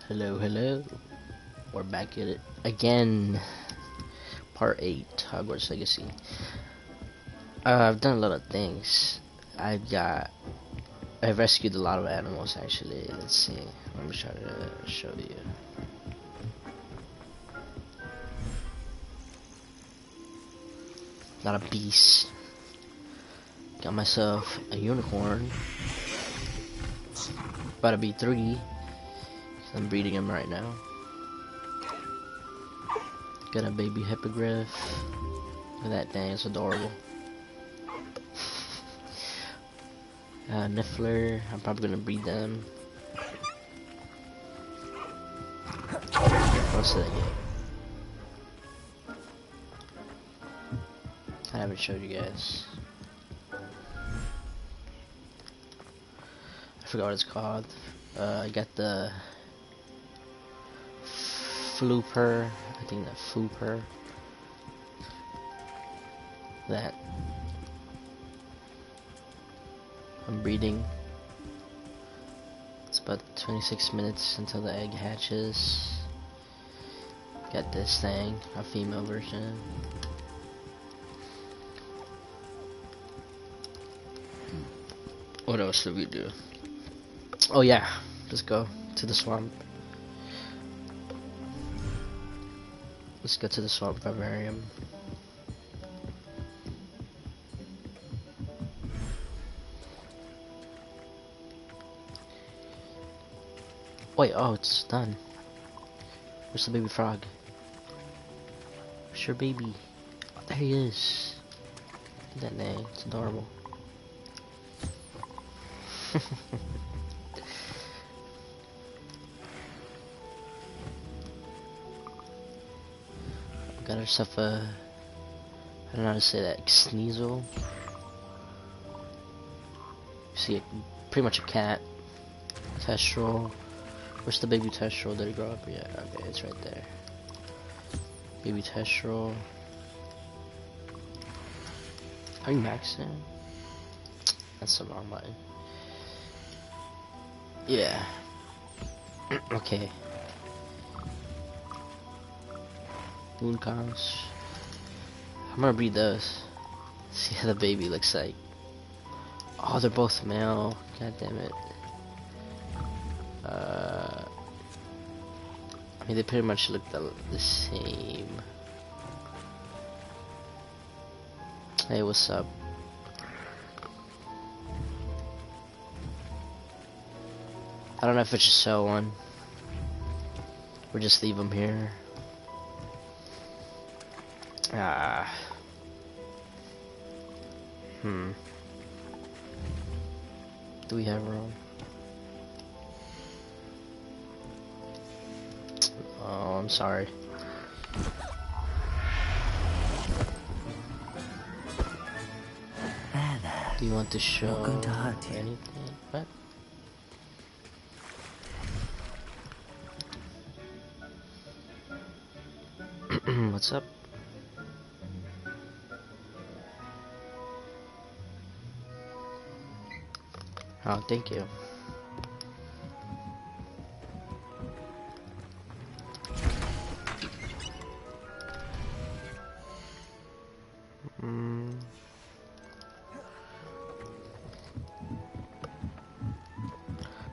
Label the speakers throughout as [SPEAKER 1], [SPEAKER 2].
[SPEAKER 1] Hello, hello. We're back at it again. Part 8, Hogwarts Legacy. I've done a lot of things. I've rescued a lot of animals actually. Let's see. Let me try to show you. A lot of beasts. Got myself a unicorn. About to be 3. I'm breeding him right now. Got a baby hippogriff. Look at that thing, it's adorable. Niffler, I'm probably gonna breed them. What else did I get? I haven't showed you guys. I forgot what it's called. I got the Flooper, I think that Flooper. That I'm breeding. It's about 26 minutes until the egg hatches. Got this thing, a female version. What else did we do? Oh yeah, let's go to the swamp. Let's go to the swamp vivarium. Wait, oh, it's done. Where's the baby frog? Where's your baby? Oh, there he is. Look at that name, it's adorable. Got herself a, I don't know how to say that, Sneasel. See, pretty much a cat. Kestrel. Where's the baby Kestrel? Did it grow up yet? Okay, it's right there. Baby Kestrel. Are you maxing? That's the wrong button. Yeah. Okay. Moonconch. I'm gonna breed those. See how the baby looks like. Oh, they're both male. God damn it. I mean, they pretty much look the same. Hey, what's up? I don't know if I should sell one or just leave them here. Do we have room? Oh, I'm sorry.
[SPEAKER 2] There.
[SPEAKER 1] Do you want to show
[SPEAKER 2] Not going to hurt you.
[SPEAKER 1] anything? What? What's up? Oh, thank you.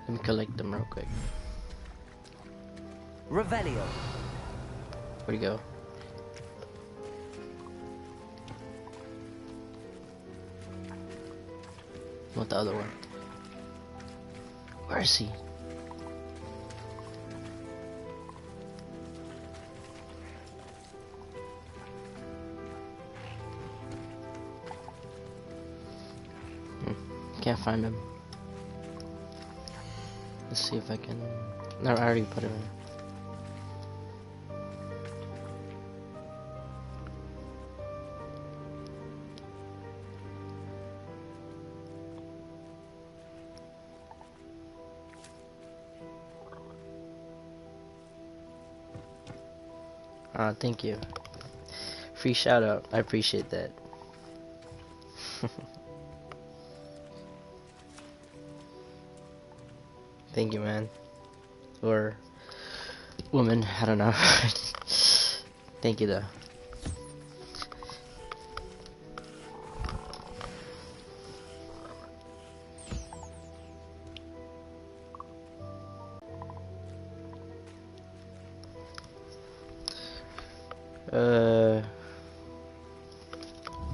[SPEAKER 1] Let me collect them real quick.
[SPEAKER 2] Revelio.
[SPEAKER 1] Where'd he go? What the other one? Where is he? Can't find him. Let's see if I can. No, I already put him in. Thank you. Free shout out. I appreciate that. Thank you, man. Or Woman, I don't know. Thank you though.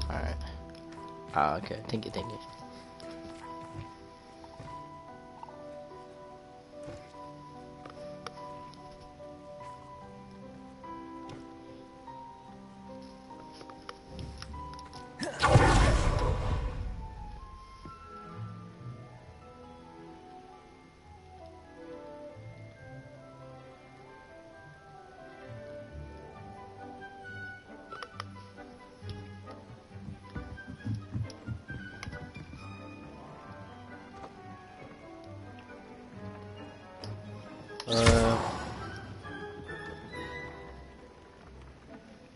[SPEAKER 1] Alright. Oh, okay. Thank you, thank you.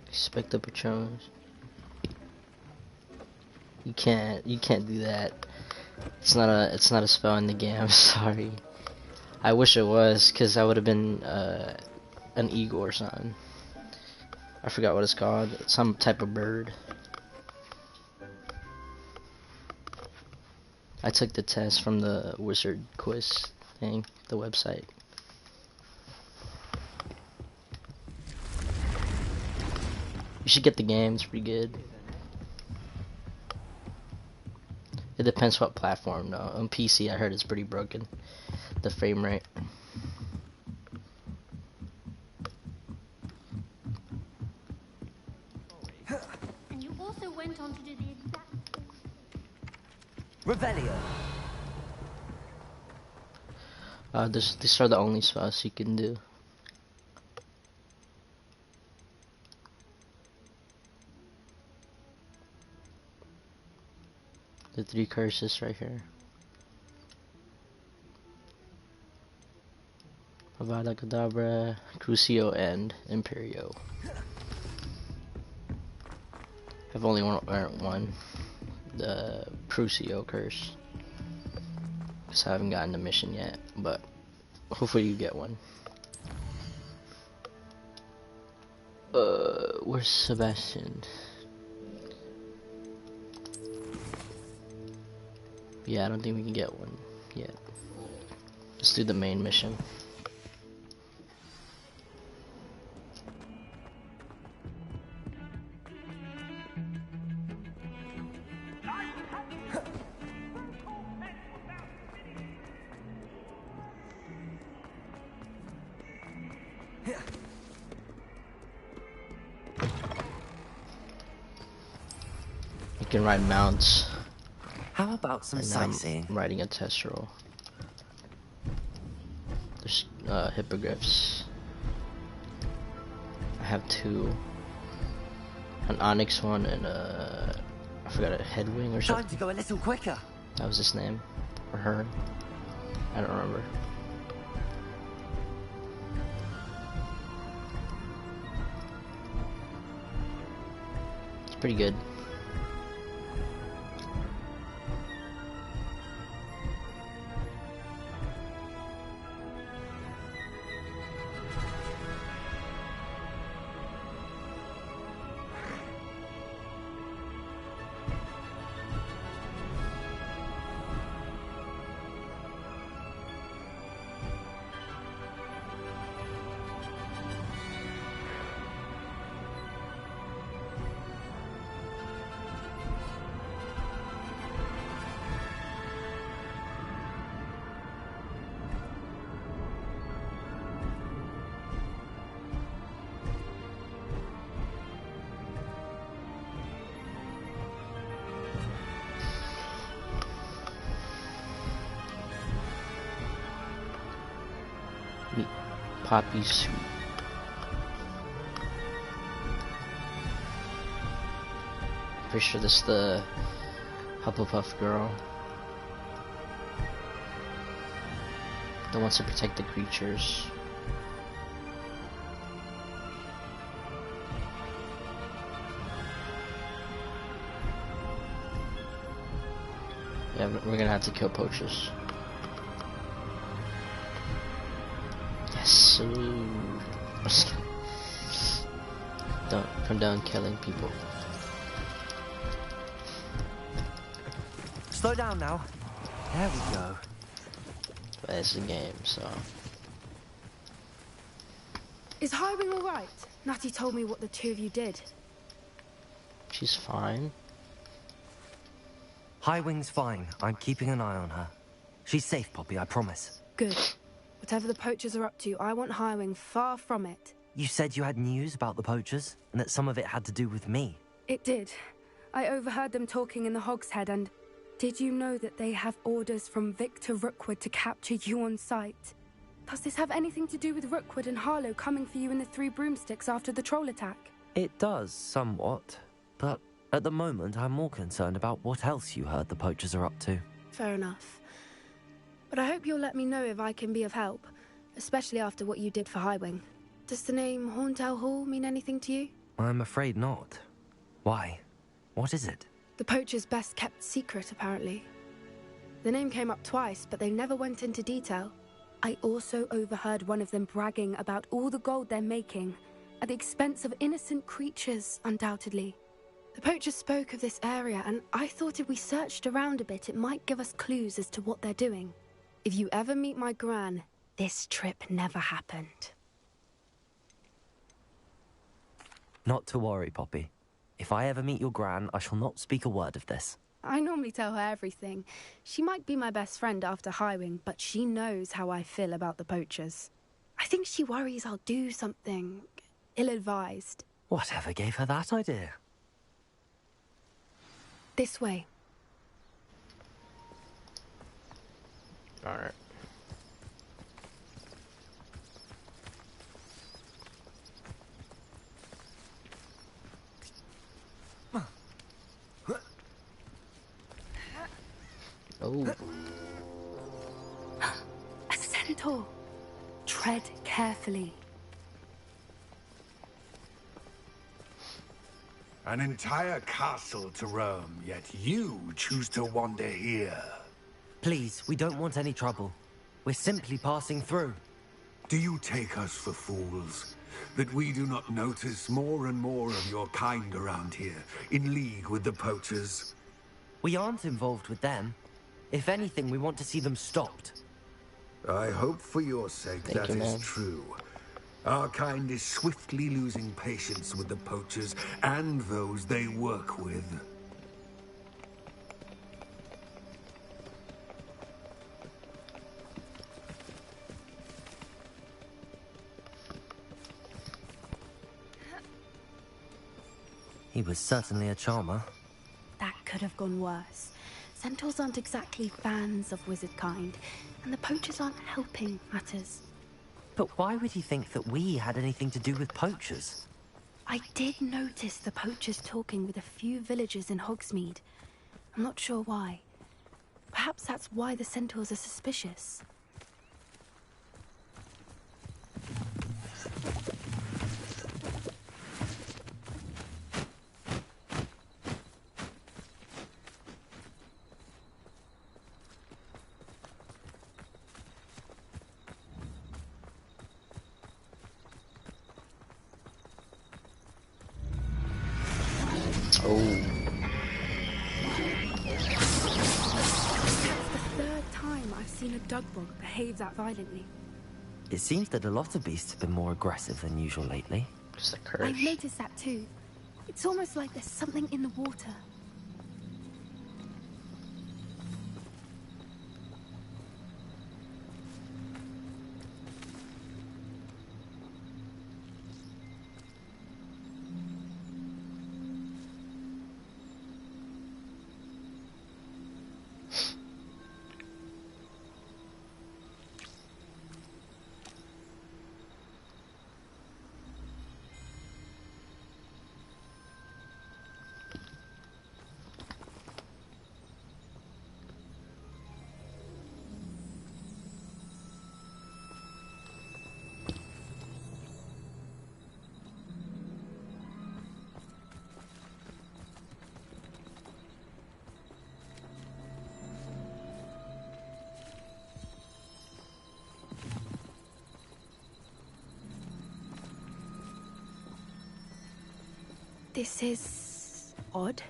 [SPEAKER 1] Expect the Patrons. You can't do that. It's not a spell in the game. I'm sorry. I wish it was, cause I would have been an eagle or something. I forgot what it's called. Some type of bird. I took the test from the wizard quiz thing, the website. You should get the game, it's pretty good. It depends what platform though. On PC I heard it's pretty broken. The frame rate.
[SPEAKER 2] And you also went on to do the exact
[SPEAKER 3] Revelio.
[SPEAKER 1] These are the only spells you can do. The 3 curses right here. Avada Kedavra, Crucio, and Imperio. I've only learned one. The Crucio curse. Because I haven't gotten the mission yet, but hopefully you get one. Where's Sebastian? Yeah, I don't think we can get one yet. Let's do the main mission. You can ride mounts.
[SPEAKER 3] How about some
[SPEAKER 1] And
[SPEAKER 3] sightseeing?
[SPEAKER 1] I'm riding a Testral. There's hippogriffs. I have 2. An onyx one and I forgot, a headwing or
[SPEAKER 3] Time
[SPEAKER 1] something.
[SPEAKER 3] to go a little quicker.
[SPEAKER 1] That was his name. Or her. I don't remember. It's pretty good. Meet Poppy Sweet. Pretty sure this is the Hufflepuff girl that wants to protect the creatures. Yeah, we're gonna have to kill poachers. Yes. Yes. Ooh. Don't condone killing people.
[SPEAKER 3] Slow down now. There we go.
[SPEAKER 1] But it's a game, so.
[SPEAKER 4] Is Highwing alright? Natty told me what the two of you did.
[SPEAKER 1] She's fine.
[SPEAKER 3] Highwing's fine. I'm keeping an eye on her. She's safe, Poppy, I promise.
[SPEAKER 4] Good. Whatever the poachers are up to, I want Highwing far from it.
[SPEAKER 3] You said you had news about the poachers, and that some of it had to do with me.
[SPEAKER 4] It did. I overheard them talking in the Hogshead, and did you know that they have orders from Victor Rookwood to capture you on sight? Does this have anything to do with Rookwood and Harlow coming for you in the Three Broomsticks after the troll attack?
[SPEAKER 3] It does, somewhat. But at the moment, I'm more concerned about what else you heard the poachers are up to.
[SPEAKER 4] Fair enough. But I hope you'll let me know if I can be of help, especially after what you did for Highwing. Does the name Horntail Hall mean anything to you?
[SPEAKER 3] I'm afraid not. Why? What is it?
[SPEAKER 4] The poachers' best kept secret, apparently. The name came up twice, but they never went into detail. I also overheard one of them bragging about all the gold they're making, at the expense of innocent creatures, undoubtedly. The poachers spoke of this area, and I thought if we searched around a bit, it might give us clues as to what they're doing. If you ever meet my gran, this trip never happened.
[SPEAKER 3] Not to worry, Poppy. If I ever meet your gran, I shall not speak a word of this.
[SPEAKER 4] I normally tell her everything. She might be my best friend after Highwing, but she knows how I feel about the poachers. I think she worries I'll do something ill-advised.
[SPEAKER 3] Whatever gave her that idea?
[SPEAKER 4] This way.
[SPEAKER 1] Alright. Oh.
[SPEAKER 4] A centaur. Tread carefully.
[SPEAKER 5] An entire castle to roam, yet you choose to wander here.
[SPEAKER 3] Please, we don't want any trouble. We're simply passing through.
[SPEAKER 5] Do you take us for fools? That we do not notice more and more of your kind around here, in league with the poachers?
[SPEAKER 3] We aren't involved with them. If anything, we want to see them stopped.
[SPEAKER 5] I hope for your sake
[SPEAKER 1] Thank
[SPEAKER 5] that
[SPEAKER 1] you,
[SPEAKER 5] is
[SPEAKER 1] man.
[SPEAKER 5] true. Our kind is swiftly losing patience with the poachers and those they work with.
[SPEAKER 3] He was certainly a charmer.
[SPEAKER 4] That could have gone worse. Centaurs aren't exactly fans of wizard kind, and the poachers aren't helping matters.
[SPEAKER 3] But why would he think that we had anything to do with poachers?
[SPEAKER 4] I did notice the poachers talking with a few villagers in Hogsmeade. I'm not sure why. Perhaps that's why the centaurs are suspicious.
[SPEAKER 1] Oh.
[SPEAKER 4] That's the third time I've seen a dugbog behave that violently.
[SPEAKER 3] It seems that a lot of beasts have been more aggressive than usual lately.
[SPEAKER 1] It's the curse.
[SPEAKER 4] I've noticed that too. It's almost like there's something in the water. This is odd.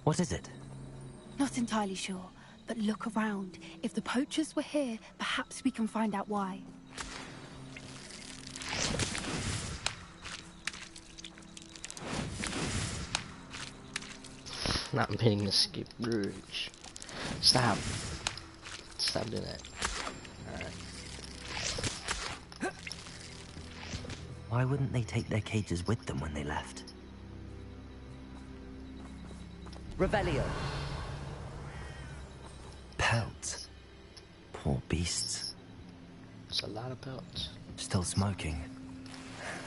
[SPEAKER 3] What is it?
[SPEAKER 4] Not entirely sure, but look around. If the poachers were here, perhaps we can find out why.
[SPEAKER 1] Not hitting the skip bridge. Stop. Stop doing that. Alright.
[SPEAKER 3] Why wouldn't they take their cages with them when they left? Revelio! Pelts. Poor beasts.
[SPEAKER 1] It's a lot of pelts.
[SPEAKER 3] Still smoking.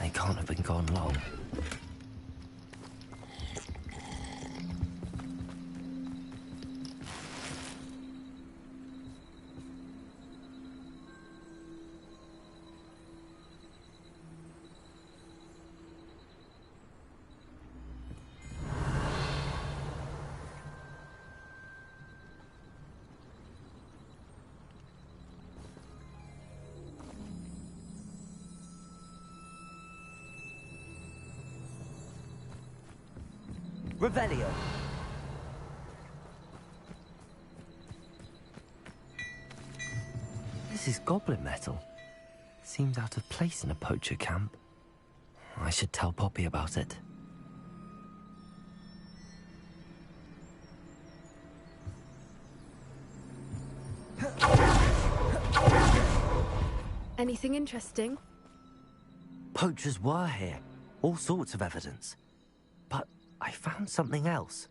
[SPEAKER 3] They can't have been gone long. Revelio! This is goblin metal. Seems out of place in a poacher camp. I should tell Poppy about it.
[SPEAKER 4] Anything interesting?
[SPEAKER 3] Poachers were here. All sorts of evidence. But I found something else.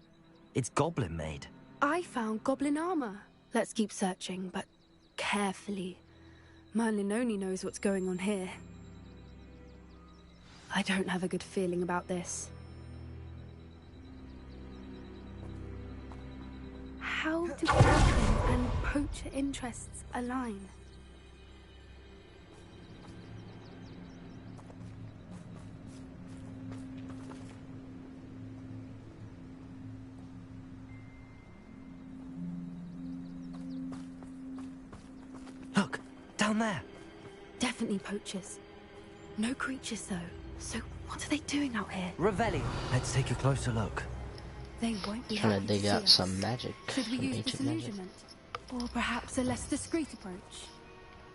[SPEAKER 3] It's goblin made.
[SPEAKER 4] I found goblin armor. Let's keep searching, but carefully. Merlin only knows what's going on here. I don't have a good feeling about this. How do goblin and poacher interests align?
[SPEAKER 3] Look, down there.
[SPEAKER 4] Definitely poachers. No creatures, though. So what are they doing out here?
[SPEAKER 3] Revelio. Let's take a closer look.
[SPEAKER 4] They won't be
[SPEAKER 1] Trying
[SPEAKER 4] happy
[SPEAKER 1] to dig
[SPEAKER 4] see
[SPEAKER 1] out
[SPEAKER 4] us.
[SPEAKER 1] some magic.
[SPEAKER 4] Should we
[SPEAKER 1] Some
[SPEAKER 4] use
[SPEAKER 1] ancient magic.
[SPEAKER 4] disillusionment? Or perhaps a less discreet approach?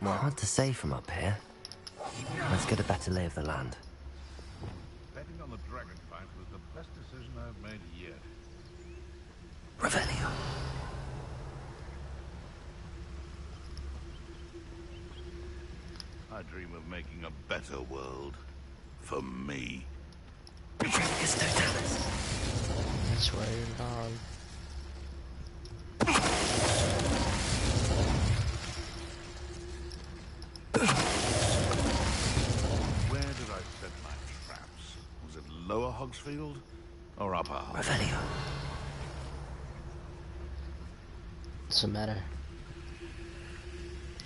[SPEAKER 3] Hard to say from up here. Let's get a better lay of the land.
[SPEAKER 6] Betting on the dragon fight was the best decision I've made yet.
[SPEAKER 3] Revelio.
[SPEAKER 6] I dream of making a better world. For me.
[SPEAKER 3] It's no Dallas.
[SPEAKER 1] That's where you're gone.
[SPEAKER 6] Where did I set my traps? Was it Lower Hogsfield or Upper Hogsfield?
[SPEAKER 3] Revelio.
[SPEAKER 1] What's the matter?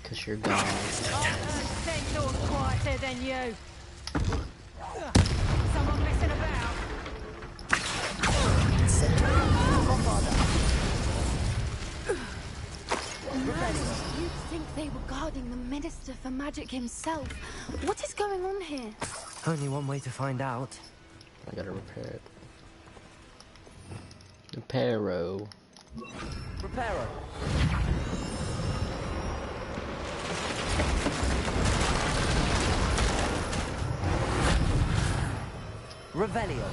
[SPEAKER 1] Cause you're gone.
[SPEAKER 7] Centaur's quieter than you. Someone messing about.
[SPEAKER 4] You'd think they were guarding the Minister for Magic himself. What is going on here?
[SPEAKER 3] Only one way to find out.
[SPEAKER 1] I gotta repair it. Reparo.
[SPEAKER 3] Reparo. Revelio.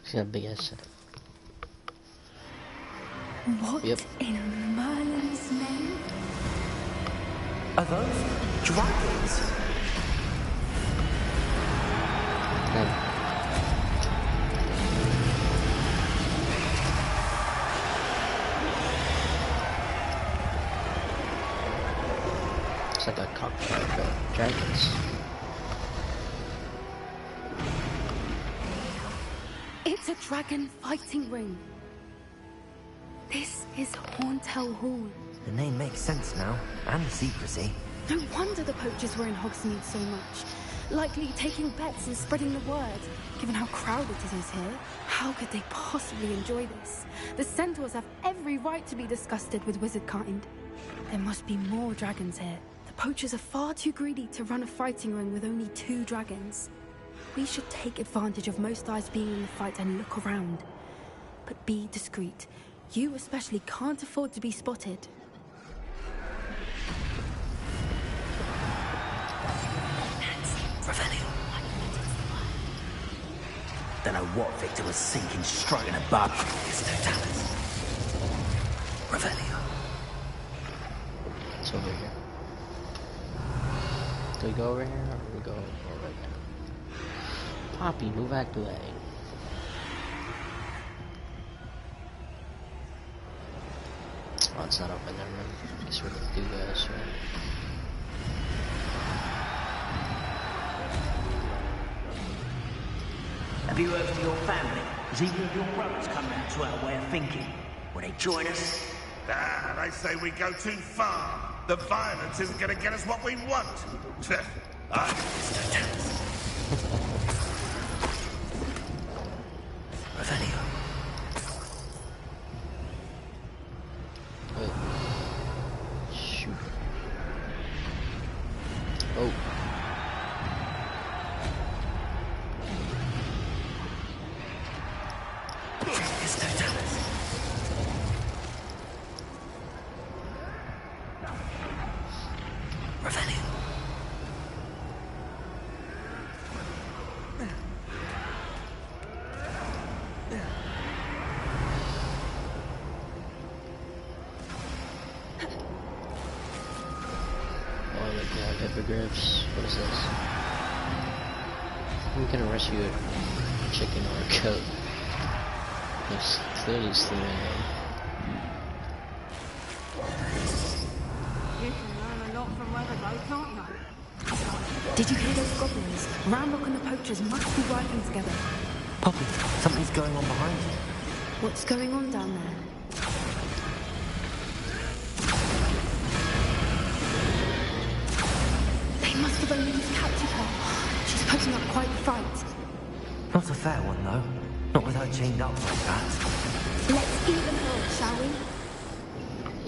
[SPEAKER 1] She's got a big ass set.
[SPEAKER 4] What
[SPEAKER 1] Yep.
[SPEAKER 4] in Merlin's name?
[SPEAKER 3] Are those dragons?
[SPEAKER 1] It's like a cockpit of dragons.
[SPEAKER 4] It's a dragon fighting ring. This is Horntail Hall.
[SPEAKER 3] The name makes sense now, and the secrecy.
[SPEAKER 4] No wonder the poachers were in Hogsmeade so much. likely taking bets and spreading the word. Given how crowded it is here, how could they possibly enjoy this? The centaurs have every right to be disgusted with wizard kind. There must be more dragons here. The poachers are far too greedy to run a fighting ring with only 2 dragons. We should take advantage of most eyes being in the fight and look around. But be discreet. You especially can't afford to be spotted.
[SPEAKER 3] Revelio. Don't know what Victor was thinking, striking a bug. It's no talent. Revelio.
[SPEAKER 1] It's over here. Do we go over here or do we go over there? Poppy, move out the way. Oh, it's not open there, man. I guess we're gonna do this, right?
[SPEAKER 8] Have you heard from your family? Has either of your brothers come round to our way of thinking? Will they join us?
[SPEAKER 6] Ah, they say we go too far. The violence isn't going to get us what we want.
[SPEAKER 3] Revelio.
[SPEAKER 1] Wait. Shoot. Oh.
[SPEAKER 3] It's no talent. Revelio.
[SPEAKER 1] Oh, look, they have hippogriffs. What is this? I'm gonna rescue a chicken or a goat. There's clearly still in there.
[SPEAKER 7] You can learn a lot from weather, though, can't you?
[SPEAKER 4] Did you hear those goblins? Ramrock and the poachers must be working together.
[SPEAKER 3] Poppy, something's going on behind you.
[SPEAKER 4] What's going on down there? They must have only just captured her. She's putting up quite the fight.
[SPEAKER 3] Not a fair one, though. Not with her chained up like that.
[SPEAKER 4] Let's even her, shall we?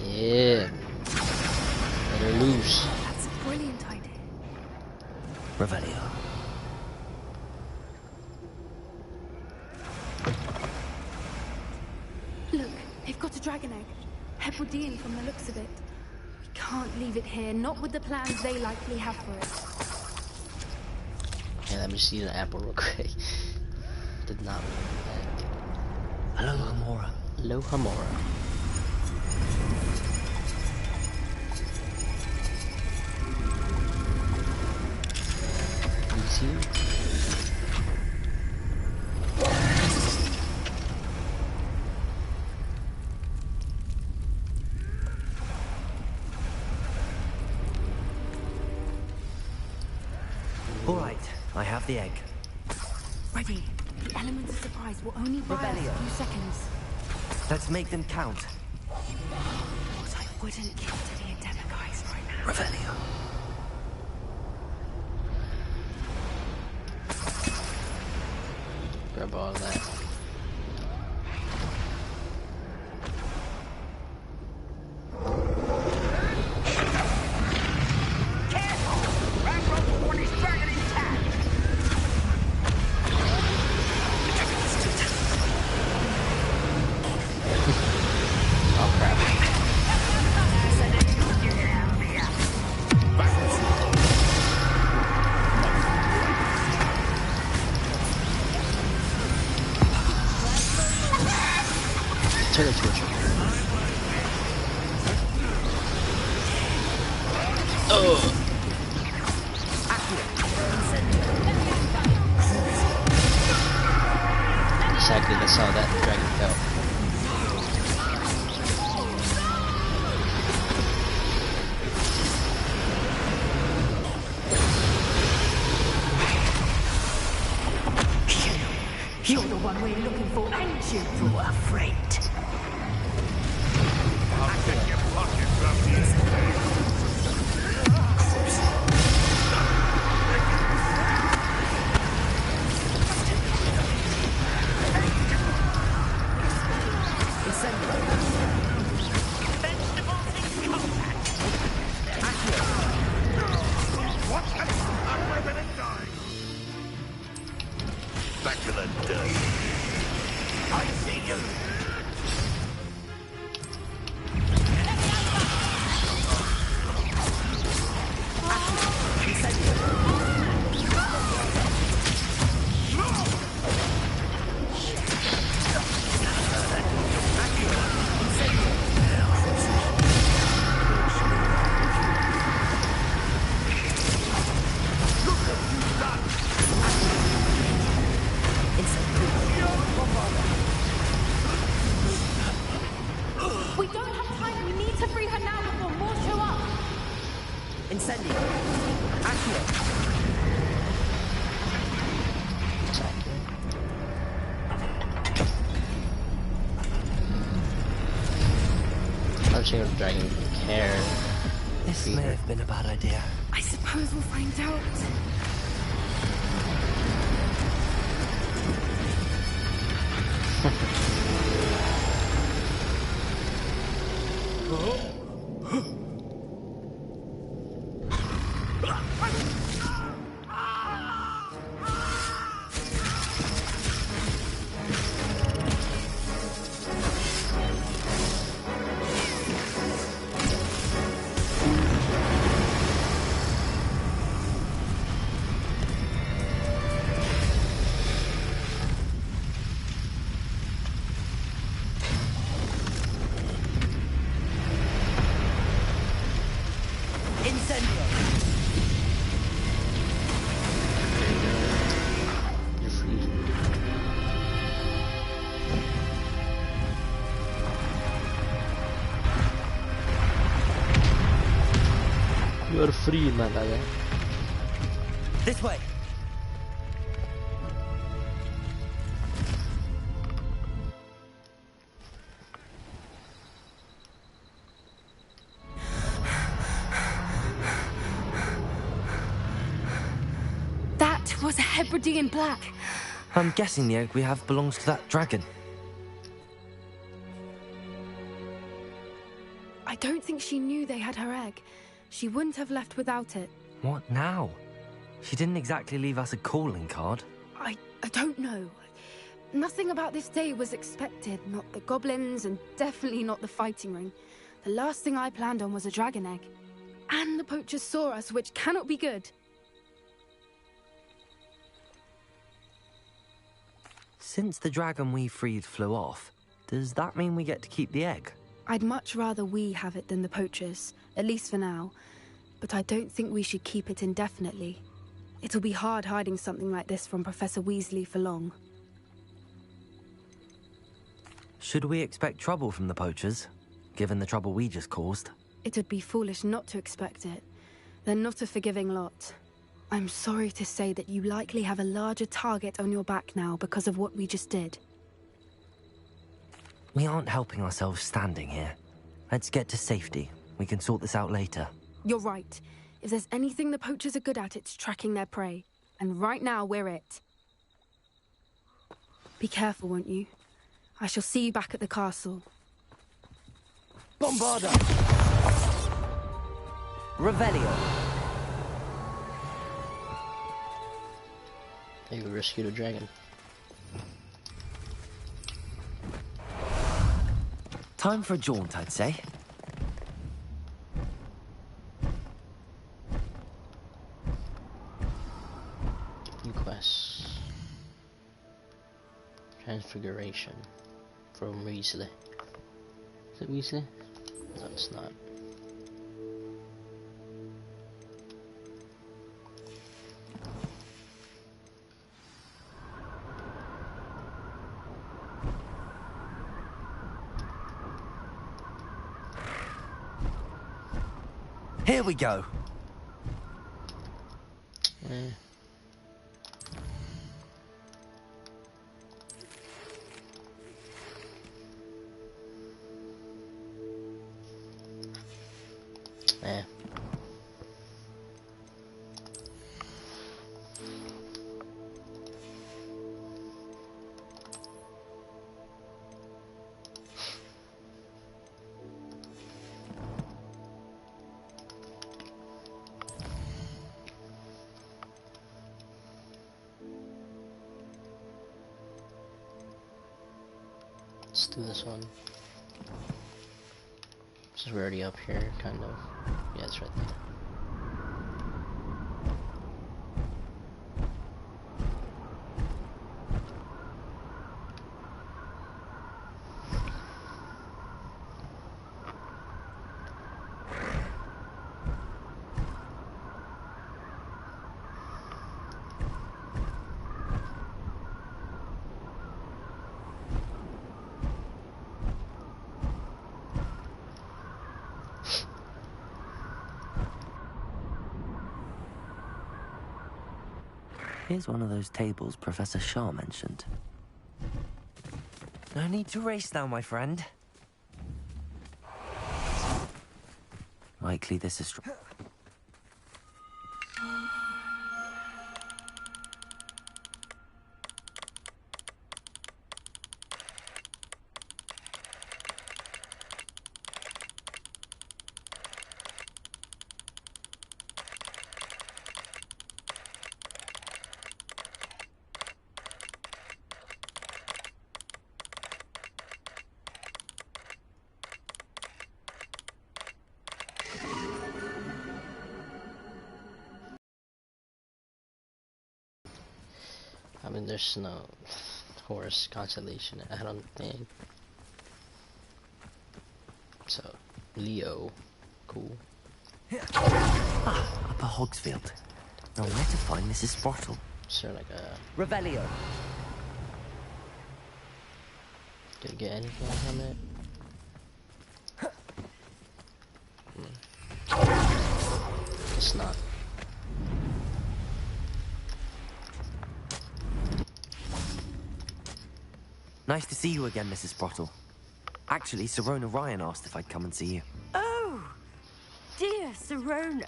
[SPEAKER 1] Yeah. Let her loose.
[SPEAKER 4] That's a brilliant idea.
[SPEAKER 3] Revelio.
[SPEAKER 4] Look, they've got a dragon egg. Hebridean from the looks of it. We can't leave it here, not with the plans they likely have for it.
[SPEAKER 1] Yeah, let me see the apple real quick. Did not remember that.
[SPEAKER 3] Hello, Hamora.
[SPEAKER 1] Hello, Hamora. Easy.
[SPEAKER 3] All right, I have the egg.
[SPEAKER 4] Ready. The element of surprise will only buy us a
[SPEAKER 3] Rebellion.
[SPEAKER 4] few seconds.
[SPEAKER 3] Let's make them count.
[SPEAKER 4] But I wouldn't give to the endemic eyes right now.
[SPEAKER 3] Revelio.
[SPEAKER 1] Grab all of that.
[SPEAKER 8] Careful! Ramrock's one is dragon intact!
[SPEAKER 1] Oh crap. Turn it to a trick. Oh! Exactly, that's how that dragon felt.
[SPEAKER 7] You're the one we're looking for, ain't you?
[SPEAKER 8] You're afraid.
[SPEAKER 6] I'll check your pockets up here.
[SPEAKER 3] Incendio. Accio.
[SPEAKER 1] I'm sure the dragon didn't care.
[SPEAKER 3] This may have been a bad idea.
[SPEAKER 4] I suppose we'll find out.
[SPEAKER 1] You're free. You're free, my guy.
[SPEAKER 3] This way.
[SPEAKER 4] That was a Hebridean black.
[SPEAKER 3] I'm guessing the egg we have belongs to that dragon.
[SPEAKER 4] I don't think she knew they had her egg. She wouldn't have left without it.
[SPEAKER 3] What now? She didn't exactly leave us a calling card.
[SPEAKER 4] I don't know. Nothing about this day was expected. Not the goblins, and definitely not the fighting ring. The last thing I planned on was a dragon egg. And the poachers saw us, which cannot be good.
[SPEAKER 3] Since the dragon we freed flew off, does that mean we get to keep the egg?
[SPEAKER 4] I'd much rather we have it than the poachers, at least for now. But I don't think we should keep it indefinitely. It'll be hard hiding something like this from Professor Weasley for long.
[SPEAKER 3] Should we expect trouble from the poachers, given the trouble we just caused?
[SPEAKER 4] It would be foolish not to expect it. They're not a forgiving lot. I'm sorry to say that you likely have a larger target on your back now because of what we just did.
[SPEAKER 3] We aren't helping ourselves standing here. Let's get to safety. We can sort this out later.
[SPEAKER 4] You're right. If there's anything the poachers are good at, it's tracking their prey. And right now, we're it. Be careful, won't you? I shall see you back at the castle.
[SPEAKER 3] Bombarda! Revelio!
[SPEAKER 1] They will rescue the dragon.
[SPEAKER 3] Time for a jaunt, I'd say.
[SPEAKER 1] New quests. Transfiguration. From Weasley. Is it Weasley? No, it's not.
[SPEAKER 3] Here we go.
[SPEAKER 1] Let's do this one. Since we're already up here, kind of. Yeah, it's right there.
[SPEAKER 3] Here's one of those tables Professor Shah mentioned. No need to race now, my friend. Likely this is...
[SPEAKER 1] I mean, there's no horse constellation, I don't think. So, Leo. Cool.
[SPEAKER 3] Ah, Upper Hogsfield. Now where to find Mrs. Sprottle?
[SPEAKER 1] Is there like a...
[SPEAKER 3] Revelio.
[SPEAKER 1] Did I get anything from it? It's not.
[SPEAKER 3] Nice to see you again, Mrs. Sprottle. Actually, Sirona Ryan asked if I'd come and see you.
[SPEAKER 9] Oh, dear Sirona,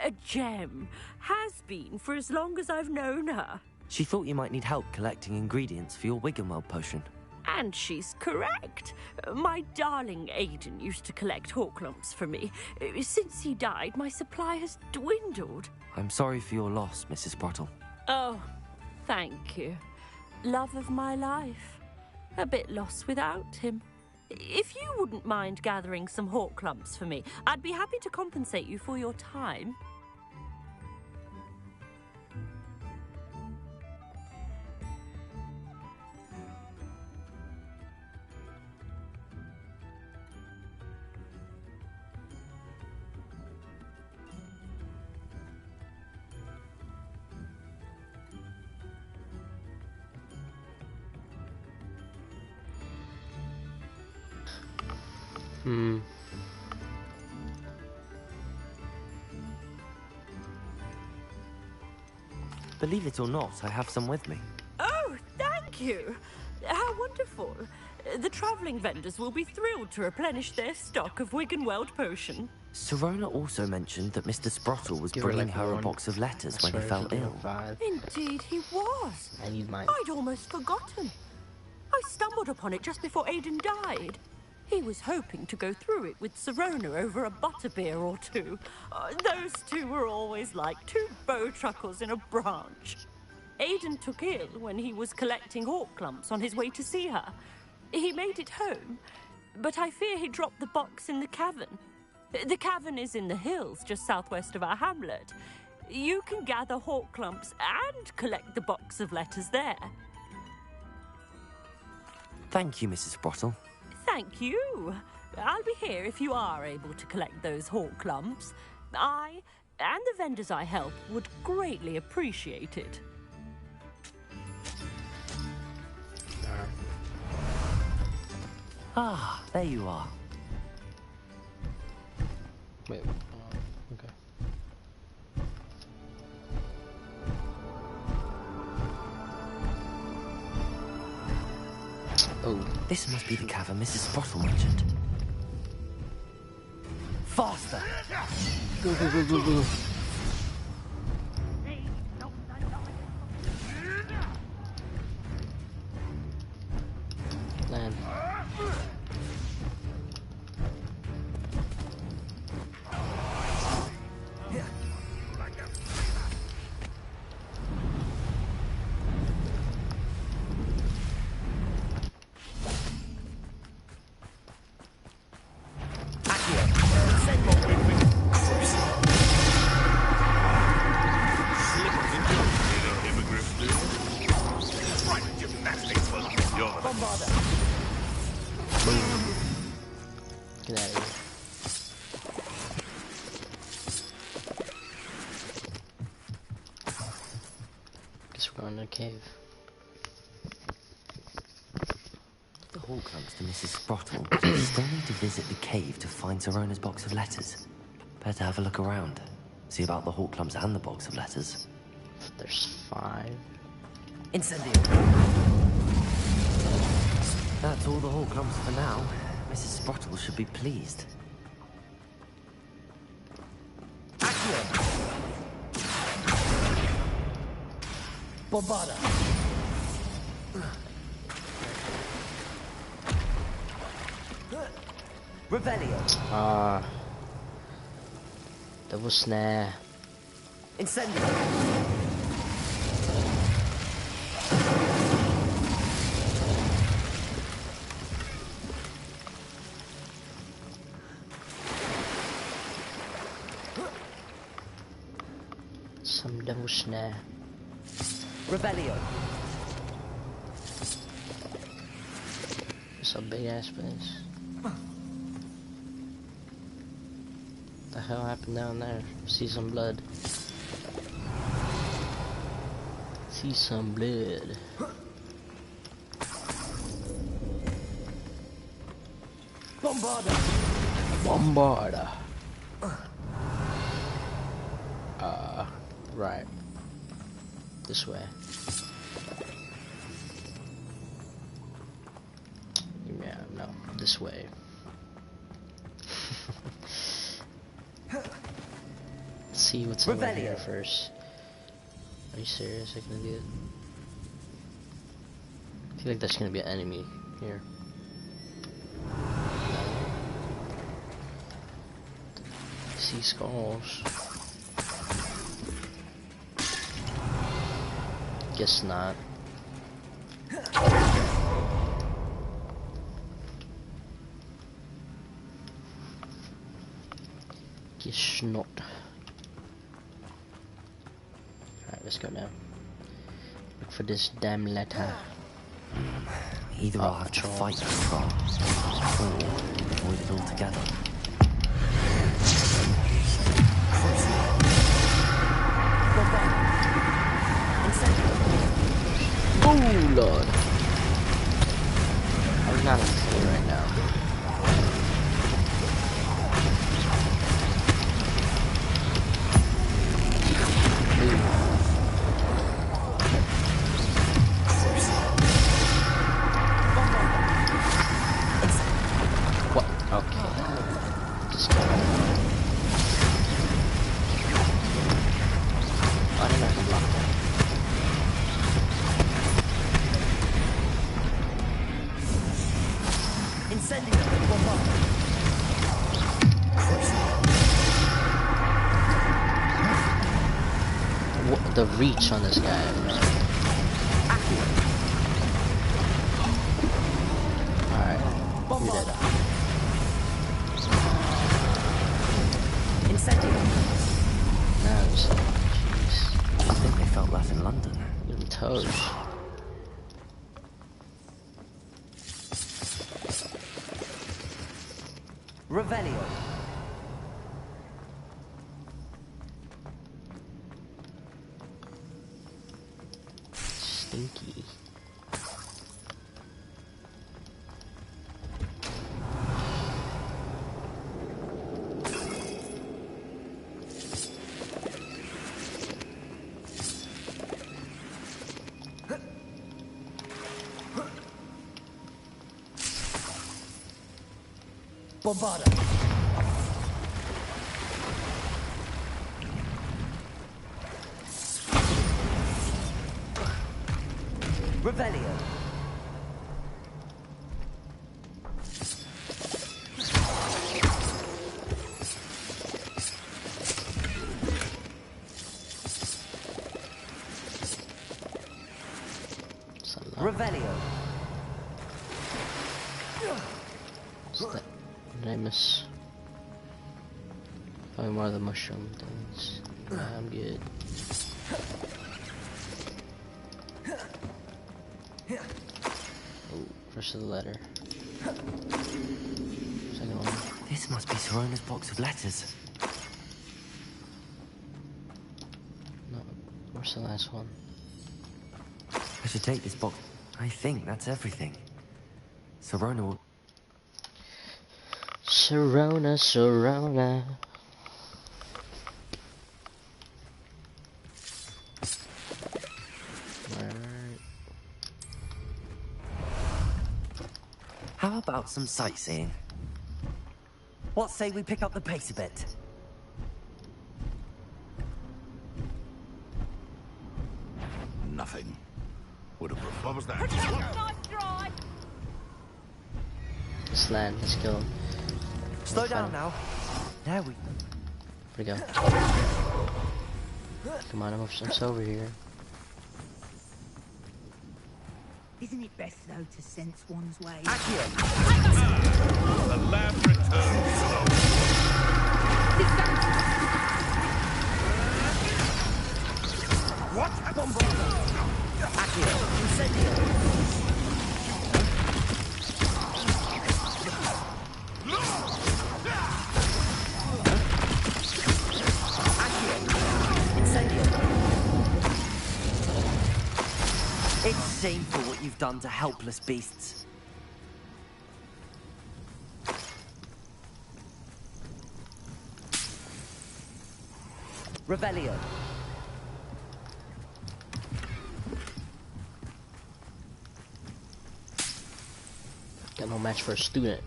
[SPEAKER 9] a gem. Has been for as long as I've known her.
[SPEAKER 3] She thought you might need help collecting ingredients for your Wiggenweld potion.
[SPEAKER 9] And she's correct. My darling Aiden used to collect Horklumps for me. Since he died, my supply has dwindled.
[SPEAKER 3] I'm sorry for your loss, Mrs. Sprottle.
[SPEAKER 9] Oh, thank you. Love of my life. A bit lost without him. If you wouldn't mind gathering some Horklumps for me, I'd be happy to compensate you for your time.
[SPEAKER 3] Believe it or not, I have some with me.
[SPEAKER 9] Oh, thank you. How wonderful. The travelling vendors will be thrilled to replenish their stock of Wiggenweld potion.
[SPEAKER 3] Sirona also mentioned that Mr. Sprottle was bringing her a box of letters when he fell ill.
[SPEAKER 9] Indeed he was.
[SPEAKER 1] I need mine.
[SPEAKER 9] I'd almost forgotten. I stumbled upon it just before Aiden died. He was hoping to go through it with Sirona over a butterbeer or two. Those two were always like two bowtruckles in a branch. Aiden took ill when he was collecting Horklumps on his way to see her. He made it home, but I fear he dropped the box in the cavern. The cavern is in the hills just southwest of our hamlet. You can gather Horklumps and collect the box of letters there.
[SPEAKER 3] Thank you, Mrs. Sprottle.
[SPEAKER 9] Thank you. I'll be here if you are able to collect those Horklumps. I and the vendors I help would greatly appreciate it.
[SPEAKER 3] Ah, there you are.
[SPEAKER 1] Wait, okay. Oh.
[SPEAKER 3] This must be the cavern Mrs. Sprottle mentioned. Faster!
[SPEAKER 1] Go, go, go, go, go. Land. Get out of here. Guess we're going to a cave.
[SPEAKER 3] The Horklumps to Mrs. Sprottle. We still need to visit the cave to find Sirona's box of letters. Better have a look around. See about the Horklumps and the box of letters.
[SPEAKER 1] There's 5.
[SPEAKER 3] Incendio. That's all the Horcrux for now. Mrs. Sprottle should be pleased. Accio. Bombarda. Revelio.
[SPEAKER 1] Double snare.
[SPEAKER 3] Incendio.
[SPEAKER 1] Some double snare.
[SPEAKER 3] Revelio.
[SPEAKER 1] It's a big ass place. What the hell happened down there? See some blood. See some blood.
[SPEAKER 3] Bombarda.
[SPEAKER 1] Bombarda. Right. This way. Yeah, no, this way. Let's see what's over here first. Are you serious? I can do it. I feel like there's gonna be an enemy here. I see skulls. Guess not. Guess not. Alright, let's go now. Look for this damn letter.
[SPEAKER 3] Either I'll have to fight the troll, or avoid it altogether.
[SPEAKER 1] Oh lord. I'm not insane right now. What? Okay. Just go. I didn't know I could block that. What, the reach on this guy, man. Alright, you're dead. Now, jeez.
[SPEAKER 3] I think they felt that in London.
[SPEAKER 1] You're gonna be toast.
[SPEAKER 3] Revelio.
[SPEAKER 1] Stinky.
[SPEAKER 3] Bombarda. Revelio. Revelio.
[SPEAKER 1] What's that? Did I miss? Probably more of the mushroom things. Nah, I'm good. Oh, first of the letter. Second one.
[SPEAKER 3] This must be Sorona's box of letters.
[SPEAKER 1] No, where's the last one?
[SPEAKER 3] I should take this box. I think that's everything. Sorona will...
[SPEAKER 1] Sorona, Sorona.
[SPEAKER 3] about some sightseeing? What say we pick up the pace a bit?
[SPEAKER 6] Nothing. Would have preferred. What was that?
[SPEAKER 9] Nice try.
[SPEAKER 1] Let's land. Let's go.
[SPEAKER 3] Slow down now. There we...
[SPEAKER 1] Where'd we go? Come on, I'm over here.
[SPEAKER 7] Isn't it best, though, to sense one's way?
[SPEAKER 6] The lab returns.
[SPEAKER 3] What? Accio. Incendio. It's shameful what you've done to helpless beasts. Revelio.
[SPEAKER 1] Got no match for a student.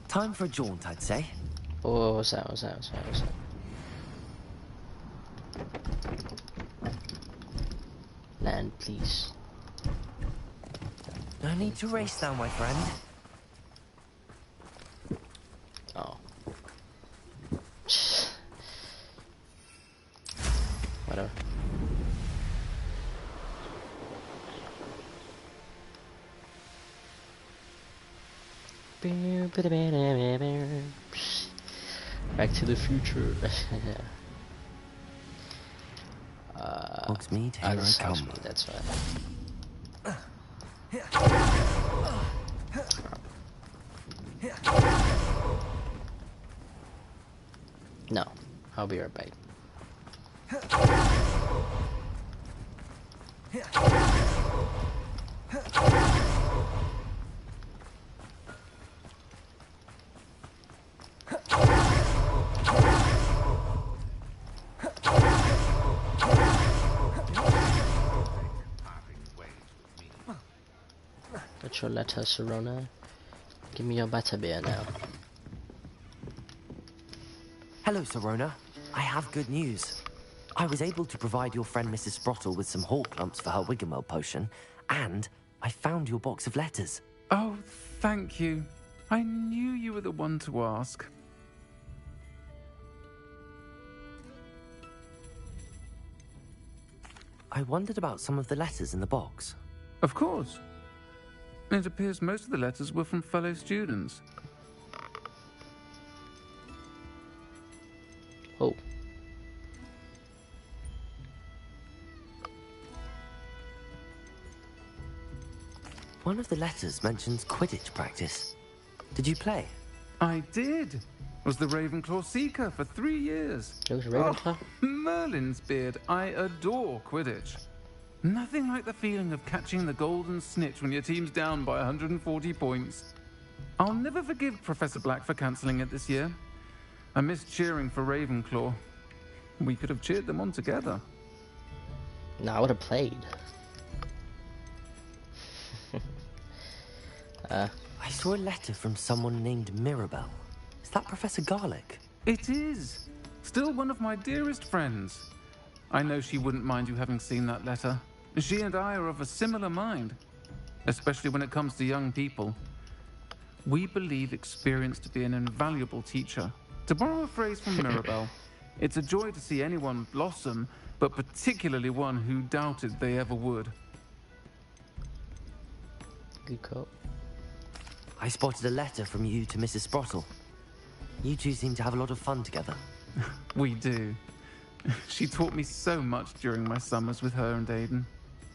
[SPEAKER 3] Time for a jaunt, I'd say.
[SPEAKER 1] Oh, what's that? What's that? What's that? What's that? Land, please.
[SPEAKER 3] No need to race now, my friend.
[SPEAKER 1] Oh. Whatever. Back to the future.
[SPEAKER 3] Hogsmeade, here I come.
[SPEAKER 1] Hogsmeade, that's right. No, I'll be right back. Got your letter, Serona. Give me your butterbeer now.
[SPEAKER 3] Hello, Serona. I have good news. I was able to provide your friend Mrs. Sprottle with some hawk lumps for her Wiggenweld potion, and I found your box of letters.
[SPEAKER 10] Oh, thank you. I knew you were the one to ask.
[SPEAKER 3] I wondered about some of the letters in the box.
[SPEAKER 10] Of course. It appears most of the letters were from fellow students.
[SPEAKER 1] Oh.
[SPEAKER 3] One of the letters mentions Quidditch practice. Did you play?
[SPEAKER 10] I did. Was the Ravenclaw Seeker for 3 years.
[SPEAKER 1] It was Ravenclaw?
[SPEAKER 10] Oh, Merlin's beard. I adore Quidditch. Nothing like the feeling of catching the golden snitch when your team's down by 140 points. I'll never forgive Professor Black for cancelling it this year. I missed cheering for Ravenclaw. We could have cheered them on together.
[SPEAKER 1] No, I would have played.
[SPEAKER 3] I saw a letter from someone named Mirabelle. Is that Professor Garlick?
[SPEAKER 10] It is. Still one of my dearest friends. I know she wouldn't mind you having seen that letter. She and I are of a similar mind, especially when it comes to young people. We believe experience to be an invaluable teacher. To borrow a phrase from Mirabelle, it's a joy to see anyone blossom, but particularly one who doubted they ever would.
[SPEAKER 1] Good call.
[SPEAKER 3] I spotted a letter from you to Mrs. Sprottle. You two seem to have a lot of fun together.
[SPEAKER 10] We do. She taught me so much during my summers with her and Aiden.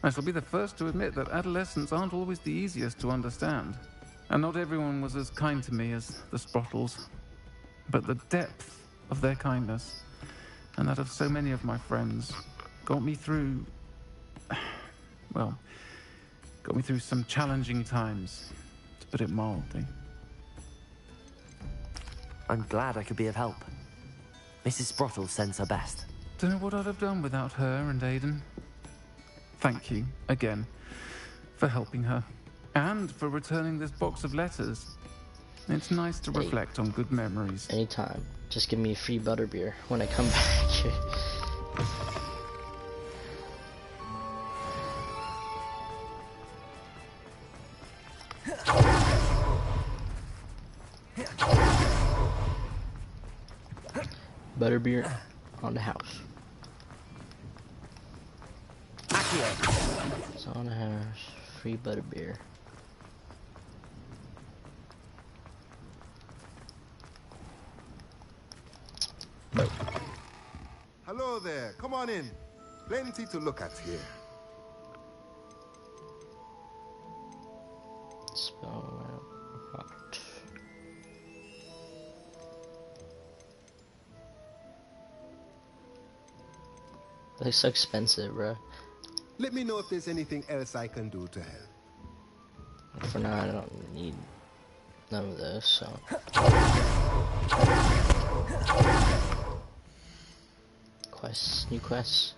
[SPEAKER 10] I shall be the first to admit that adolescents aren't always the easiest to understand. And not everyone was as kind to me as the Sprottles. But the depth of their kindness, and that of so many of my friends, got me through... well, got me through some challenging times, to put it mildly.
[SPEAKER 3] I'm glad I could be of help. Mrs. Sprottle sends her best.
[SPEAKER 10] Don't know what I'd have done without her and Aiden. Thank you, again, for helping her. And for returning this box of letters. It's nice to reflect on good memories.
[SPEAKER 1] Anytime. Just give me a free butterbeer when I come back here. Butterbeer on the house. It's on the house. Free butterbeer.
[SPEAKER 11] Hello there. Come on in. Plenty to look at here.
[SPEAKER 1] Spell out. They're so expensive, bro.
[SPEAKER 11] Let me know if there's anything else I can do to help.
[SPEAKER 1] For now, I don't need none of this, so. Quests, new quests.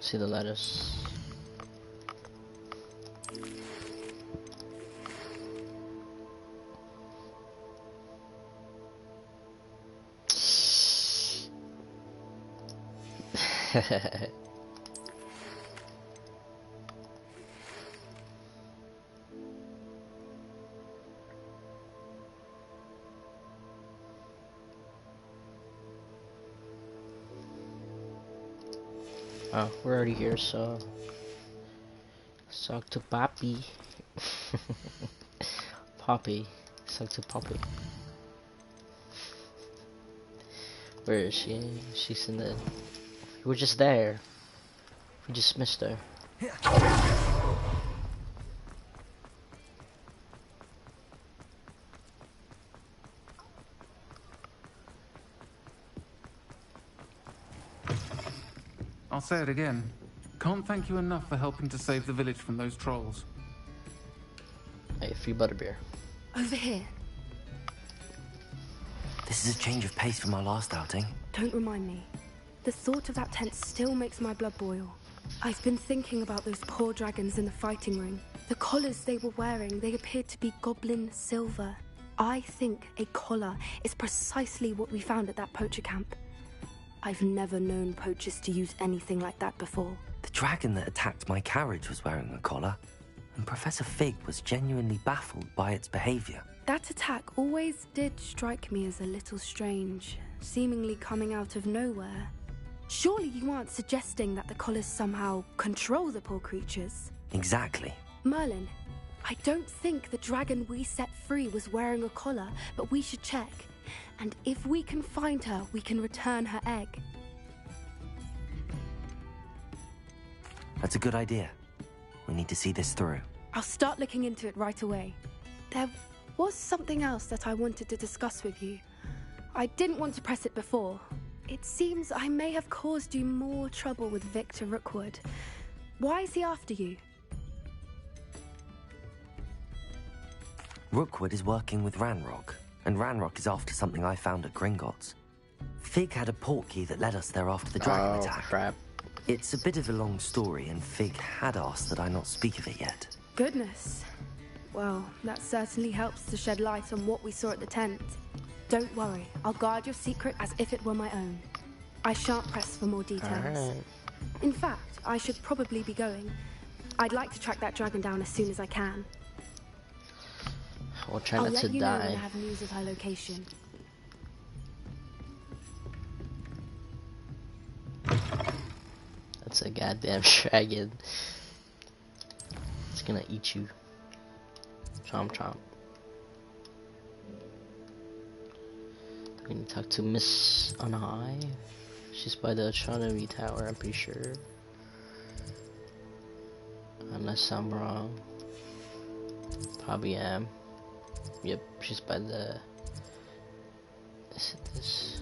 [SPEAKER 1] See the lettuce. Oh, we're already here, so talk to Poppy. Poppy, talk to Poppy. Where is she? She's in the. We're just there. We just missed her.
[SPEAKER 10] I'll say it again. Can't thank you enough for helping to save the village from those trolls.
[SPEAKER 1] Hey, free butterbeer.
[SPEAKER 4] Over here.
[SPEAKER 3] This is a change of pace from our last outing.
[SPEAKER 4] Don't remind me. The thought of that tent still makes my blood boil. I've been thinking about those poor dragons in the fighting ring. The collars they were wearing, they appeared to be goblin silver. I think a collar is precisely what we found at that poacher camp. I've never known poachers to use anything like that before.
[SPEAKER 3] The dragon that attacked my carriage was wearing a collar, and Professor Fig was genuinely baffled by its behavior.
[SPEAKER 4] That attack always did strike me as a little strange, seemingly coming out of nowhere. Surely you aren't suggesting that the collars somehow control the poor creatures?
[SPEAKER 3] Exactly.
[SPEAKER 4] Merlin, I don't think the dragon we set free was wearing a collar, but we should check. And if we can find her, we can return her egg.
[SPEAKER 3] That's a good idea. We need to see this through.
[SPEAKER 4] I'll start looking into it right away. There was something else that I wanted to discuss with you. I didn't want to press it before. It seems I may have caused you more trouble with Victor Rookwood. Why is he after you?
[SPEAKER 3] Rookwood is working with Ranrock, and Ranrock is after something I found at Gringotts. Fig had a portkey that led us there after the dragon attack.
[SPEAKER 1] Crap.
[SPEAKER 3] It's a bit of a long story, and Fig had asked that I not speak of it yet.
[SPEAKER 4] Goodness. Well, that certainly helps to shed light on what we saw at the tent. Don't worry, I'll guard your secret as if it were my own. I shan't press for more details.
[SPEAKER 1] Alright.
[SPEAKER 4] In fact, I should probably be going. I'd like to track that dragon down as soon as I can.
[SPEAKER 1] We'll try
[SPEAKER 4] I'll
[SPEAKER 1] not
[SPEAKER 4] let
[SPEAKER 1] to
[SPEAKER 4] you know when I
[SPEAKER 1] die.
[SPEAKER 4] have news of her location.
[SPEAKER 1] That's a goddamn dragon. It's gonna eat you. Chomp chomp. We need to talk to Miss on High. She's by the astronomy tower, I'm pretty sure. Unless I'm wrong. Probably am. Yep, she's by the... Is it this?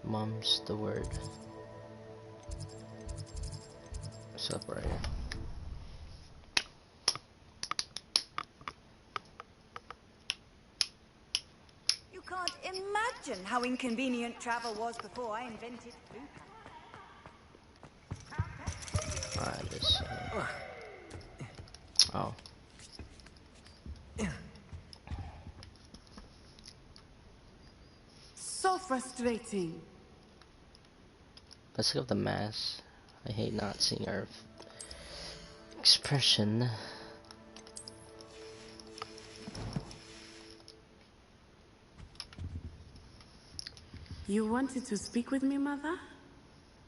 [SPEAKER 1] Mom's the word. What's up right here?
[SPEAKER 7] You can't imagine how inconvenient travel was before I invented food.
[SPEAKER 1] Alright, this. Oh.
[SPEAKER 12] So frustrating.
[SPEAKER 1] Let's look up the mask. I hate not seeing her expression.
[SPEAKER 12] You wanted to speak with me, Mother?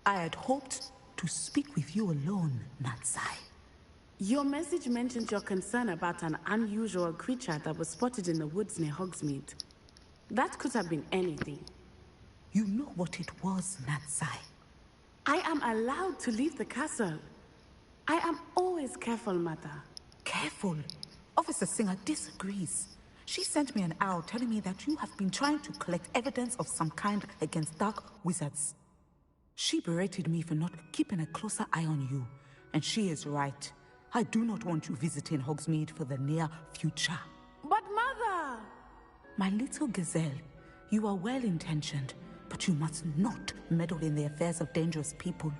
[SPEAKER 13] I had hoped to speak with you alone, Natsai.
[SPEAKER 12] Your message mentioned your concern about an unusual creature that was spotted in the woods near Hogsmeade. That could have been anything.
[SPEAKER 13] You know what it was, Natsai.
[SPEAKER 12] I am allowed to leave the castle. I am always careful, Mother.
[SPEAKER 13] Careful? Officer Singer disagrees. She sent me an owl telling me that you have been trying to collect evidence of some kind against dark wizards. She berated me for not keeping a closer eye on you, and she is right. I do not want you visiting Hogsmeade for the near future.
[SPEAKER 12] But Mother!
[SPEAKER 13] My little gazelle, you are well-intentioned, but you must not meddle in the affairs of dangerous people.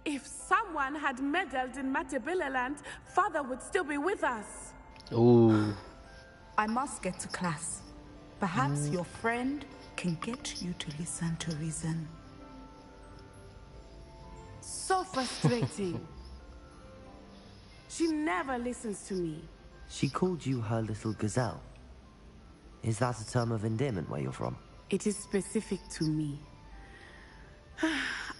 [SPEAKER 12] If someone had meddled in Matabeleland, Father would still be with us.
[SPEAKER 1] Ooh.
[SPEAKER 13] I must get to class. Perhaps your friend can get you to listen to reason.
[SPEAKER 12] So frustrating. She never listens to me.
[SPEAKER 3] She called you her little gazelle. Is that a term of endearment where you're from?
[SPEAKER 12] It is specific to me.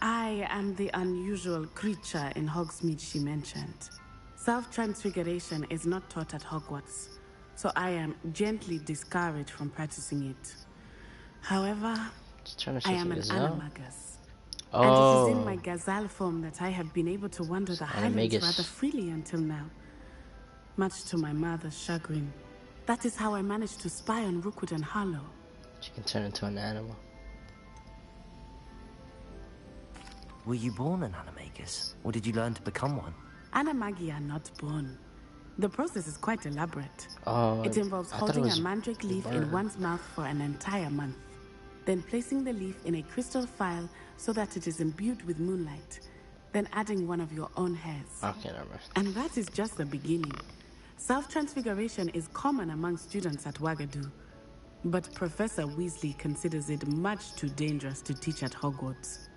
[SPEAKER 12] I am the unusual creature in Hogsmeade she mentioned. Self-transfiguration is not taught at Hogwarts, so I am gently discouraged from practicing it. However, I am an animagus.
[SPEAKER 1] Oh.
[SPEAKER 12] And it is in my gazelle form that I have been able to wander the highlands rather freely until now. Much to my mother's chagrin. That is how I managed to spy on Rookwood and Harlow.
[SPEAKER 1] She can turn into an animal.
[SPEAKER 3] Were you born an animagus, or did you learn to become one?
[SPEAKER 12] Animagi are not born. The process is quite elaborate.
[SPEAKER 1] Oh,
[SPEAKER 12] it involves holding a mandrake leaf in one's mouth for an entire month, then placing the leaf in a crystal phial so that it is imbued with moonlight, then adding one of your own hairs.
[SPEAKER 1] Okay, never.
[SPEAKER 12] And that is just the beginning. Self-transfiguration is common among students at Wagadu, but Professor Weasley considers it much too dangerous to teach at Hogwarts.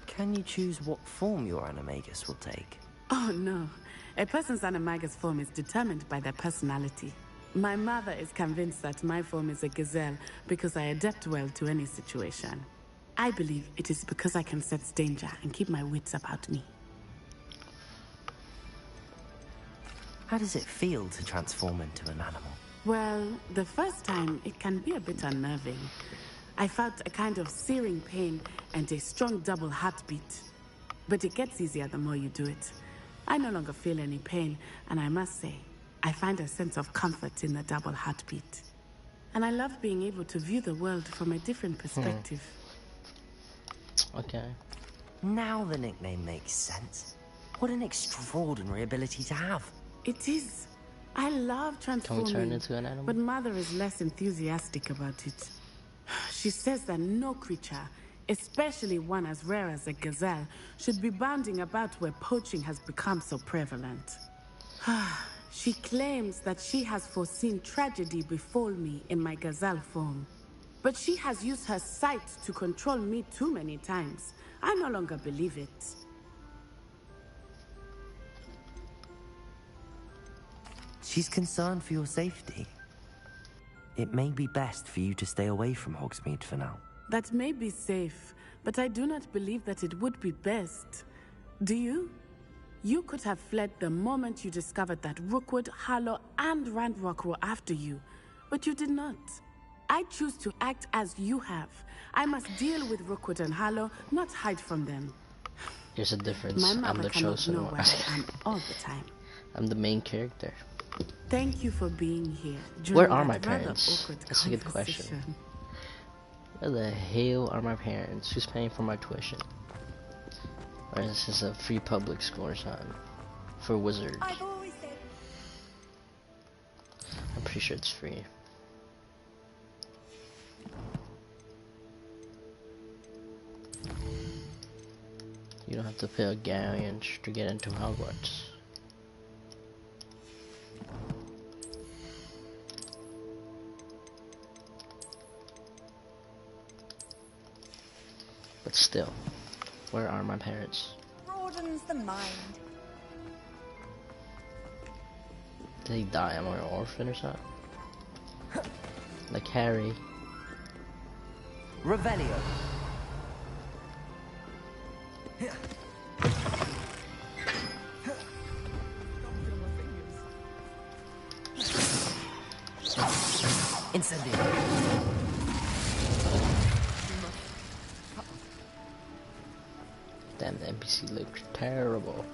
[SPEAKER 3] Can you choose what form your animagus will take?
[SPEAKER 12] Oh no, a person's animagus form is determined by their personality. My mother is convinced that my form is a gazelle because I adapt well to any situation. I believe it is because I can sense danger and keep my wits about me.
[SPEAKER 3] How does it feel to transform into an animal?
[SPEAKER 12] Well, the first time it can be a bit unnerving. I felt a kind of searing pain and a strong double heartbeat. But it gets easier the more you do it. I no longer feel any pain, and I must say, I find a sense of comfort in the double heartbeat. And I love being able to view the world from a different perspective.
[SPEAKER 1] Okay.
[SPEAKER 3] Now the nickname makes sense. What an extraordinary ability to have.
[SPEAKER 12] It is. I love transforming.
[SPEAKER 1] Can we turn into an animal?
[SPEAKER 12] But Mother is less enthusiastic about it. She says that no creature, especially one as rare as a gazelle, should be bounding about where poaching has become so prevalent. She claims that she has foreseen tragedy befall me in my gazelle form. But she has used her sight to control me too many times. I no longer believe it.
[SPEAKER 3] She's concerned for your safety. It may be best for you to stay away from Hogsmeade for now.
[SPEAKER 12] That may be safe, but I do not believe that it would be best. Do you? You could have fled the moment you discovered that Rookwood, Harlow, and Ranrock were after you, but you did not. I choose to act as you have. I must deal with Rookwood and Harlow, not hide from them.
[SPEAKER 1] There's a difference.
[SPEAKER 12] My mother
[SPEAKER 1] I'm the
[SPEAKER 12] cannot
[SPEAKER 1] chosen
[SPEAKER 12] know
[SPEAKER 1] one.
[SPEAKER 12] where I am all the time.
[SPEAKER 1] I'm the main character.
[SPEAKER 12] Thank you for being here.
[SPEAKER 1] Where are my parents? That's a good question. Where the hell are my parents? Who's paying for my tuition? Or is this a free public school or something? For wizards.
[SPEAKER 7] I've always said.
[SPEAKER 1] I'm pretty sure it's free. You don't have to pay a galleon to get into Hogwarts. But still, where are my parents?
[SPEAKER 14] Broadens the mind.
[SPEAKER 1] Did he die? Am I an orphan or something? Like Harry.
[SPEAKER 3] Revelio. Incendio.
[SPEAKER 1] Damn, the NPC looks terrible.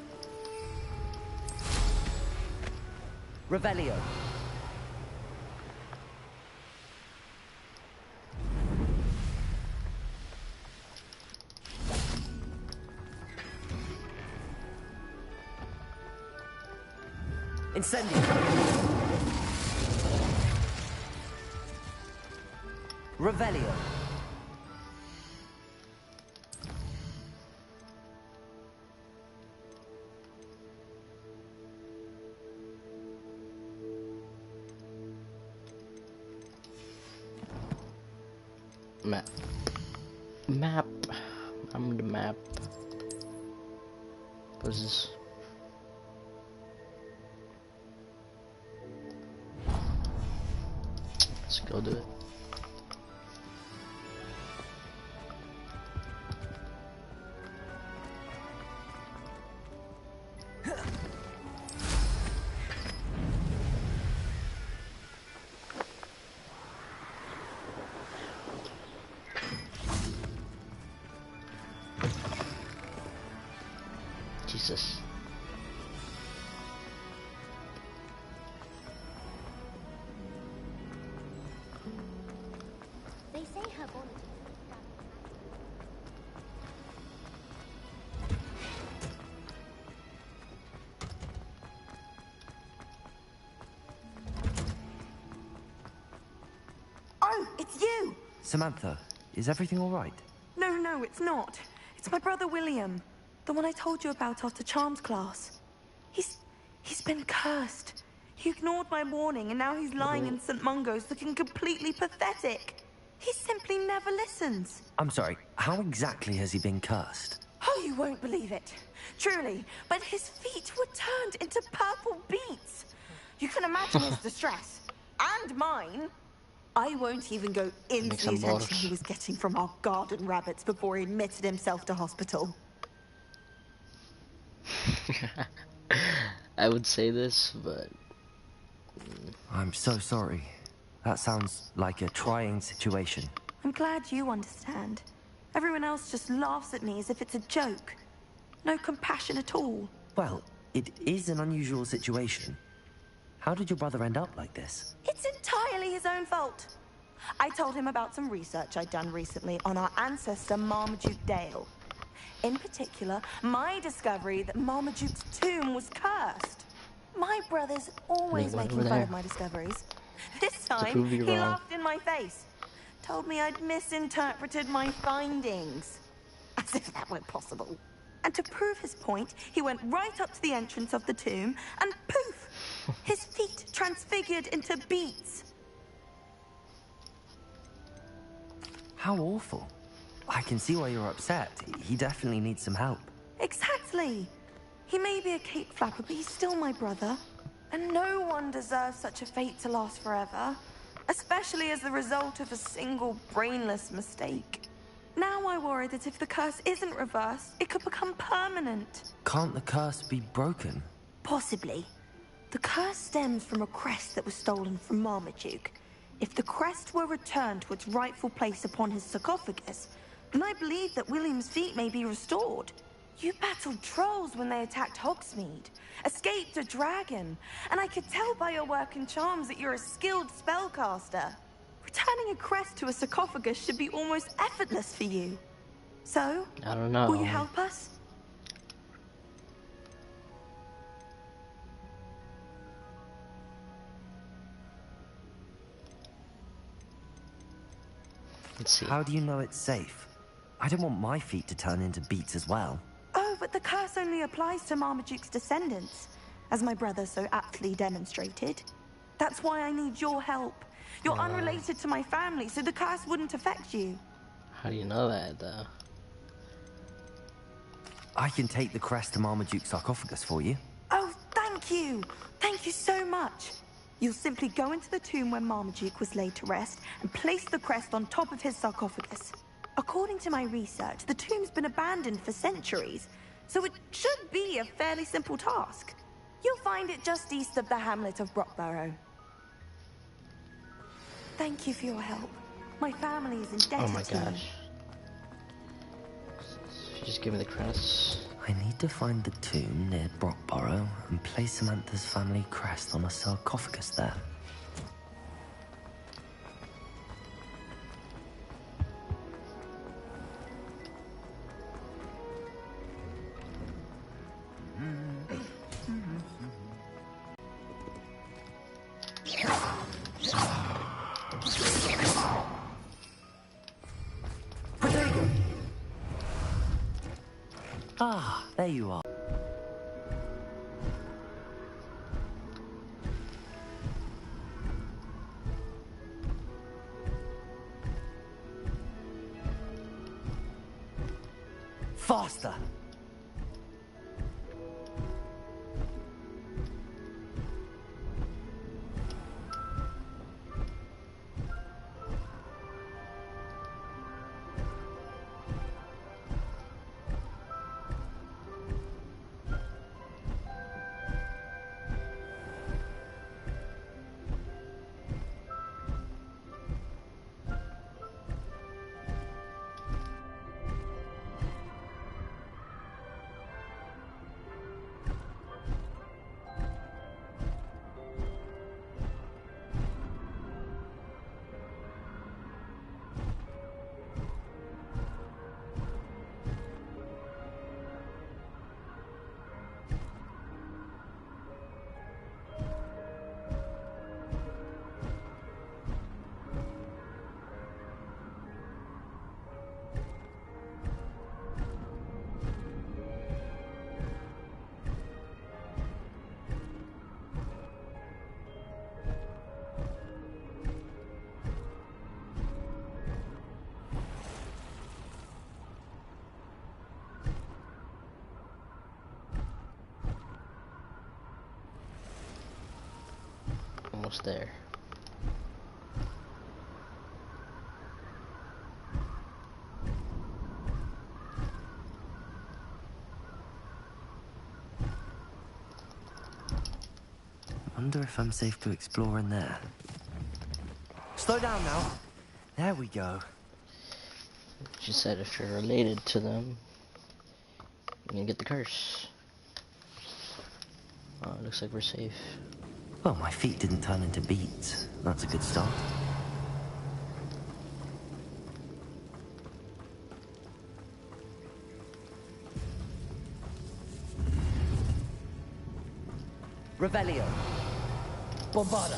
[SPEAKER 3] Revelio. Incendio. Revelio.
[SPEAKER 1] Map. Map. I'm the map. What is this? Let's go do it. Jesus.
[SPEAKER 2] They say her bonnet.
[SPEAKER 15] Oh, it's you!
[SPEAKER 3] Samantha, is everything all right?
[SPEAKER 15] No, it's not. It's my brother William. The one I told you about after Charms class. He's been cursed. He ignored my warning and now he's lying in St. Mungo's looking completely pathetic. He simply never listens.
[SPEAKER 3] I'm sorry, how exactly has he been cursed?
[SPEAKER 15] Oh, you won't believe it. Truly, but his feet were turned into purple beets. You can imagine his distress. And mine. I won't even go into the attention he was getting from our garden rabbits before he admitted himself to hospital.
[SPEAKER 1] I would say this, but...
[SPEAKER 3] I'm so sorry. That sounds like a trying situation.
[SPEAKER 15] I'm glad you understand. Everyone else just laughs at me as if it's a joke. No compassion at all.
[SPEAKER 3] Well, it is an unusual situation. How did your brother end up like this?
[SPEAKER 15] It's entirely his own fault. I told him about some research I'd done recently on our ancestor Marmaduke Dale. In particular, my discovery that Marmaduke's tomb was cursed. My brother's always making fun of my discoveries. This time, he laughed in my face. Told me I'd misinterpreted my findings. As if that were possible. And to prove his point, he went right up to the entrance of the tomb and poof! His feet transfigured into beets.
[SPEAKER 3] How awful. I can see why you're upset. He definitely needs some help.
[SPEAKER 15] Exactly. He may be a cape flapper, but he's still my brother. And no one deserves such a fate to last forever. Especially as the result of a single brainless mistake. Now I worry that if the curse isn't reversed, it could become permanent.
[SPEAKER 3] Can't the curse be broken?
[SPEAKER 15] Possibly. The curse stems from a crest that was stolen from Marmaduke. If the crest were returned to its rightful place upon his sarcophagus, then I believe that William's feet may be restored. You battled trolls when they attacked Hogsmeade, escaped a dragon, and I could tell by your work in charms that you're a skilled spellcaster. Returning a crest to a sarcophagus should be almost effortless for you. So,
[SPEAKER 1] I don't know.
[SPEAKER 15] Will you help us?
[SPEAKER 1] Let's see.
[SPEAKER 3] How do you know it's safe? I don't want my feet to turn into beets as well.
[SPEAKER 15] Oh, but the curse only applies to Marmaduke's descendants, as my brother so aptly demonstrated. That's why I need your help. You're unrelated to my family, so the curse wouldn't affect you.
[SPEAKER 1] How do you know that, though?
[SPEAKER 3] I can take the crest to Marmaduke's sarcophagus for you.
[SPEAKER 15] Oh, thank you! Thank you so much! You'll simply go into the tomb where Marmaduke was laid to rest and place the crest on top of his sarcophagus. According to my research, the tomb's been abandoned for centuries, so it should be a fairly simple task. You'll find it just east of the hamlet of Brockborough. Thank you for your help. My family is indebted
[SPEAKER 1] Oh my
[SPEAKER 15] to you.
[SPEAKER 1] gosh. Just give me the crest.
[SPEAKER 3] I need to find the tomb near Brockborough and place Samantha's family crest on a sarcophagus there. Ah, there you are. Faster!
[SPEAKER 1] Almost there.
[SPEAKER 3] Wonder if I'm safe to explore in there. Slow down now. There we go.
[SPEAKER 1] She said if you're related to them, you're gonna get the curse. Oh, it looks like we're safe.
[SPEAKER 3] Well, my feet didn't turn into beets. That's a good start. Revelio. Bombarda.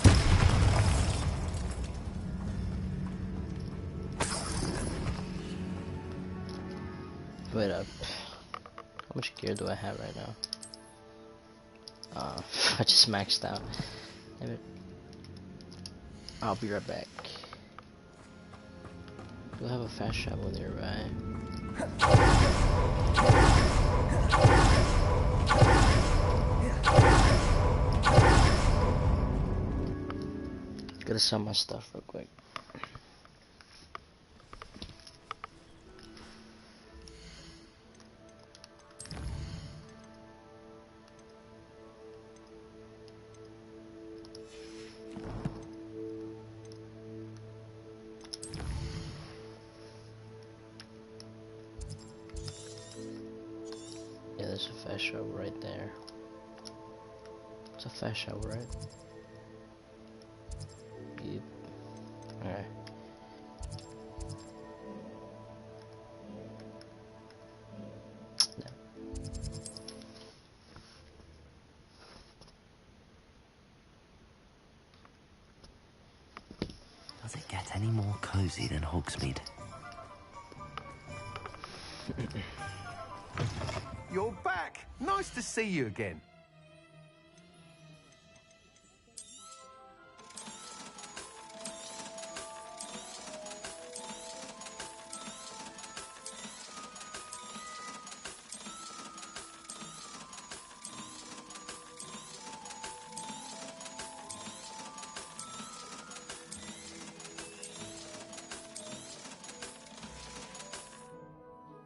[SPEAKER 1] Wait up. How much gear do I have right now? I just maxed out. Damn it. I'll be right back. Do I have a fast travel nearby? Gotta sell my stuff real quick. Yeah, there's a fast travel right there. It's a fast travel, right? Yep. Alright. No.
[SPEAKER 3] Does it get any more cozy than Hogsmeade?
[SPEAKER 14] You're back! Nice to see you again.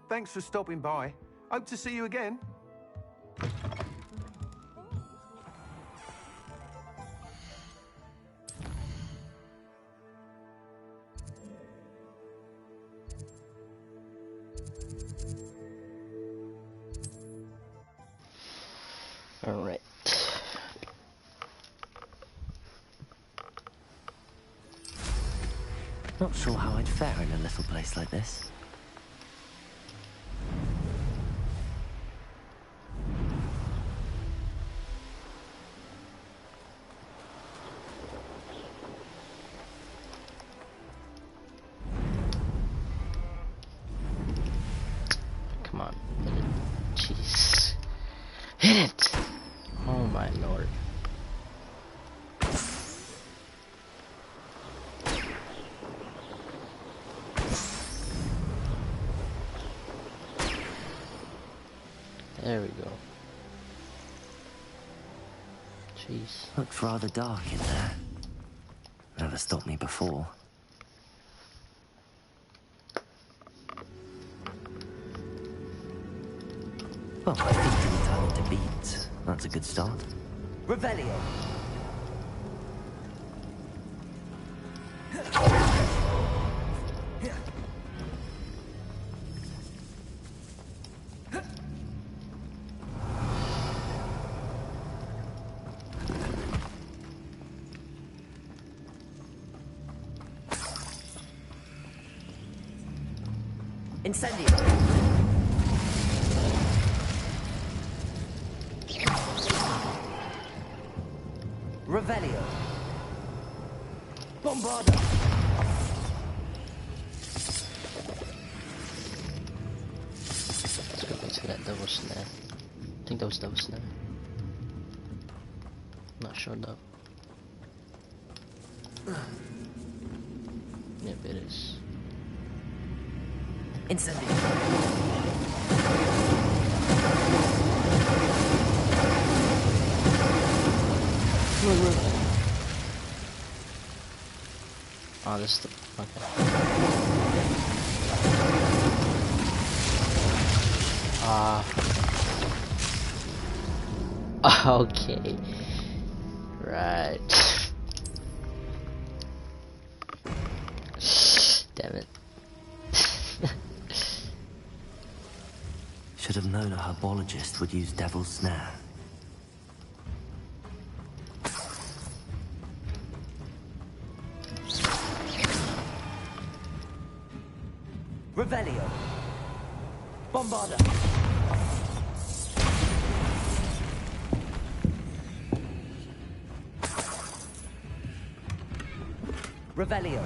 [SPEAKER 14] Thanks for stopping by. Hope to see you again.
[SPEAKER 1] All right.
[SPEAKER 3] Not sure how I'd fare in a little place like this.
[SPEAKER 1] Come on. Jeez. Hit it! Oh my lord. There we go. Jeez.
[SPEAKER 3] Looks rather dark in there. Never stopped me before. Well, my feet didn't turn into beads. That's a good start.
[SPEAKER 8] Revelio. Incendio. Revelio. Bombarda.
[SPEAKER 1] Let's go into that double snare. I think that was double snare. Not sure though. Yep, it is.
[SPEAKER 8] Incendio.
[SPEAKER 1] Oh, this is the... okay. Okay. Right. Damn it.
[SPEAKER 3] Should have known a herbologist would use Devil's Snare.
[SPEAKER 8] Revelio. Bombarda. Revelio.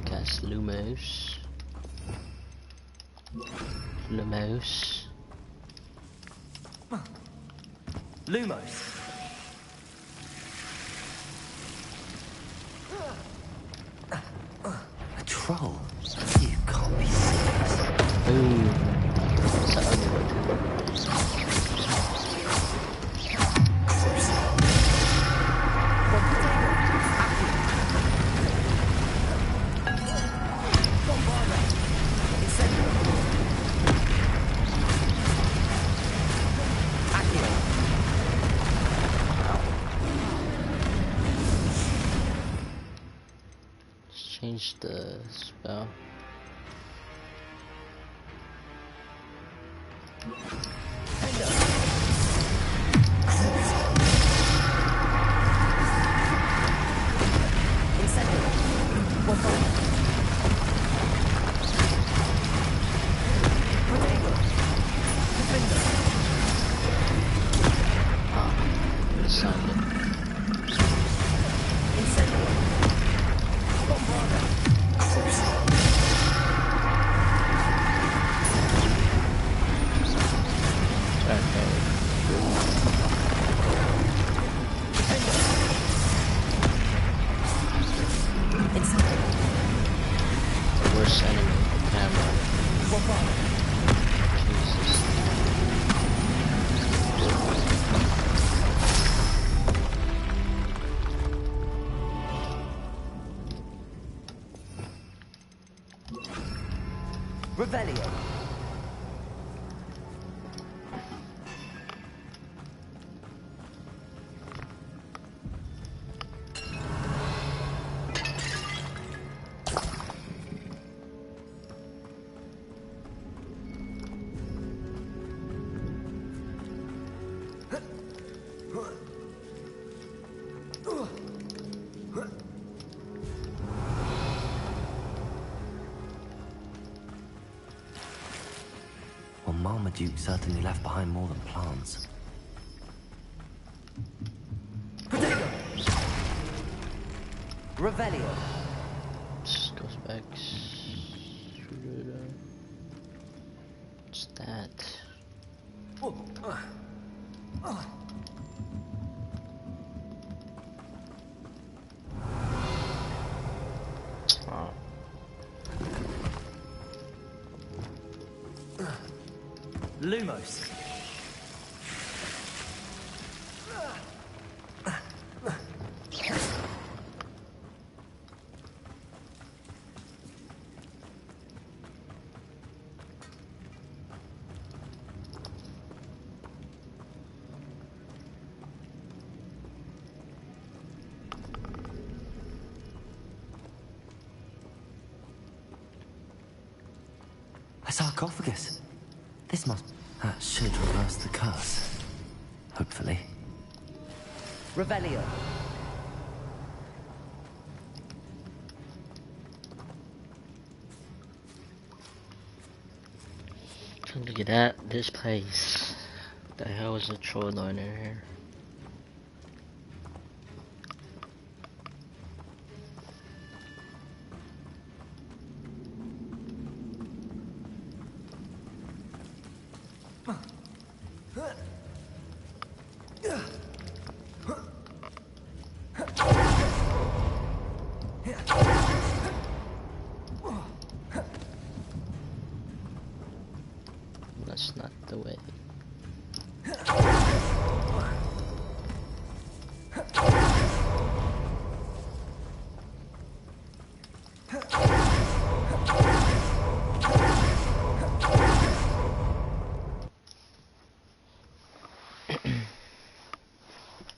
[SPEAKER 1] Cast Lumos. Lumos.
[SPEAKER 8] Lumos.
[SPEAKER 3] A troll? You can't be serious.
[SPEAKER 1] Boom. Change the spell.
[SPEAKER 3] Revelio. Well, Marmaduke certainly left behind more than plants. Revelio.
[SPEAKER 1] Just goes back. What's that?
[SPEAKER 3] Oh. Lumos. A sarcophagus. This must... That should reverse the curse. Hopefully. Revelio.
[SPEAKER 1] Trying to get at this place. The hell is a troll doing in here? That's not the way.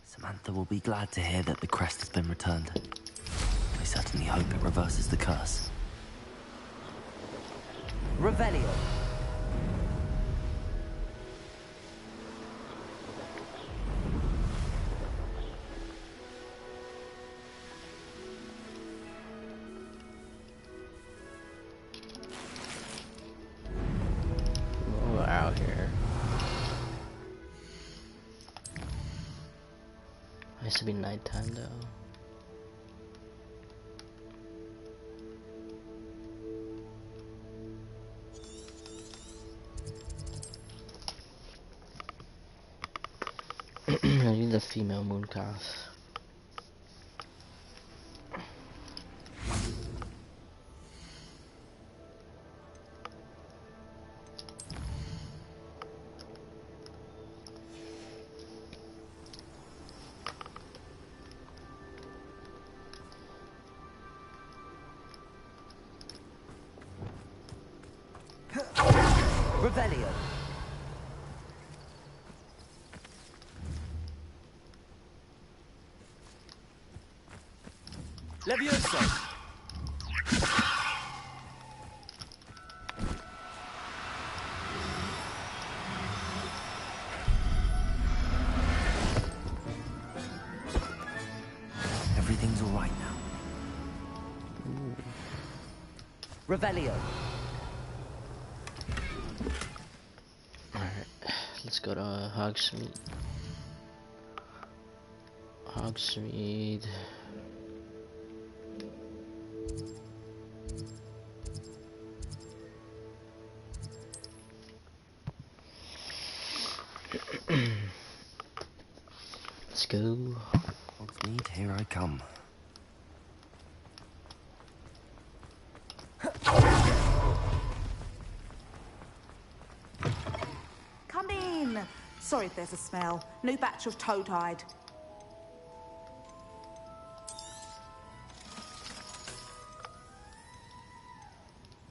[SPEAKER 3] Samantha will be glad to hear that the crest has been returned. I certainly hope it reverses the curse. Revelio.
[SPEAKER 1] We're out here. It has to be nighttime though. I need the female moon calf.
[SPEAKER 3] Revelio. Levioso. Everything's all right now. Ooh. Revelio.
[SPEAKER 1] Alright, let's go to Hogsmeade. Hogsmeade. Let's go.
[SPEAKER 3] Hogsmeade, here I come.
[SPEAKER 13] Come in. Sorry if there's a smell. New batch of toad-hide.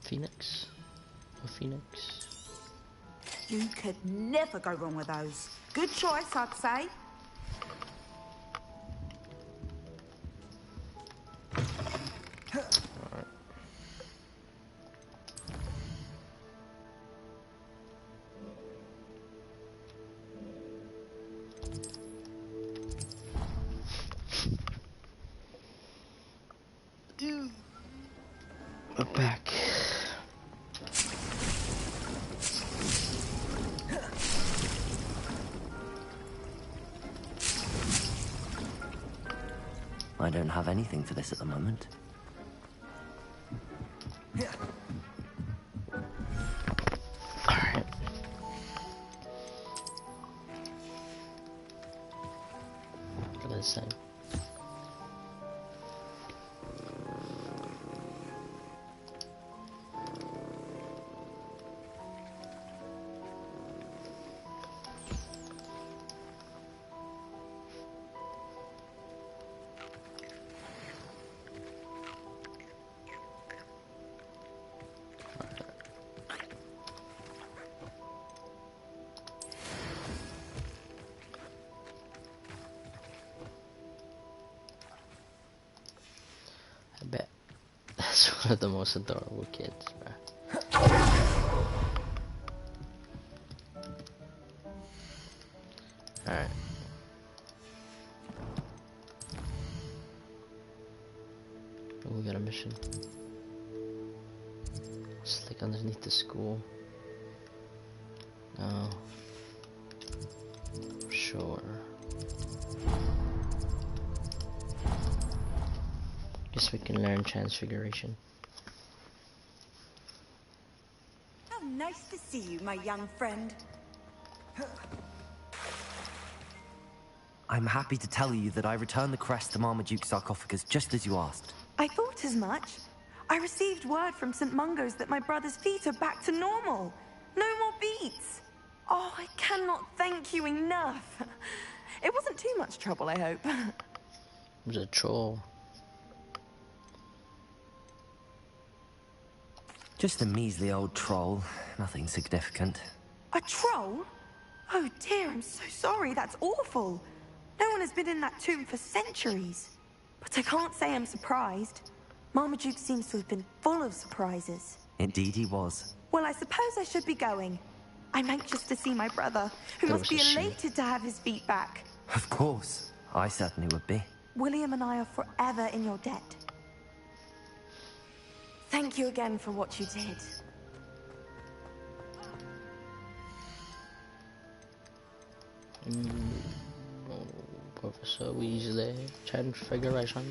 [SPEAKER 1] Phoenix. A phoenix.
[SPEAKER 13] You could never go wrong with those. Good choice, I'd say.
[SPEAKER 1] Alright. We're back.
[SPEAKER 3] I don't have anything for this at the moment.
[SPEAKER 1] Alright. Look at this thing. I bet that's one of the most adorable kids, bro. Alright. Oh, we got a mission. It's like underneath the school. No. Sure. Guess we can learn Transfiguration.
[SPEAKER 13] How nice to see you, my young friend.
[SPEAKER 3] I'm happy to tell you that I returned the crest to Marmaduke's sarcophagus just as you asked.
[SPEAKER 15] I thought as much. I received word from St. Mungo's that my brother's feet are back to normal. No more beats. Oh, I cannot thank you enough. It wasn't too much trouble, I hope.
[SPEAKER 1] It was a troll.
[SPEAKER 3] Just a measly old troll. Nothing significant.
[SPEAKER 15] A troll? Oh dear, I'm so sorry. That's awful. No one has been in that tomb for centuries. But I can't say I'm surprised. Marmaduke seems to have been full of surprises.
[SPEAKER 3] Indeed he was.
[SPEAKER 15] Well, I suppose I should be going. I'm anxious to see my brother, who
[SPEAKER 3] That
[SPEAKER 15] must
[SPEAKER 3] was
[SPEAKER 15] be
[SPEAKER 3] a she.
[SPEAKER 15] elated to have his feet back.
[SPEAKER 3] Of course. I certainly would be.
[SPEAKER 15] William and I are forever in your debt. Thank you again for what you did.
[SPEAKER 1] Oh, Professor Weasley, Transfiguration.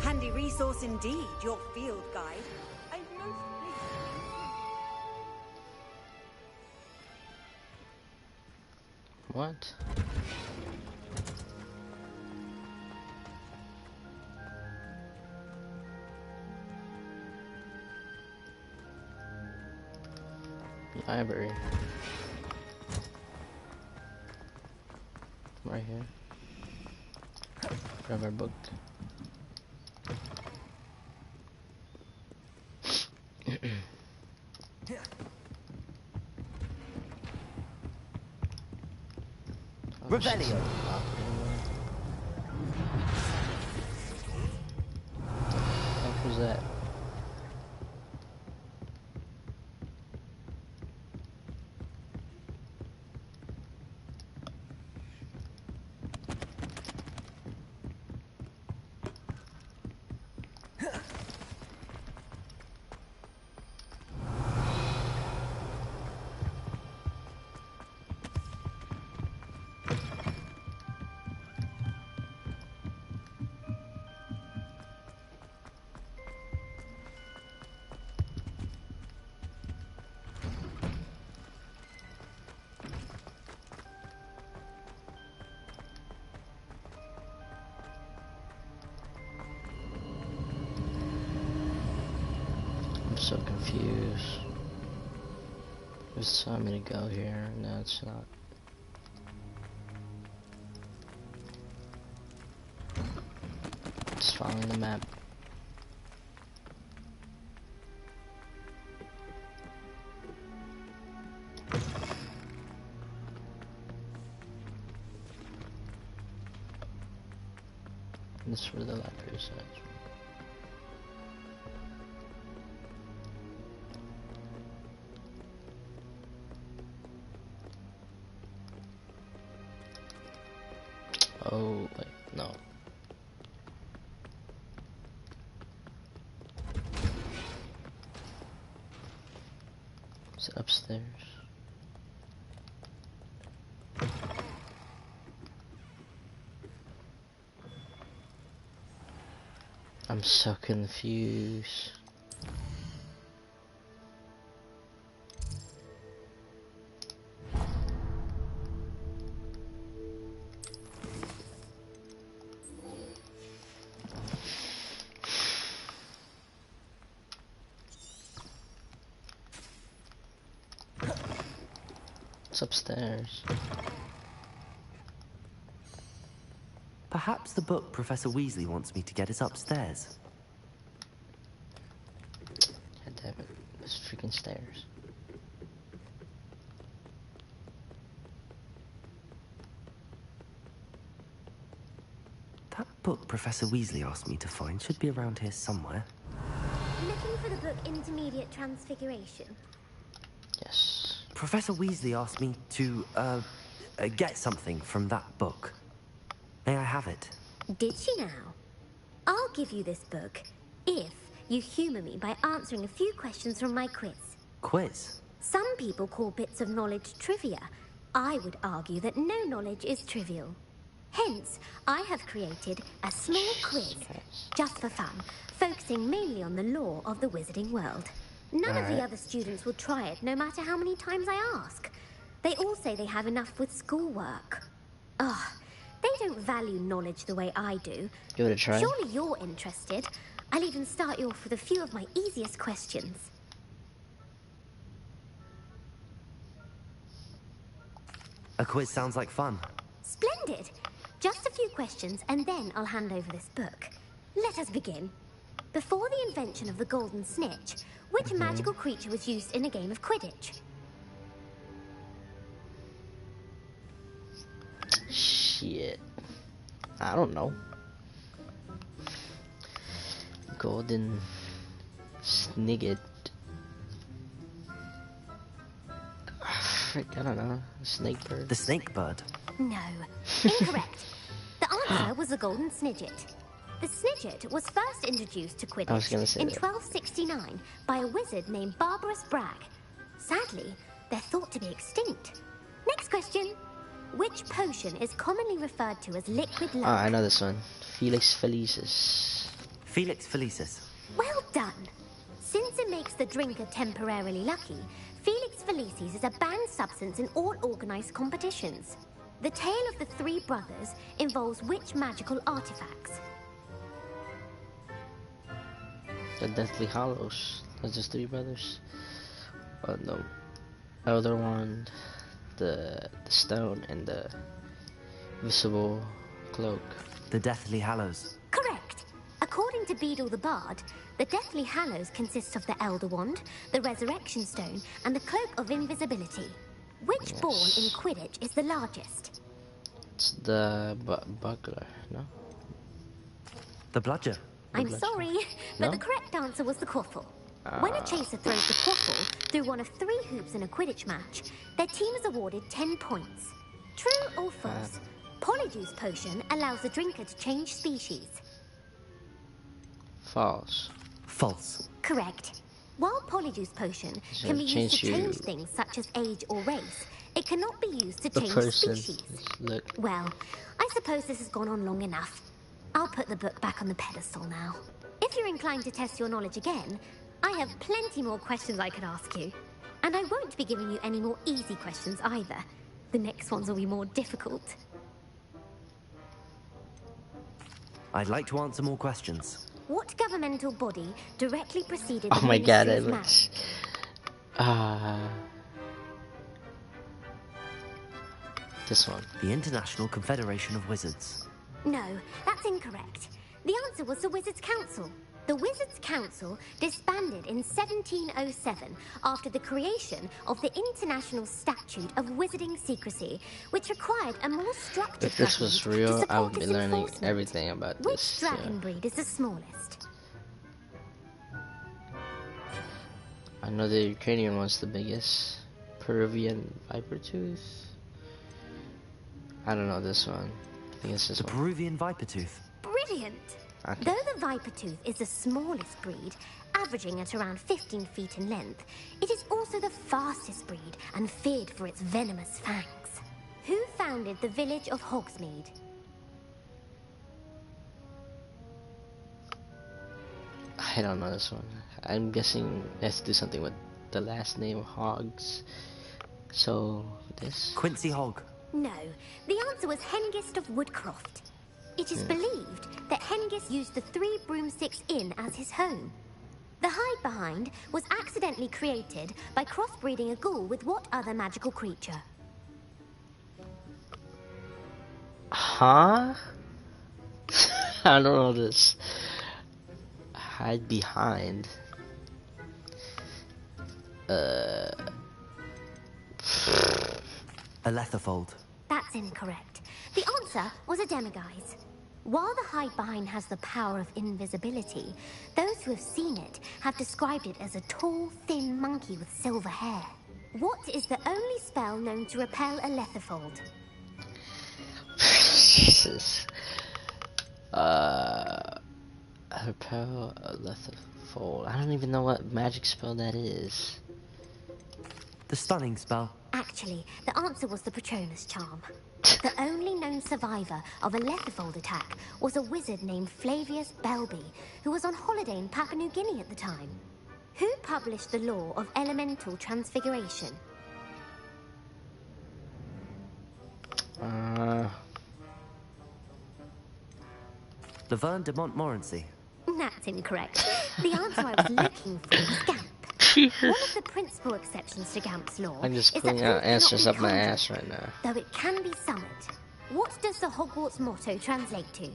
[SPEAKER 16] Handy resource indeed, your field guide. I've most
[SPEAKER 1] What? Library. Right here. Grab our book.
[SPEAKER 3] Revelio.
[SPEAKER 1] What was that? I'm so confused. It's telling me to go here. No, it's not. Just following the map. This is where the library is at. Oh, wait, no. Is it upstairs? I'm so confused. It's upstairs.
[SPEAKER 3] Perhaps the book Professor Weasley wants me to get is upstairs.
[SPEAKER 1] God damn it. It's freaking stairs.
[SPEAKER 3] That book Professor Weasley asked me to find should be around here somewhere.
[SPEAKER 2] Looking for the book Intermediate Transfiguration?
[SPEAKER 1] Yes.
[SPEAKER 3] Professor Weasley asked me to, get something from that book. May I have it?
[SPEAKER 2] Did she now? I'll give you this book if you humor me by answering a few questions from my quiz.
[SPEAKER 3] Quiz?
[SPEAKER 2] Some people call bits of knowledge trivia. I would argue that no knowledge is trivial. Hence, I have created a small quiz, just for fun, focusing mainly on the lore of the wizarding world. None of the other students will try it, no matter how many times I ask. They all say they have enough with schoolwork. Ugh, they don't value knowledge the way I do.
[SPEAKER 1] Give it a try.
[SPEAKER 2] Surely you're interested. I'll even start you off with a few of my easiest questions.
[SPEAKER 3] A quiz sounds like fun.
[SPEAKER 2] Splendid! Just a few questions, and then I'll hand over this book. Let us begin. Before the invention of the golden snitch, which magical creature was used in a game of Quidditch?
[SPEAKER 1] Shit. I don't know. Golden Snigget. Frick, I don't know. Snake bird.
[SPEAKER 3] The snake bird?
[SPEAKER 2] No. Incorrect. The answer was the golden snidget. The snidget was first introduced to Quidditch in 1269 by a wizard named Barbarous Bragg. Sadly, they're thought to be extinct. Next question. Which potion is commonly referred to as liquid luck?
[SPEAKER 1] I know this one. Felix Felicis.
[SPEAKER 3] Felix Felicis.
[SPEAKER 2] Well done. Since it makes the drinker temporarily lucky, Felix Felicis is a banned substance in all organized competitions. The tale of the three brothers involves which magical artifacts?
[SPEAKER 1] The Deathly Hallows. That's just three brothers. No. Elder Wand, the stone, and the visible cloak.
[SPEAKER 3] The Deathly Hallows.
[SPEAKER 2] Correct. According to Beedle the Bard, the Deathly Hallows consists of the Elder Wand, the Resurrection Stone, and the Cloak of Invisibility. Which ball in Quidditch is the largest?
[SPEAKER 1] It's the buckler, no?
[SPEAKER 3] The bludger.
[SPEAKER 2] I'm sorry, but
[SPEAKER 1] No?
[SPEAKER 2] the correct answer was the quaffle. When a chaser throws the quaffle through one of 3 hoops in a Quidditch match, their team is awarded 10 points. True or false? Polyjuice potion allows the drinker to change species.
[SPEAKER 1] False.
[SPEAKER 3] False.
[SPEAKER 2] Correct. While Polyjuice potion
[SPEAKER 1] So
[SPEAKER 2] can be used to
[SPEAKER 1] change
[SPEAKER 2] change
[SPEAKER 1] you-
[SPEAKER 2] things such as age or race, it cannot be used to
[SPEAKER 1] The
[SPEAKER 2] change
[SPEAKER 1] person.
[SPEAKER 2] species.
[SPEAKER 1] Look.
[SPEAKER 2] Well, I suppose this has gone on long enough. I'll put the book back on the pedestal now. If you're inclined to test your knowledge again, I have plenty more questions I could ask you. And I won't be giving you any more easy questions either. The next ones will be more difficult.
[SPEAKER 3] I'd like to answer more questions.
[SPEAKER 2] What governmental body directly preceded
[SPEAKER 1] Oh
[SPEAKER 2] the
[SPEAKER 1] my god,
[SPEAKER 2] Ministry
[SPEAKER 1] it
[SPEAKER 2] of
[SPEAKER 1] looks... This one.
[SPEAKER 3] The International Confederation of Wizards.
[SPEAKER 2] No, that's incorrect. The answer was the Wizards' Council. The Wizards' Council disbanded in 1707 after the creation of the International Statute of Wizarding Secrecy, which required a more structured
[SPEAKER 1] If this
[SPEAKER 2] government
[SPEAKER 1] was
[SPEAKER 2] to
[SPEAKER 1] real, I
[SPEAKER 2] support
[SPEAKER 1] would be
[SPEAKER 2] its
[SPEAKER 1] learning
[SPEAKER 2] enforcement.
[SPEAKER 1] everything about
[SPEAKER 2] Which
[SPEAKER 1] this.
[SPEAKER 2] dragon breed is the smallest?
[SPEAKER 1] I know the Ukrainian one's the biggest. Peruvian viper tooth. I don't know this one. I think it's this
[SPEAKER 3] The
[SPEAKER 1] one.
[SPEAKER 3] Peruvian viper tooth.
[SPEAKER 2] Brilliant!
[SPEAKER 1] Okay.
[SPEAKER 2] Though the viper tooth is the smallest breed, averaging at around 15 feet in length, it is also the fastest breed and feared for its venomous fangs. Who founded the village of Hogsmeade?
[SPEAKER 1] I don't know this one. I'm guessing it has to do something with the last name Hogs. So this?
[SPEAKER 3] Quincy Hogg.
[SPEAKER 2] No, the answer was Hengist of Woodcroft. It is believed that Hengist used the Three Broomsticks Inn as his home. The hide behind was accidentally created by crossbreeding a ghoul with what other magical creature?
[SPEAKER 1] Huh? I don't know this. Hide behind.
[SPEAKER 3] A letherfold.
[SPEAKER 2] That's incorrect. The answer was a demiguise. While the hide behind has the power of invisibility, those who have seen it have described it as a tall, thin monkey with silver hair. What is the only spell known to repel a letherfold?
[SPEAKER 1] Jesus. Repel a letherfold. I don't even know what magic spell that is.
[SPEAKER 3] The stunning spell.
[SPEAKER 2] Actually, the answer was the Patronus charm. The only known survivor of a letherfold attack was a wizard named Flavius Belby, who was on holiday in Papua New Guinea at the time. Who published the law of elemental transfiguration?
[SPEAKER 3] Laverne de Montmorency.
[SPEAKER 2] That's incorrect. The answer I was looking for was Gamp. One of the principal exceptions to Gamp's law
[SPEAKER 1] I'm just
[SPEAKER 2] is that
[SPEAKER 1] pulling out
[SPEAKER 2] hope
[SPEAKER 1] answers
[SPEAKER 2] cannot
[SPEAKER 1] up
[SPEAKER 2] be
[SPEAKER 1] my
[SPEAKER 2] conjured,
[SPEAKER 1] ass right now.
[SPEAKER 2] though it can be summoned. What does the Hogwarts motto translate to?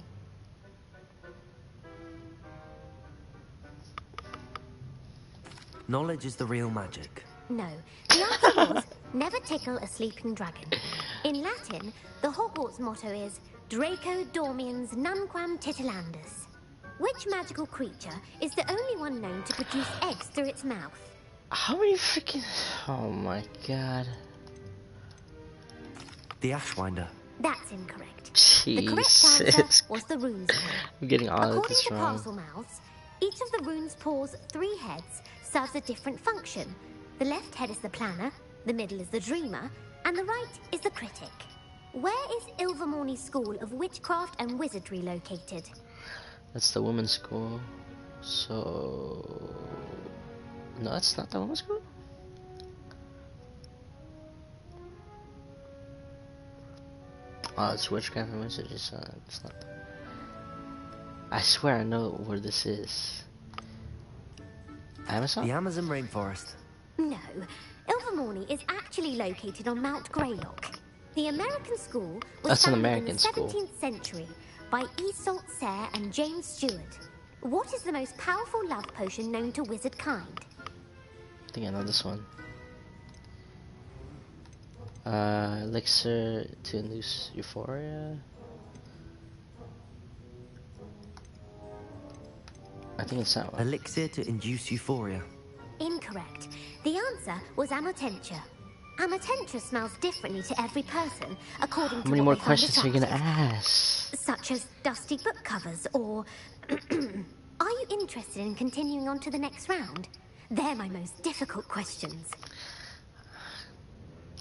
[SPEAKER 3] Knowledge is the real magic.
[SPEAKER 2] No. The answer was, never tickle a sleeping dragon. In Latin, the Hogwarts motto is Draco Dormiens Nunquam Titilandus. Which magical creature is the only one known to produce eggs through its mouth?
[SPEAKER 1] How many freaking... Oh my god.
[SPEAKER 3] The Ashwinder.
[SPEAKER 2] That's incorrect. The
[SPEAKER 1] Jesus.
[SPEAKER 2] correct answer was the rune's paw.
[SPEAKER 1] I'm getting all of
[SPEAKER 2] According
[SPEAKER 1] this
[SPEAKER 2] to
[SPEAKER 1] wrong.
[SPEAKER 2] parcel mouths, each of the rune's paw's 3 heads serves a different function. The left head is the planner, the middle is the dreamer, and the right is the critic. Where is Ilvermorny School of Witchcraft and Wizardry located?
[SPEAKER 1] That's the women's school. So... No, that's not the women's school? Oh, it's Witchcraft and Wizardry, it's not... I swear I know where this is. Amazon?
[SPEAKER 3] The Amazon rainforest.
[SPEAKER 2] No, Ilvermorny is actually located on Mount Greylock. The American school was
[SPEAKER 1] That's an
[SPEAKER 2] founded
[SPEAKER 1] American
[SPEAKER 2] in the
[SPEAKER 1] school.
[SPEAKER 2] 17th century by Iseult Sayre and James Stewart. What is the most powerful love potion known to wizard kind?
[SPEAKER 1] I think I know this one. Elixir to induce euphoria. I think it's that one.
[SPEAKER 3] Elixir to induce euphoria.
[SPEAKER 2] Incorrect. The answer was Amotentia. Amotentia smells differently to every person, according
[SPEAKER 1] How
[SPEAKER 2] to
[SPEAKER 1] many
[SPEAKER 2] what
[SPEAKER 1] more
[SPEAKER 2] they find
[SPEAKER 1] questions are you gonna
[SPEAKER 2] attractive.
[SPEAKER 1] ask?
[SPEAKER 2] Such as dusty book covers, or... Are you interested in continuing on to the next round? They're my most difficult questions.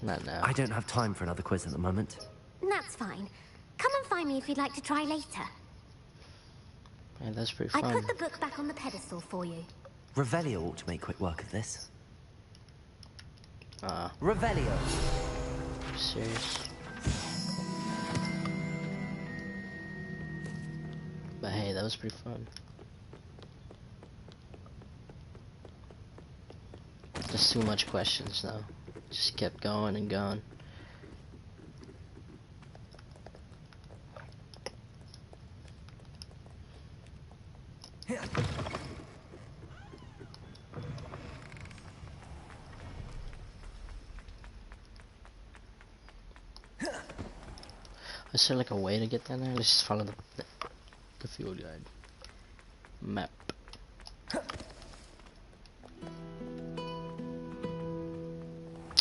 [SPEAKER 1] Not now.
[SPEAKER 3] I don't have time for another quiz at the moment.
[SPEAKER 2] That's fine. Come and find me if you'd like to try later.
[SPEAKER 1] Yeah, that's pretty
[SPEAKER 2] I
[SPEAKER 1] fun.
[SPEAKER 2] put the book back on the pedestal for you.
[SPEAKER 3] Revelio ought to make quick work of this.
[SPEAKER 1] Ah.
[SPEAKER 3] Revelio.
[SPEAKER 1] Serious? But hey, that was pretty fun. Just too much questions though. Just kept going and going. Is there like a way to get down there? Let's just follow the field guide. Map.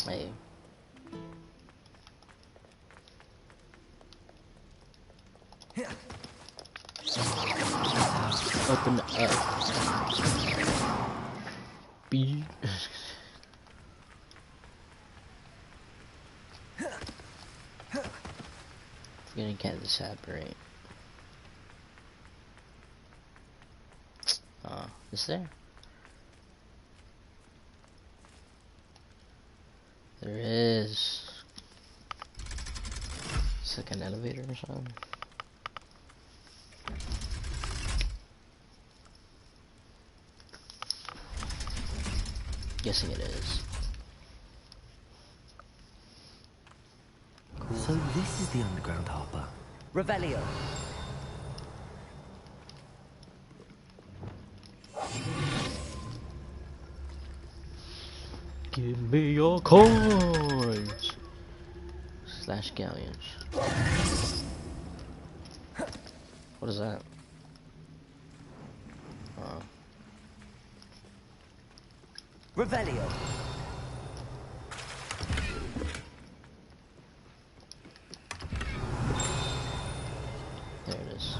[SPEAKER 1] Hey. Open up. B. You're gonna get this separate. Is there? There is. It's like an elevator or something. Guessing it is.
[SPEAKER 3] Cool. So this is the underground harbor. Revelio.
[SPEAKER 1] Give me your coins! Slash galleons. What is that? Oh.
[SPEAKER 3] Revelio.
[SPEAKER 1] There it is.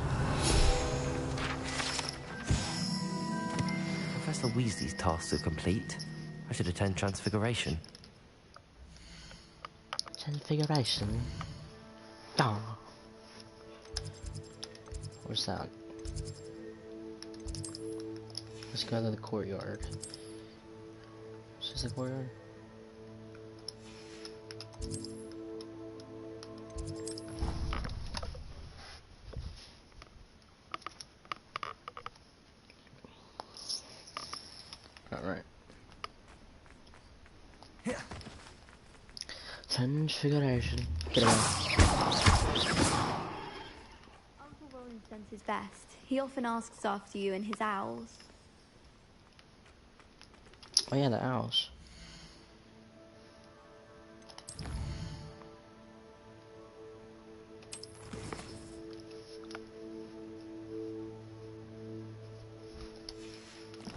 [SPEAKER 3] Professor Weasley's tasks are complete. I should attend Transfiguration.
[SPEAKER 1] Transfiguration? Ah. Where's that? Let's go to the courtyard. Is this the courtyard? Alright. Transfiguration. Get away.
[SPEAKER 17] Uncle Roland sends his best. He often asks after you and his owls.
[SPEAKER 1] Oh yeah, the owls.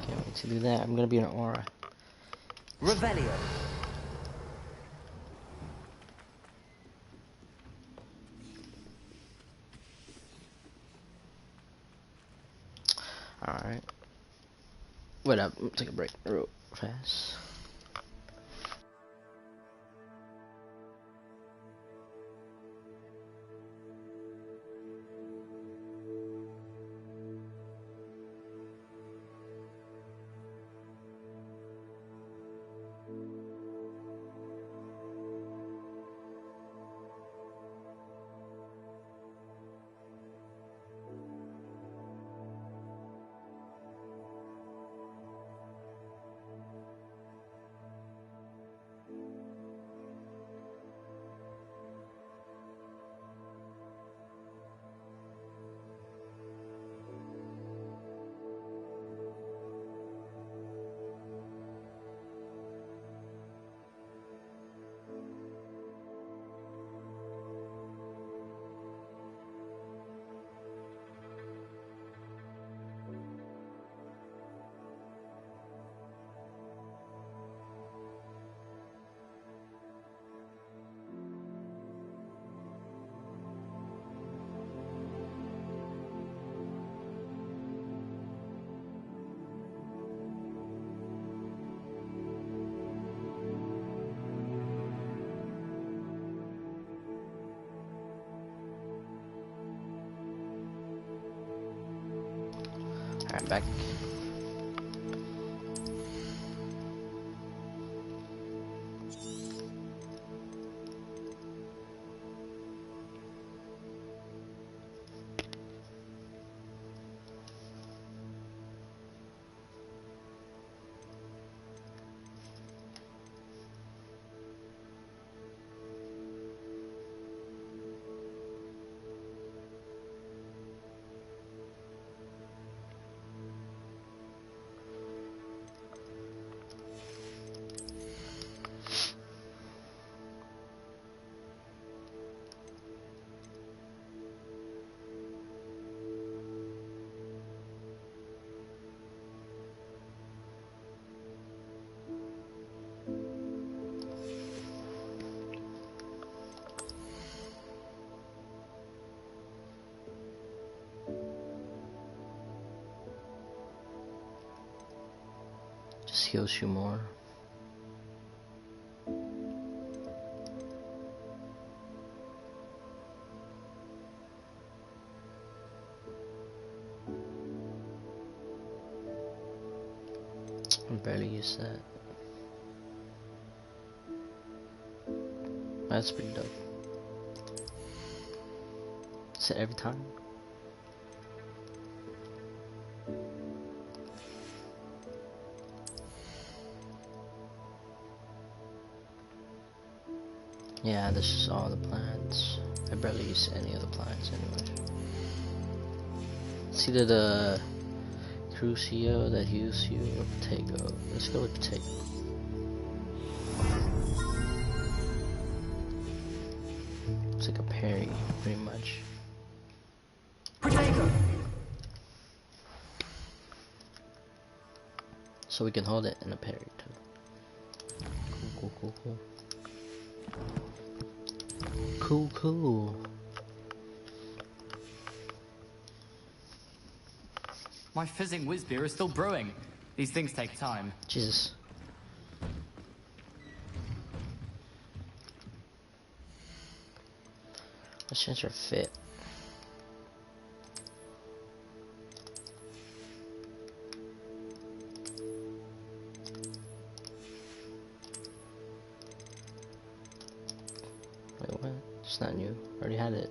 [SPEAKER 1] Can't wait to do that. I'm gonna be an aura.
[SPEAKER 3] Revelio.
[SPEAKER 1] Alright. Wait up, take a break real fast. Alright, back. heals you more. I barely use that. That's pretty dope. Is it every time? Yeah, this is all the plants. I barely use any of the plants anyway. It's either the Crucio that heals you or Potato. Let's go with Potato. It's like a parry, pretty much.
[SPEAKER 16] Potato.
[SPEAKER 1] So we can hold it in a parry too. Cool, cool, cool, cool. Cool, cool.
[SPEAKER 18] My fizzing whiz beer is still brewing. These things take time.
[SPEAKER 1] Jesus. Let's change our fit. Wait, what? It's not new. Already had it.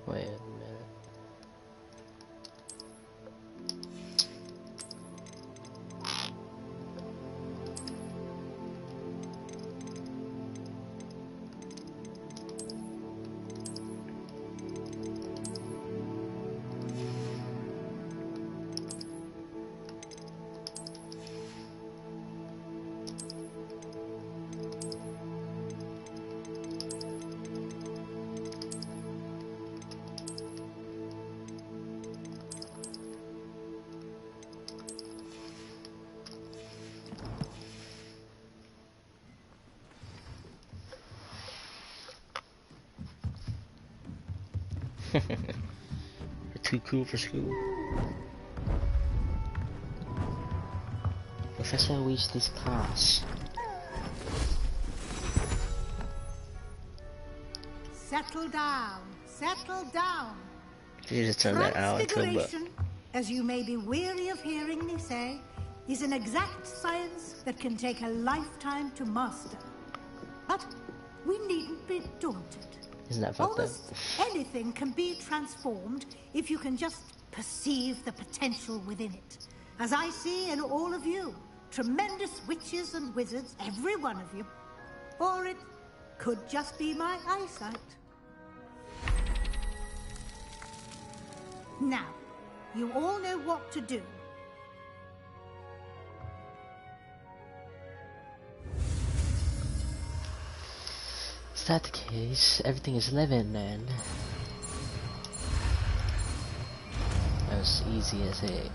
[SPEAKER 1] Wait a minute. You're too cool for school. Professor Weasley's class.
[SPEAKER 19] Settle down. Settle down.
[SPEAKER 1] You just turn that out into a book.
[SPEAKER 19] Transfiguration, as you may be weary of hearing me say, is an exact science that can take a lifetime to master. But we needn't be daunted.
[SPEAKER 1] Isn't that fucked up?
[SPEAKER 19] Almost anything can be transformed if you can just perceive the potential within it. As I see in all of you, tremendous witches and wizards, every one of you. Or it could just be my eyesight. Now, you all know what to do.
[SPEAKER 1] Is that the case? Everything is living then. As easy as it.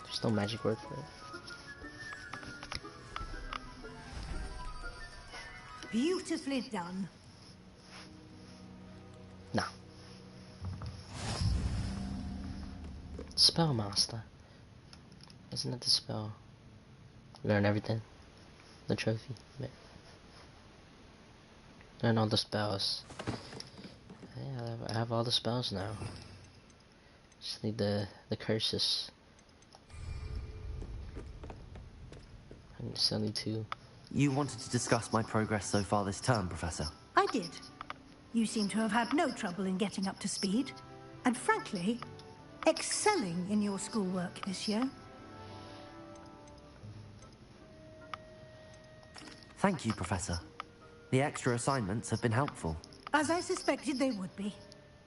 [SPEAKER 1] There's no magic word for it.
[SPEAKER 19] Beautifully done.
[SPEAKER 1] No. Spellmaster. Isn't that the spell? Learn everything. The trophy. Learn all the spells. Yeah, I have all the spells now. Just need the curses. I still need two.
[SPEAKER 3] You wanted to discuss my progress so far this term, Professor?
[SPEAKER 19] I did. You seem to have had no trouble in getting up to speed. and frankly, excelling in your schoolwork this year.
[SPEAKER 3] Thank you, Professor. The extra assignments have been helpful.
[SPEAKER 19] As I suspected they would be.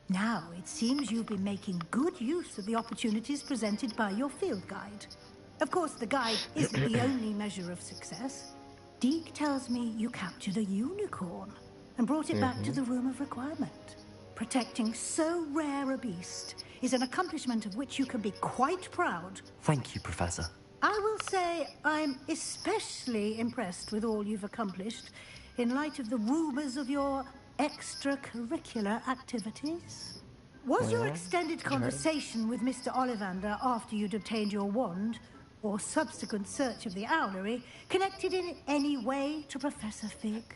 [SPEAKER 19] Now, it seems you've been making good use of the opportunities presented by your field guide. Of course, the guide isn't the only measure of success. Deke tells me you captured a unicorn and brought it back to the Room of Requirement. Protecting so rare a beast is an accomplishment of which you can be quite proud.
[SPEAKER 3] Thank you, Professor.
[SPEAKER 19] I will say I'm especially impressed with all you've accomplished in light of the rumors of your extracurricular activities. Was your extended conversation with Mr. Ollivander after you'd obtained your wand, or subsequent search of the owlery, connected in any way to Professor Fig?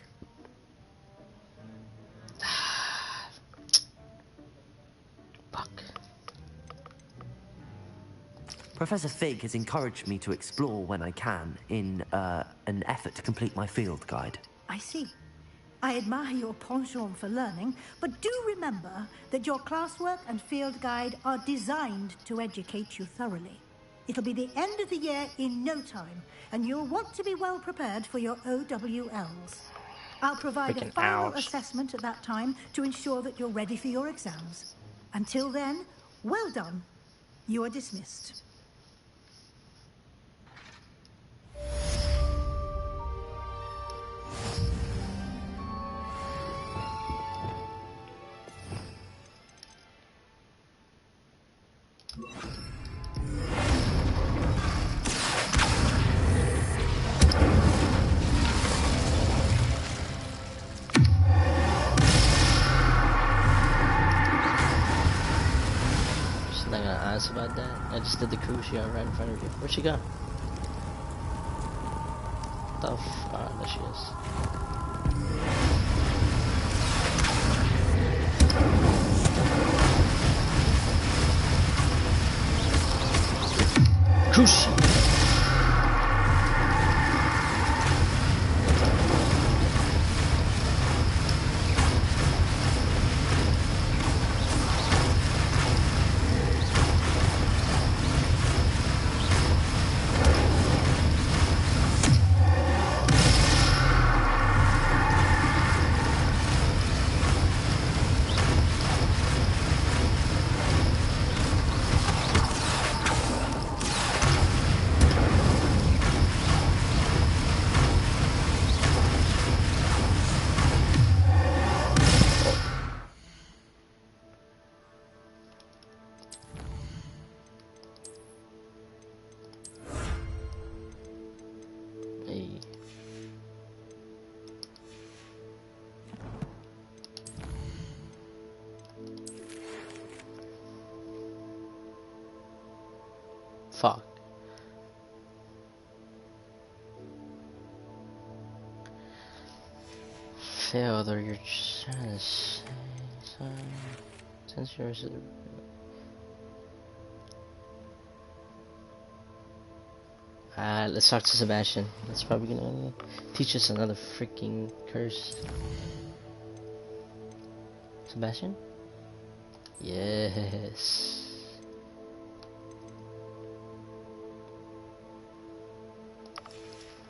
[SPEAKER 3] Professor Fig has encouraged me to explore when I can in an effort to complete my field guide.
[SPEAKER 19] I see. I admire your penchant for learning, but do remember that your classwork and field guide are designed to educate you thoroughly. It'll be the end of the year in no time, and you'll want to be well prepared for your OWLs. I'll provide a final assessment at that time to ensure that you're ready for your exams. Until then, well done. You are dismissed.
[SPEAKER 1] About that. I just did the crucio right in front of you. Where'd she go? The there she is. Crucio. Fuck. Failed, or you're trying to say something. Since yours is let's talk to Sebastian. That's probably gonna teach us another freaking curse. Sebastian? Yes.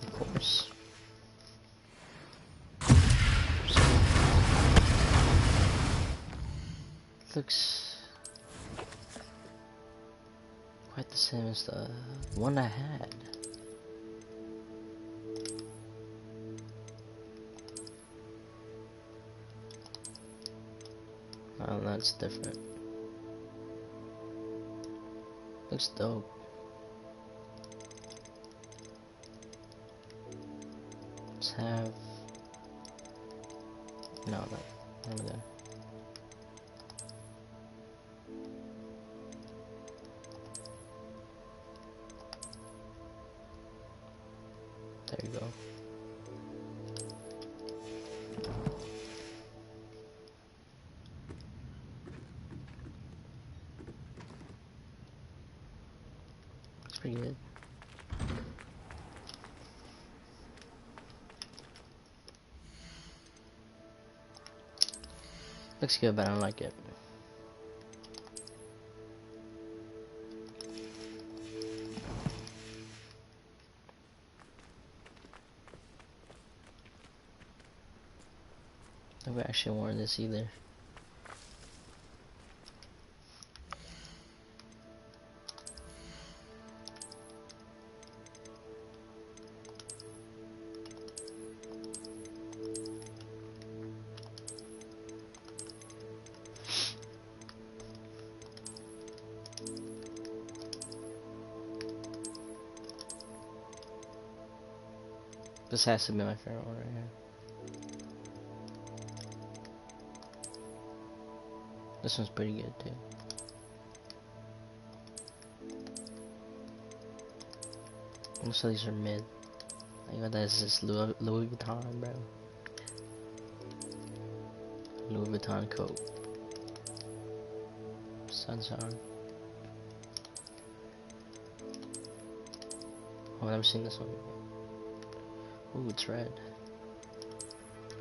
[SPEAKER 1] Of course. Looks quite the same as the one I had. Oh, that's different. Looks dope. Let's have no, that over there. There you go. It's pretty good. Looks good, but I don't like it. Never actually worn this either. This has to be my favorite one right here. This one's pretty good too. Most of these are mid. Like what that is this Louis Vuitton, bro. Louis Vuitton coat. Sunshine. Oh, I've never seen this one before. Ooh, it's red.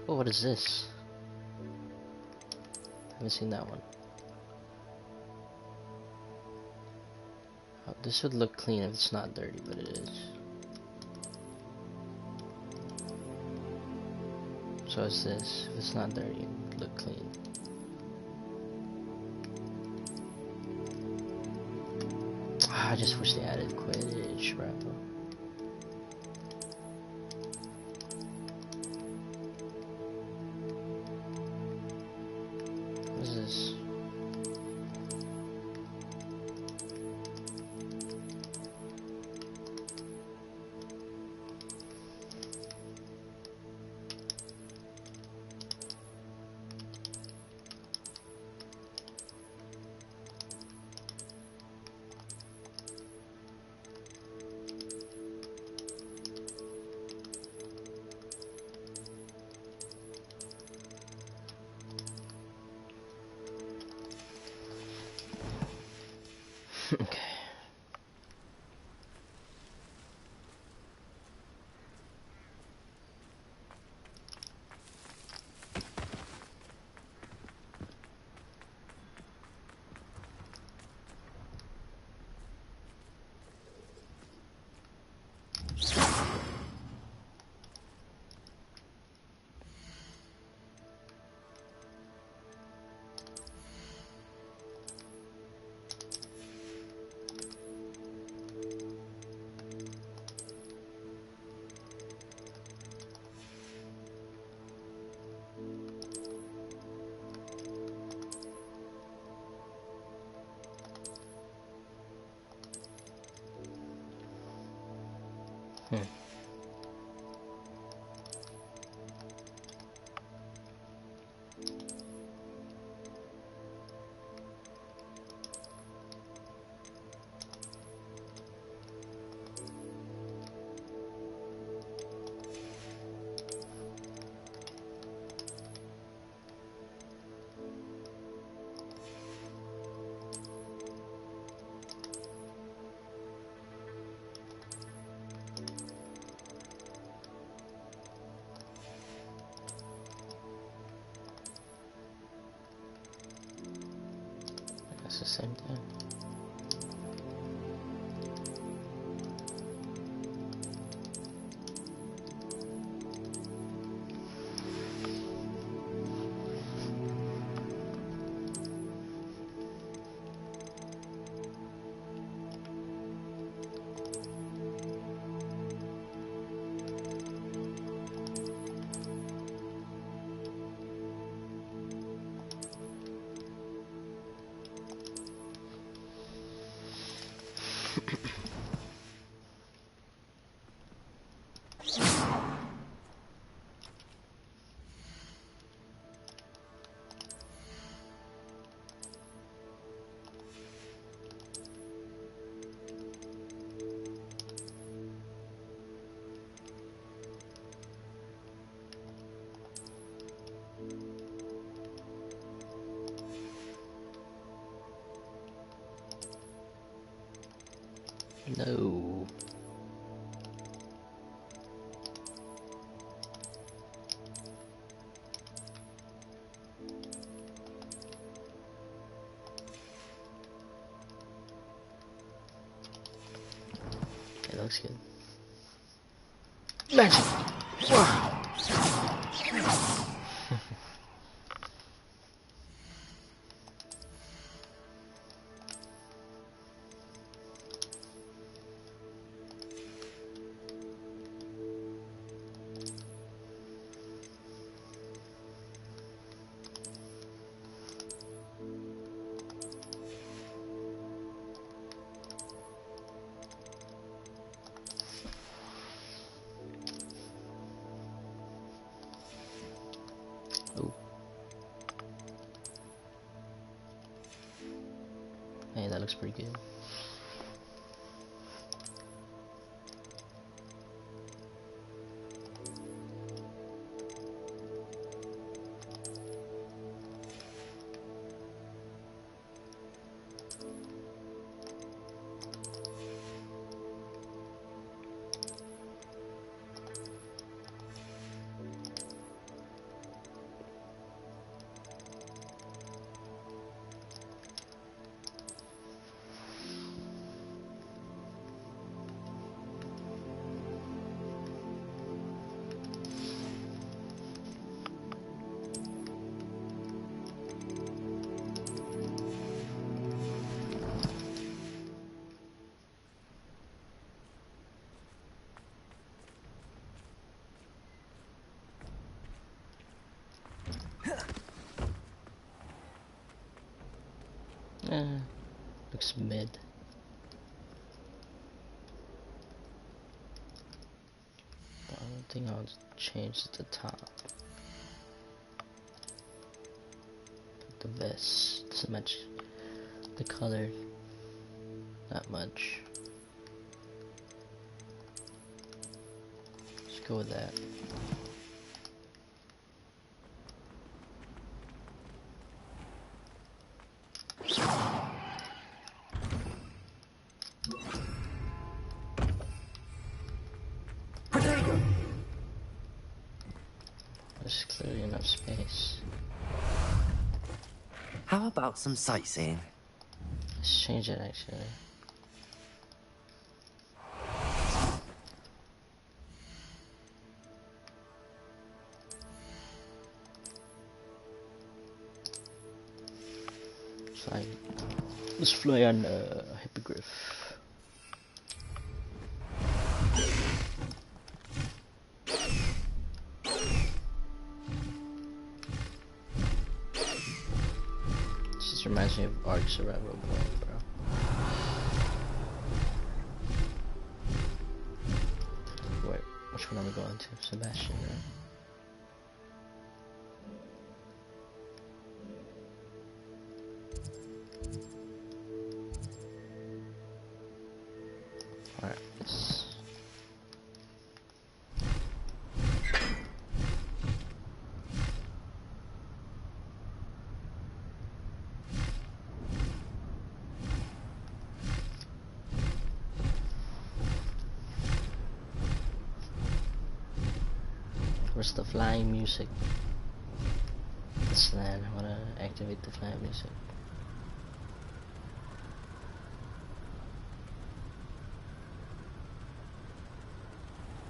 [SPEAKER 1] Oh, what is this? Haven't seen that one. Oh, this would look clean if it's not dirty, but it is. So is this. If it's not dirty, it would look clean. I just wish they added Quidditch, bro. What is this? Okay. That's the same thing. No. It looks good. Magic! Wow! looks pretty good. Looks mid. The only thing I'll change is the top. The vest doesn't match the color that much. Let's go with that. There's clearly enough space.
[SPEAKER 3] How about some sightseeing?
[SPEAKER 1] Let's change it actually. Fly. Let's fly on Hippogriff. This reminds me of Ark Survival Guide, bro. Wait, which one are we going to? Sebastian, right? Alright, let's... Where's the flying music? This land, I wanna activate the flying music.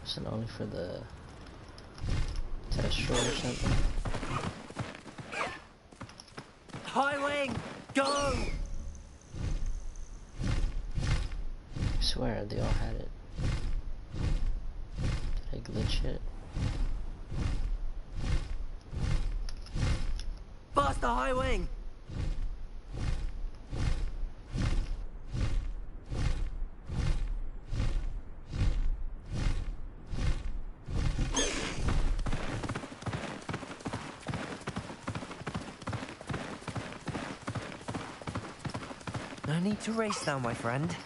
[SPEAKER 1] Is it only for the terrestrial or something?
[SPEAKER 3] High wing, go!
[SPEAKER 1] I swear they all had it. Did I glitch it?
[SPEAKER 3] Faster, high wing! No need to race now, my friend.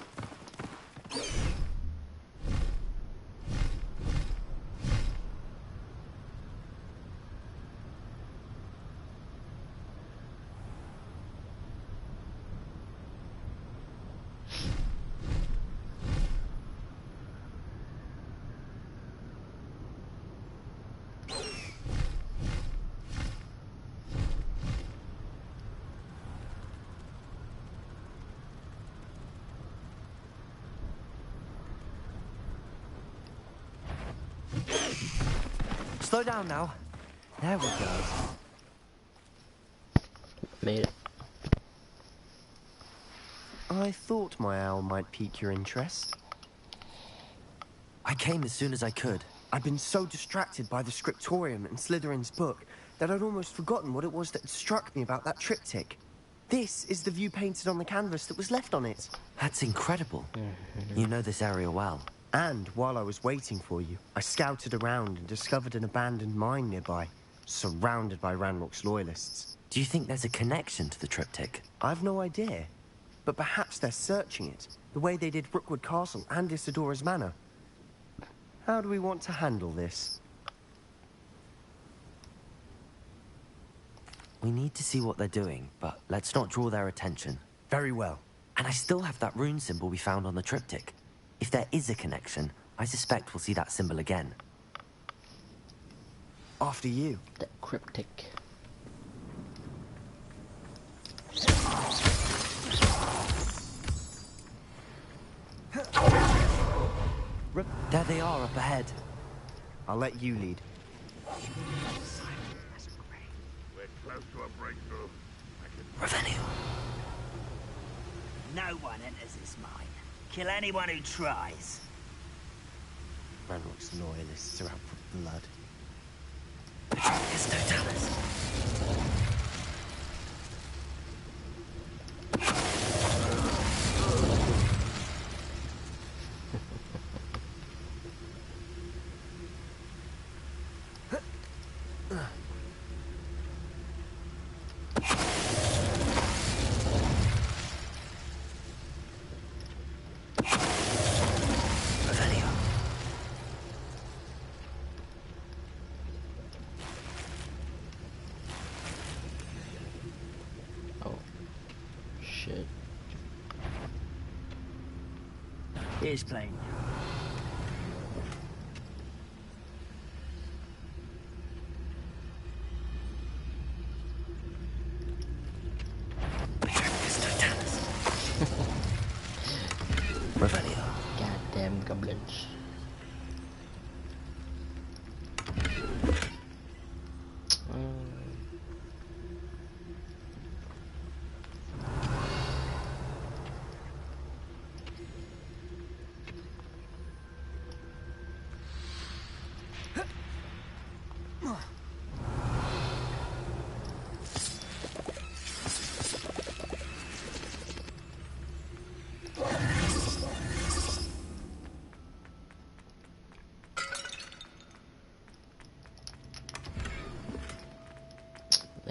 [SPEAKER 3] Slow down now. There we go.
[SPEAKER 1] Made it.
[SPEAKER 20] I thought my owl might pique your interest.
[SPEAKER 3] I came as soon as I could.
[SPEAKER 20] I'd been so distracted by the scriptorium and Slytherin's book that I'd almost forgotten what it was that struck me about that triptych. This is the view painted on the canvas that was left on it.
[SPEAKER 3] That's incredible. You know this area well.
[SPEAKER 20] And while I was waiting for you, I scouted around and discovered an abandoned mine nearby, surrounded by Ranrock's loyalists.
[SPEAKER 3] Do you think there's a connection to the triptych?
[SPEAKER 20] I've no idea. but perhaps they're searching it, the way they did Brookwood Castle and Isidora's Manor. How do we want to handle this?
[SPEAKER 3] We need to see what they're doing, but let's not draw their attention.
[SPEAKER 20] Very well.
[SPEAKER 3] And I still have that rune symbol we found on the triptych. If there is a connection, I suspect we'll see that symbol again.
[SPEAKER 20] After you.
[SPEAKER 1] The cryptic.
[SPEAKER 3] There they are up ahead.
[SPEAKER 20] I'll let you lead.
[SPEAKER 6] We're close to a breakthrough.
[SPEAKER 3] Revenue.
[SPEAKER 8] No one enters this mine. Kill anyone who tries.
[SPEAKER 20] Ranrock's loyalists are out for blood.
[SPEAKER 3] It's Totalis.
[SPEAKER 8] Here's playing.
[SPEAKER 3] Revelio.
[SPEAKER 1] Goddamn goblins.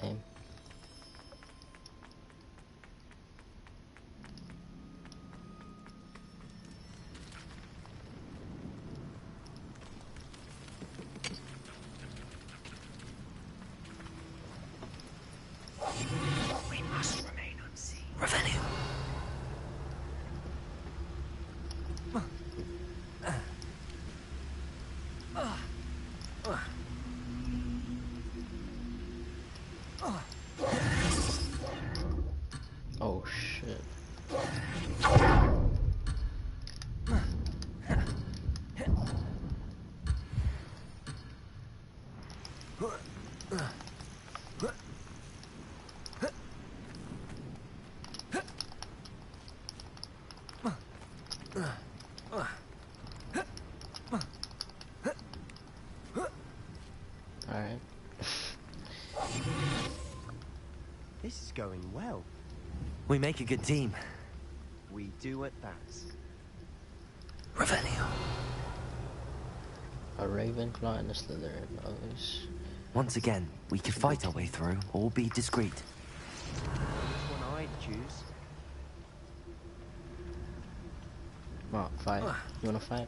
[SPEAKER 1] Lame.
[SPEAKER 8] We must remain unseen.
[SPEAKER 3] Revenue.
[SPEAKER 1] Oh shit. Alright.
[SPEAKER 20] This is going well.
[SPEAKER 3] We make a good team.
[SPEAKER 20] We do at that.
[SPEAKER 3] Revelio.
[SPEAKER 1] A Ravenclaw and a Slytherin. Others.
[SPEAKER 3] Once again, we could fight our way through or be discreet.
[SPEAKER 20] Which one I'd choose?
[SPEAKER 1] What, fight? You wanna fight?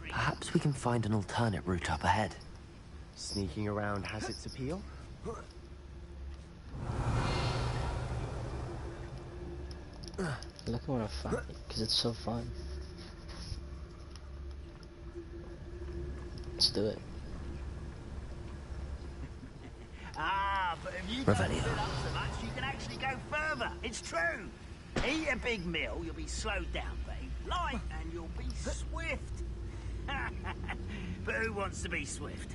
[SPEAKER 3] Perhaps we can find an alternate route up ahead.
[SPEAKER 20] Sneaking around has its appeal.
[SPEAKER 1] Look, I wanna fight because it's so fun. Let's do it.
[SPEAKER 8] Ah, but if you don't fill up so much, you can actually go further. It's true. Eat a big meal, you'll be slowed down, babe. Light, and you'll be swift. But who wants to be swift?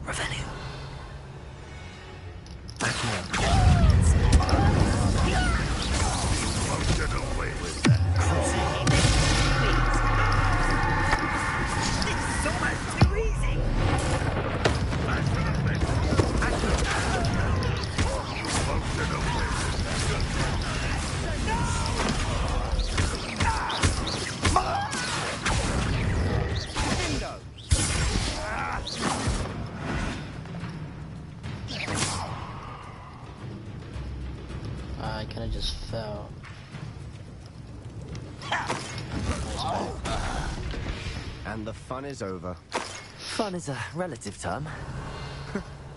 [SPEAKER 3] Revenue.
[SPEAKER 1] I kind of just fell.
[SPEAKER 20] And the fun is over.
[SPEAKER 3] Fun is a relative term.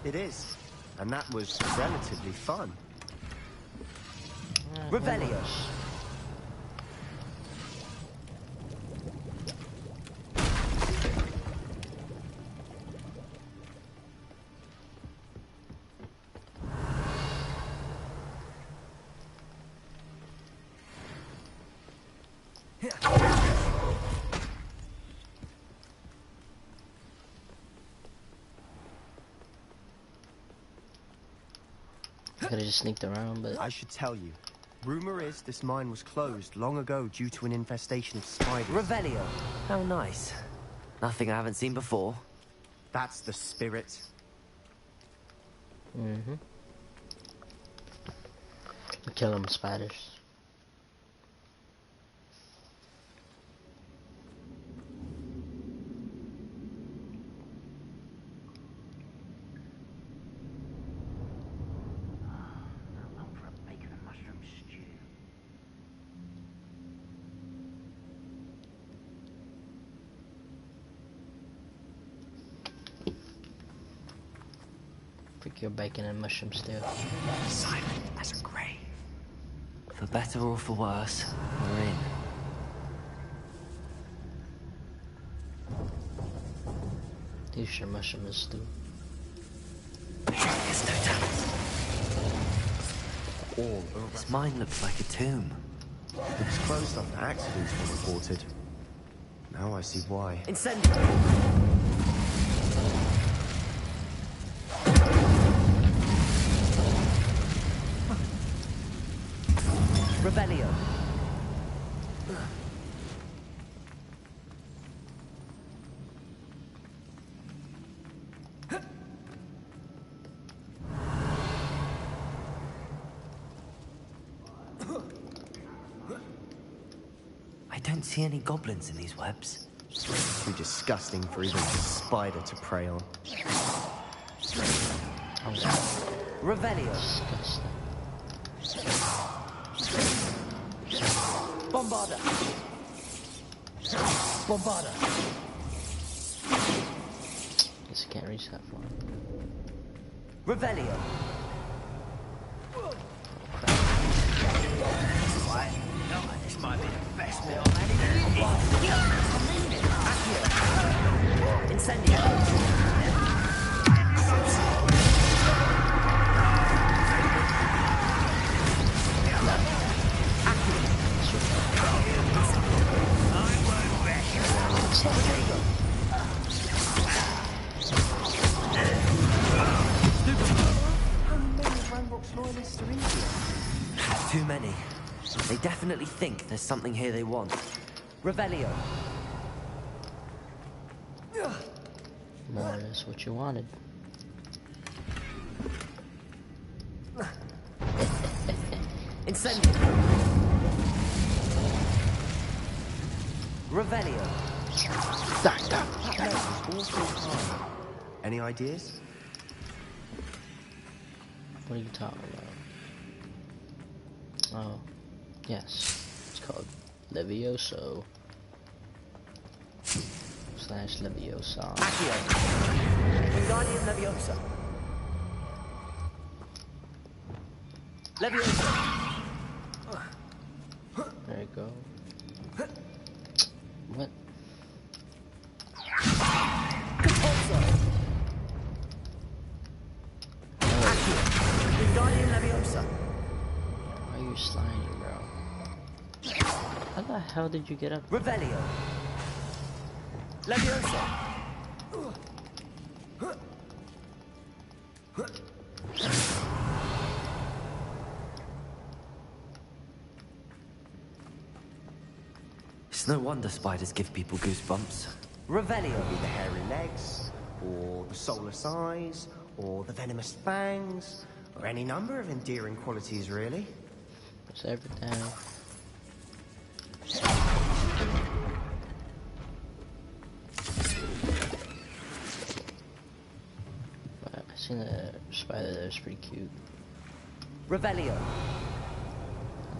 [SPEAKER 20] It is. And that was relatively fun.
[SPEAKER 3] Revelio.
[SPEAKER 1] I could have just sneaked around, but
[SPEAKER 20] I should tell you. Rumor is this mine was closed long ago due to an infestation of spiders.
[SPEAKER 3] Revelio. How nice. Nothing I haven't seen before.
[SPEAKER 20] That's the spirit.
[SPEAKER 1] mm-hmm. Kill them spiders. Your bacon and mushroom stew.
[SPEAKER 3] Silent as a grave. For better or for worse, we're in.
[SPEAKER 1] These your mushroom stew.
[SPEAKER 3] There's no doubt.
[SPEAKER 20] All over.
[SPEAKER 3] This mine looks like a tomb.
[SPEAKER 20] It was closed after accidents were reported. Now I see why.
[SPEAKER 3] Incendio! Revelio. I don't see any goblins in these webs.
[SPEAKER 20] Too disgusting for even a spider to prey on.
[SPEAKER 3] Revelio. Bombarda. Bombarda.
[SPEAKER 1] Guess I can't reach that far.
[SPEAKER 3] Revelio.
[SPEAKER 8] This might be the best bit I've had in years.
[SPEAKER 3] Incendio. Too many. They definitely think there's something here they want. Revelio.
[SPEAKER 1] More or less what you wanted.
[SPEAKER 3] Incendio. Revelio.
[SPEAKER 20] Any ideas?
[SPEAKER 1] What are you talking about? Oh, yes. It's called Levioso. / Leviosa.
[SPEAKER 3] Accio. Wingardium Leviosa. Leviosa.
[SPEAKER 1] There you go. What?
[SPEAKER 3] Compulso. Accio. Wingardium Leviosa.
[SPEAKER 1] Why are you sliding, bro? How the hell did you get up?
[SPEAKER 3] Revelio. Leviosa. It's no wonder spiders give people goosebumps. Revelio.
[SPEAKER 20] Maybe the hairy legs, or the soulless eyes, or the venomous fangs, or any number of endearing qualities, really.
[SPEAKER 1] It's everything. But I seen the spider that was pretty cute.
[SPEAKER 3] Revelio.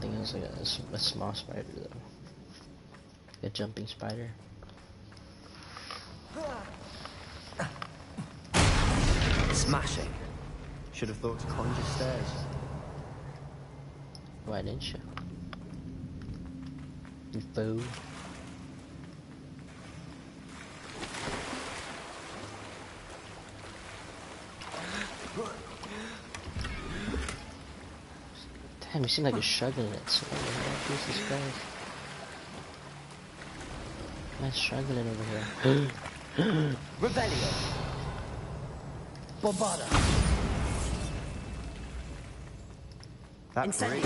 [SPEAKER 1] think it was like a small spider though. A jumping spider.
[SPEAKER 20] Smashing. Should have thought to conjure stairs.
[SPEAKER 1] Why didn't you? You fool. Damn, you seem like you're struggling at something. Jesus Christ. I'm struggling over here.
[SPEAKER 20] Revelio. Bombada. That's great.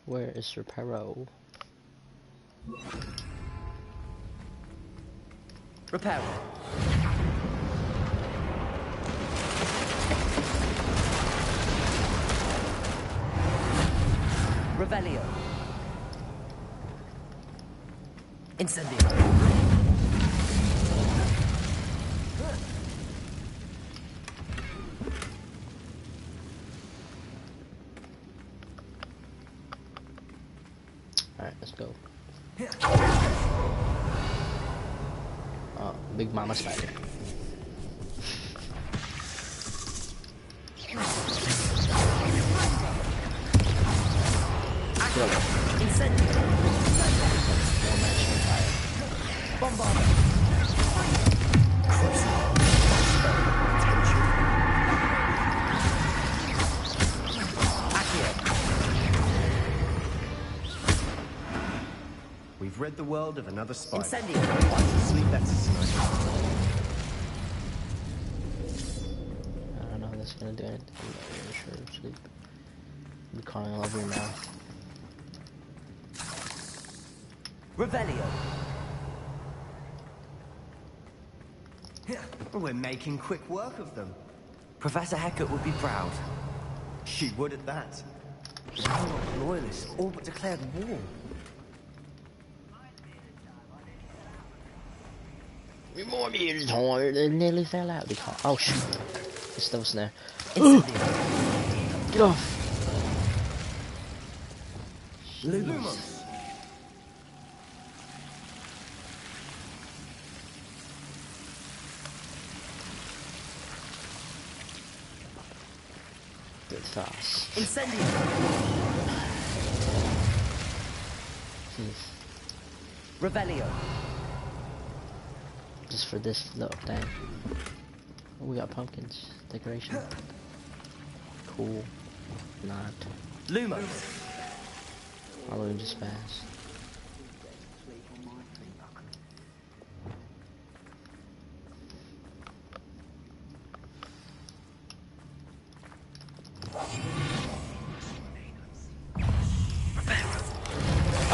[SPEAKER 1] Where is Reparo?
[SPEAKER 20] Reparo. Revelio. Incendio.
[SPEAKER 1] Alright, let's go. Oh, Big Mama Spider.
[SPEAKER 20] Incendio.
[SPEAKER 1] No match on fire.
[SPEAKER 20] Bombada.
[SPEAKER 11] We've rid the world of another spider.
[SPEAKER 20] Incendio.
[SPEAKER 11] I should sleep better tonight.
[SPEAKER 1] I don't know if that's gonna do anything. I'm not really sure. Sleep. I'm calling all over your mouth.
[SPEAKER 20] Revelio.
[SPEAKER 11] We're making quick work of them.
[SPEAKER 3] Professor Hecat would be proud.
[SPEAKER 11] She would at that. Sherlock loyalists all but declared war.
[SPEAKER 1] More mutants hard. They nearly fell out. Oh shit. It's still there. Get off.
[SPEAKER 20] Lumos.
[SPEAKER 1] Good fast.
[SPEAKER 20] Incendio. Revelio.
[SPEAKER 1] Just for this little thing. Oh, we got pumpkins. Decoration. Cool. Not.
[SPEAKER 20] Lumos.
[SPEAKER 1] Halloween just fast.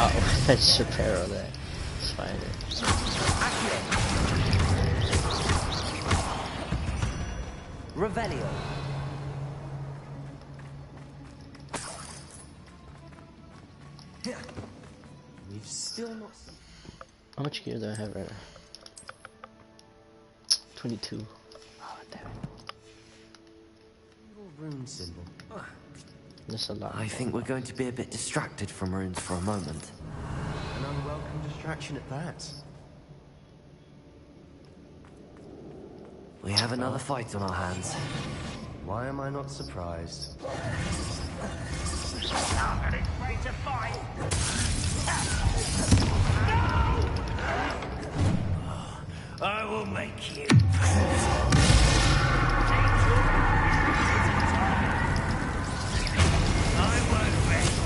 [SPEAKER 1] Oh, that's Shapiro there. Let's find it.
[SPEAKER 20] Revelio.
[SPEAKER 11] We've still not.
[SPEAKER 1] How much gear do I have right now? 22. Oh, damn it.
[SPEAKER 11] Rune symbol.
[SPEAKER 1] That's a lot.
[SPEAKER 3] I think we're going to be a bit distracted from runes for a moment.
[SPEAKER 11] An unwelcome distraction at that.
[SPEAKER 3] We have another fight on our hands.
[SPEAKER 11] Why am I not surprised?
[SPEAKER 8] Somebody's ready to fight. I will make you. I won't rest.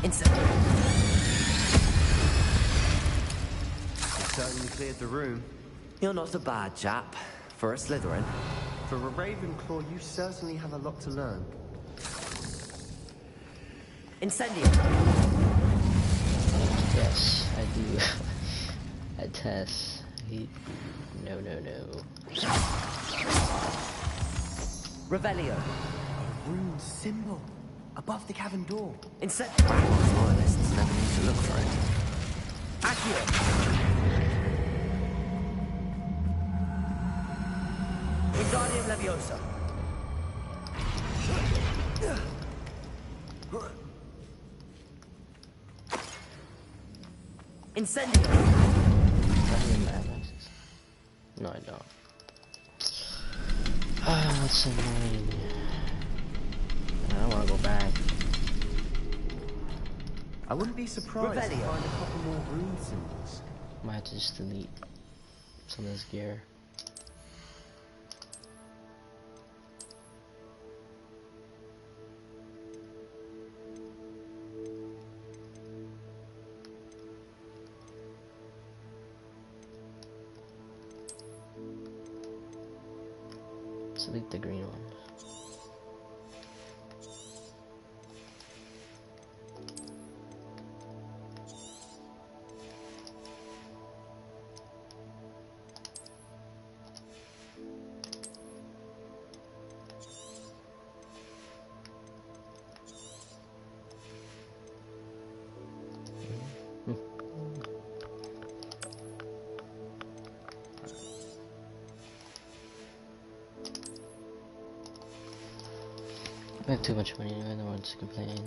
[SPEAKER 3] Incendio. You certainly cleared the room. You're not a bad chap. For a Slytherin.
[SPEAKER 20] For a Ravenclaw, you certainly have a lot to learn.
[SPEAKER 3] Incendio.
[SPEAKER 1] Yes, I do. I test. No.
[SPEAKER 3] Revelio.
[SPEAKER 20] A rune symbol. Above the cavern door.
[SPEAKER 3] Incendio. Ragnor's loyalists never need to look for it. Accio. Wingardium Leviosa. Incendio.
[SPEAKER 1] No, I don't. Ah, that's annoying. I don't want to go back.
[SPEAKER 20] I wouldn't be surprised to find a couple more rune symbols.
[SPEAKER 1] Might have to just delete some of this gear. Select the green ones. I have too much money, I don't want to complain.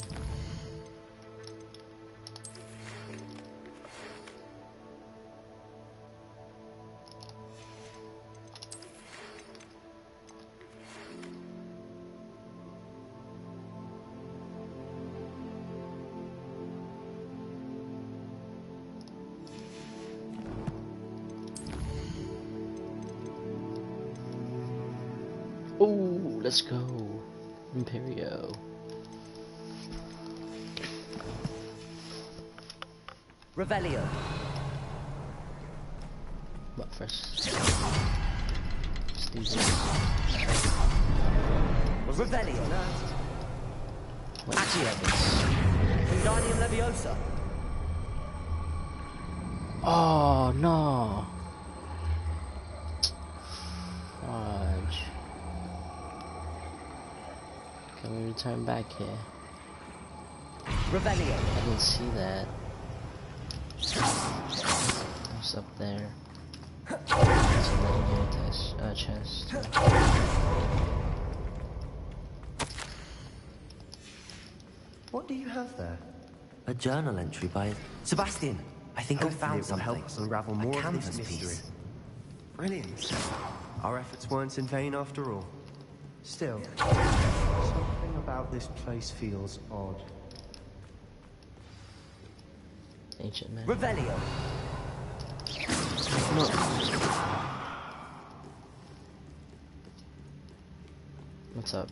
[SPEAKER 1] Oh, let's go. Imperio.
[SPEAKER 3] Revelio.
[SPEAKER 1] What first? Steve.
[SPEAKER 3] Revelio. Accio. Wingardium Leviosa.
[SPEAKER 1] Oh no. Fudge. Can we return back here?
[SPEAKER 3] Revelio.
[SPEAKER 1] I didn't see that. What's up there? It's a legendary chest.
[SPEAKER 20] What do you have there?
[SPEAKER 3] A journal entry by Sebastian. I think I found
[SPEAKER 20] it will
[SPEAKER 3] something.
[SPEAKER 20] help us unravel more of this mystery. Brilliant. Our efforts weren't in vain after all. Still, something about this place feels odd.
[SPEAKER 1] Ancient man.
[SPEAKER 3] Revelio.
[SPEAKER 1] No. What's up?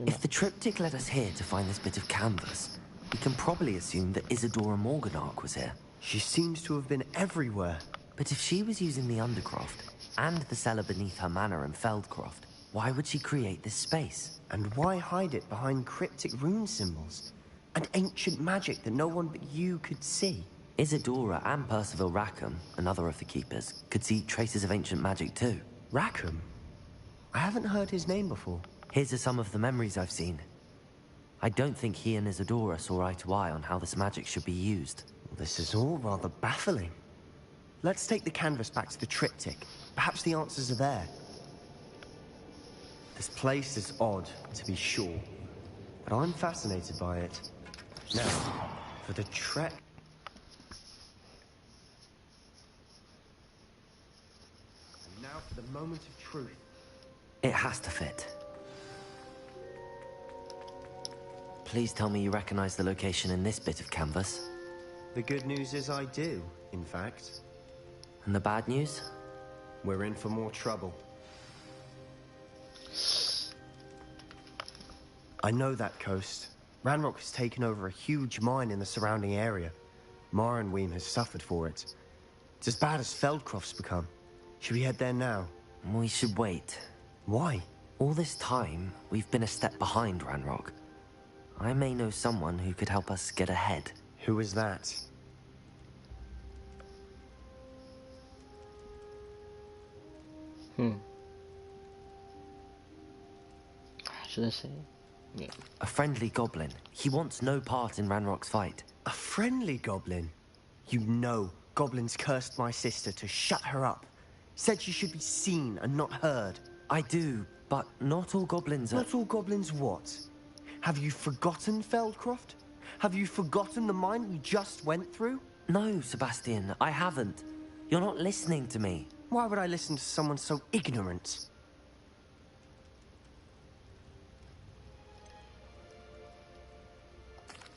[SPEAKER 3] If the triptych led us here to find this bit of canvas, we can probably assume that Isadora Morganach was here.
[SPEAKER 20] She seems to have been everywhere.
[SPEAKER 3] But if she was using the Undercroft and the cellar beneath her manor in Feldcroft, why would she create this space?
[SPEAKER 20] And why hide it behind cryptic rune symbols? And ancient magic that no one but you could see?
[SPEAKER 3] Isadora and Percival Rackham, another of the Keepers, could see traces of ancient magic too.
[SPEAKER 20] Rackham? I haven't heard his name before.
[SPEAKER 3] His are some of the memories I've seen. I don't think he and Isadora saw eye to eye on how this magic should be used.
[SPEAKER 20] This is all rather baffling. Let's take the canvas back to the triptych. Perhaps the answers are there. This place is odd, to be sure, but I'm fascinated by it. Now, for the trek. And now for the moment of truth.
[SPEAKER 3] It has to fit. Please tell me you recognize the location in this bit of canvas.
[SPEAKER 20] The good news is I do, in fact.
[SPEAKER 3] And the bad news?
[SPEAKER 20] We're in for more trouble. I know that coast. Ranrock has taken over a huge mine in the surrounding area. Morinweem has suffered for it. It's as bad as Feldcroft's become. Should we head there now?
[SPEAKER 3] We should wait.
[SPEAKER 20] Why?
[SPEAKER 3] All this time, we've been a step behind Ranrock. I may know someone who could help us get ahead.
[SPEAKER 20] Who is that?
[SPEAKER 1] Should I say? Yeah.
[SPEAKER 3] A friendly goblin. He wants no part in Ranrock's fight.
[SPEAKER 20] A friendly goblin? You know, goblins cursed my sister to shut her up. Said she should be seen and not heard.
[SPEAKER 3] I do, but not all goblins are...
[SPEAKER 20] Not all goblins what? Have you forgotten Feldcroft? Have you forgotten the mine we just went through?
[SPEAKER 3] No, Sebastian, I haven't. You're not listening to me.
[SPEAKER 20] Why would I listen to someone so ignorant?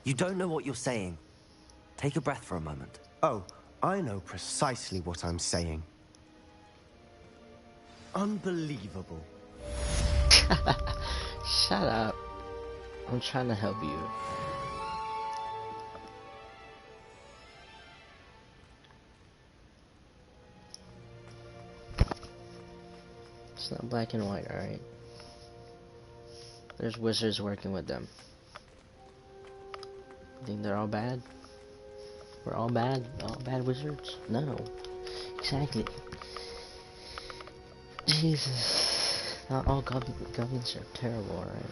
[SPEAKER 3] You don't know what you're saying. Take a breath for a moment.
[SPEAKER 20] Oh, I know precisely what I'm saying. Unbelievable.
[SPEAKER 1] Shut up. I'm trying to help you. It's not black and white, alright? There's wizards working with them. Think they're all bad? We're all bad? All bad wizards? No. Exactly. Jesus. Not all goblins are terrible, alright?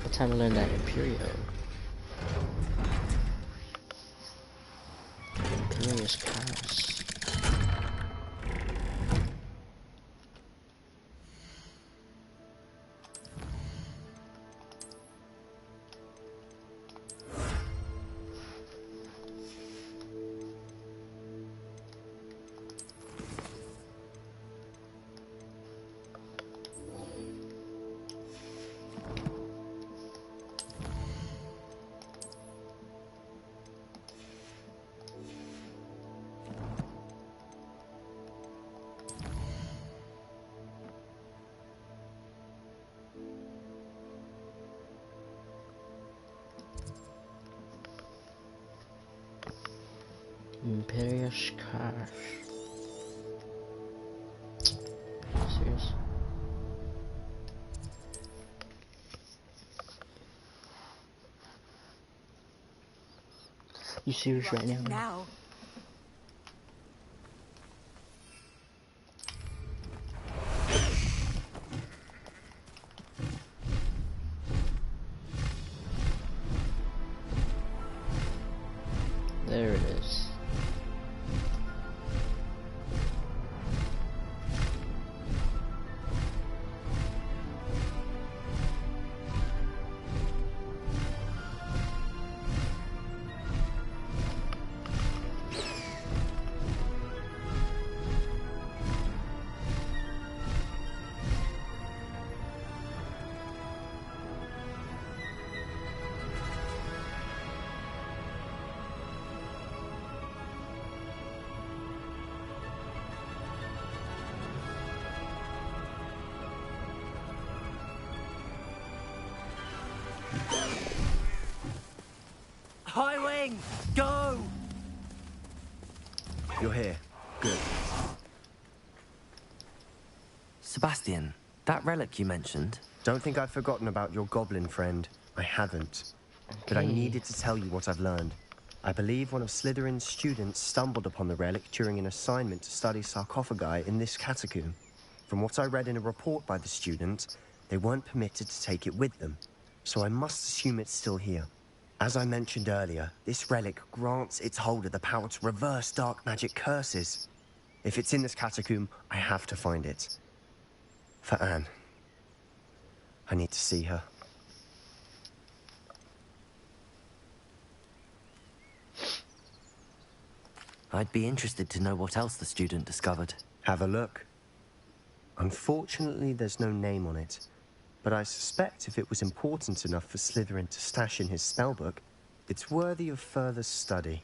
[SPEAKER 1] What time to learn that Imperio? Imperious Chaos. Imperious Chaos. Serious? You serious right now?
[SPEAKER 13] Now.
[SPEAKER 1] There it is.
[SPEAKER 20] High Wing! Go! You're here. Good.
[SPEAKER 3] Sebastian, that relic you mentioned...
[SPEAKER 20] Don't think I've forgotten about your goblin friend. I haven't. But I needed to tell you what I've learned. I believe one of Slytherin's students stumbled upon the relic during an assignment to study sarcophagi in this catacomb. From what I read in a report by the student, they weren't permitted to take it with them, so I must assume it's still here. As I mentioned earlier, this relic grants its holder the power to reverse dark magic curses. If it's in this catacomb, I have to find it. For Anne. I need to see her.
[SPEAKER 3] I'd be interested to know what else the student discovered.
[SPEAKER 20] Have a look. Unfortunately, there's no name on it. But I suspect if it was important enough for Slytherin to stash in his spellbook, it's worthy of further study.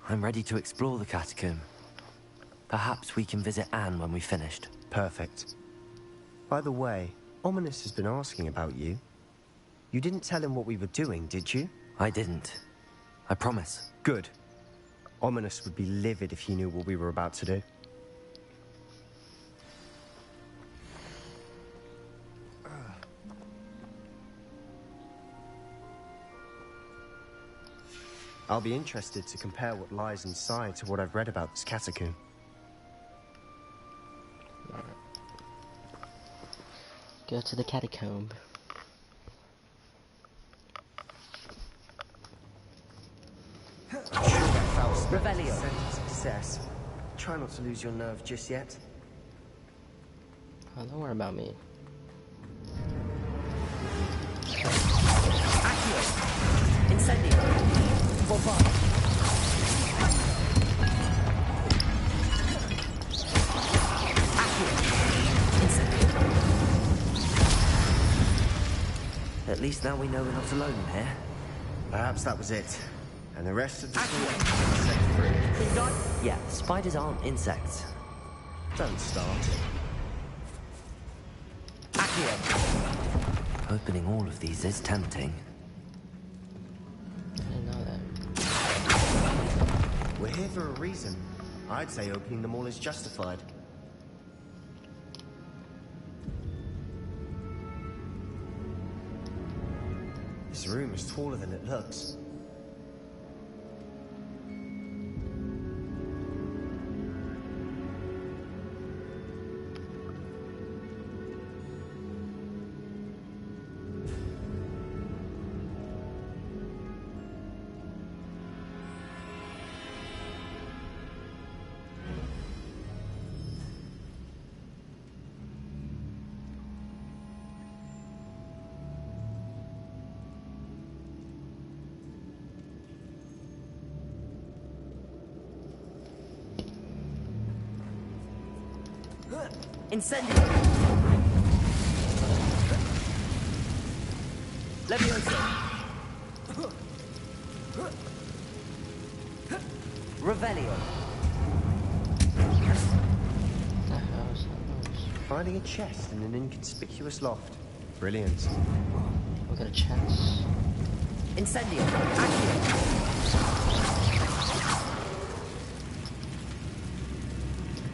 [SPEAKER 3] I'm ready to explore the catacomb. Perhaps we can visit Anne when we've finished.
[SPEAKER 20] Perfect. By the way, Ominous has been asking about you. You didn't tell him what we were doing, did you?
[SPEAKER 3] I didn't. I promise.
[SPEAKER 20] Good. Ominous would be livid if he knew what we were about to do. I'll be interested to compare what lies inside to what I've read about this catacomb.
[SPEAKER 1] Go to the catacomb.
[SPEAKER 20] Revelio. Success. Try not to lose your nerve just yet.
[SPEAKER 1] Oh, don't worry about me.
[SPEAKER 3] Accio. Incendio. Bombard. Accio. Incendio. At least now we know we're not alone in here.
[SPEAKER 20] Perhaps that was it. And the rest of the
[SPEAKER 3] Yeah, spiders aren't insects.
[SPEAKER 20] Don't start.
[SPEAKER 3] Accio. Opening all of these is tempting.
[SPEAKER 1] I didn't know that.
[SPEAKER 20] We're here for a reason. I'd say opening them all is justified. This room is taller than it looks.
[SPEAKER 3] Incendio. Levioso. Revelio.
[SPEAKER 20] Finding a chest in an inconspicuous loft. Brilliant.
[SPEAKER 1] We got a chance.
[SPEAKER 3] Incendio. Accio.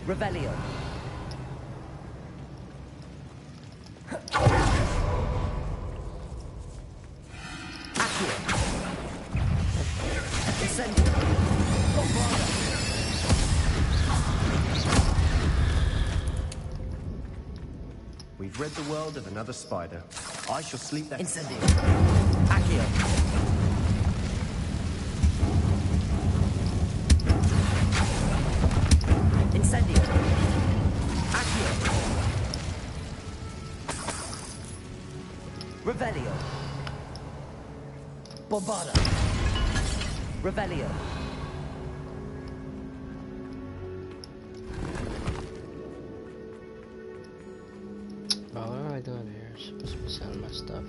[SPEAKER 3] Revelio.
[SPEAKER 20] We've rid the world of another spider. I shall sleep there.
[SPEAKER 3] Incendio. Accio. Incendio. Accio. Revelio. Bombarda. Revelio.
[SPEAKER 1] Oh, what am I doing here? Supposed to be selling my stuff.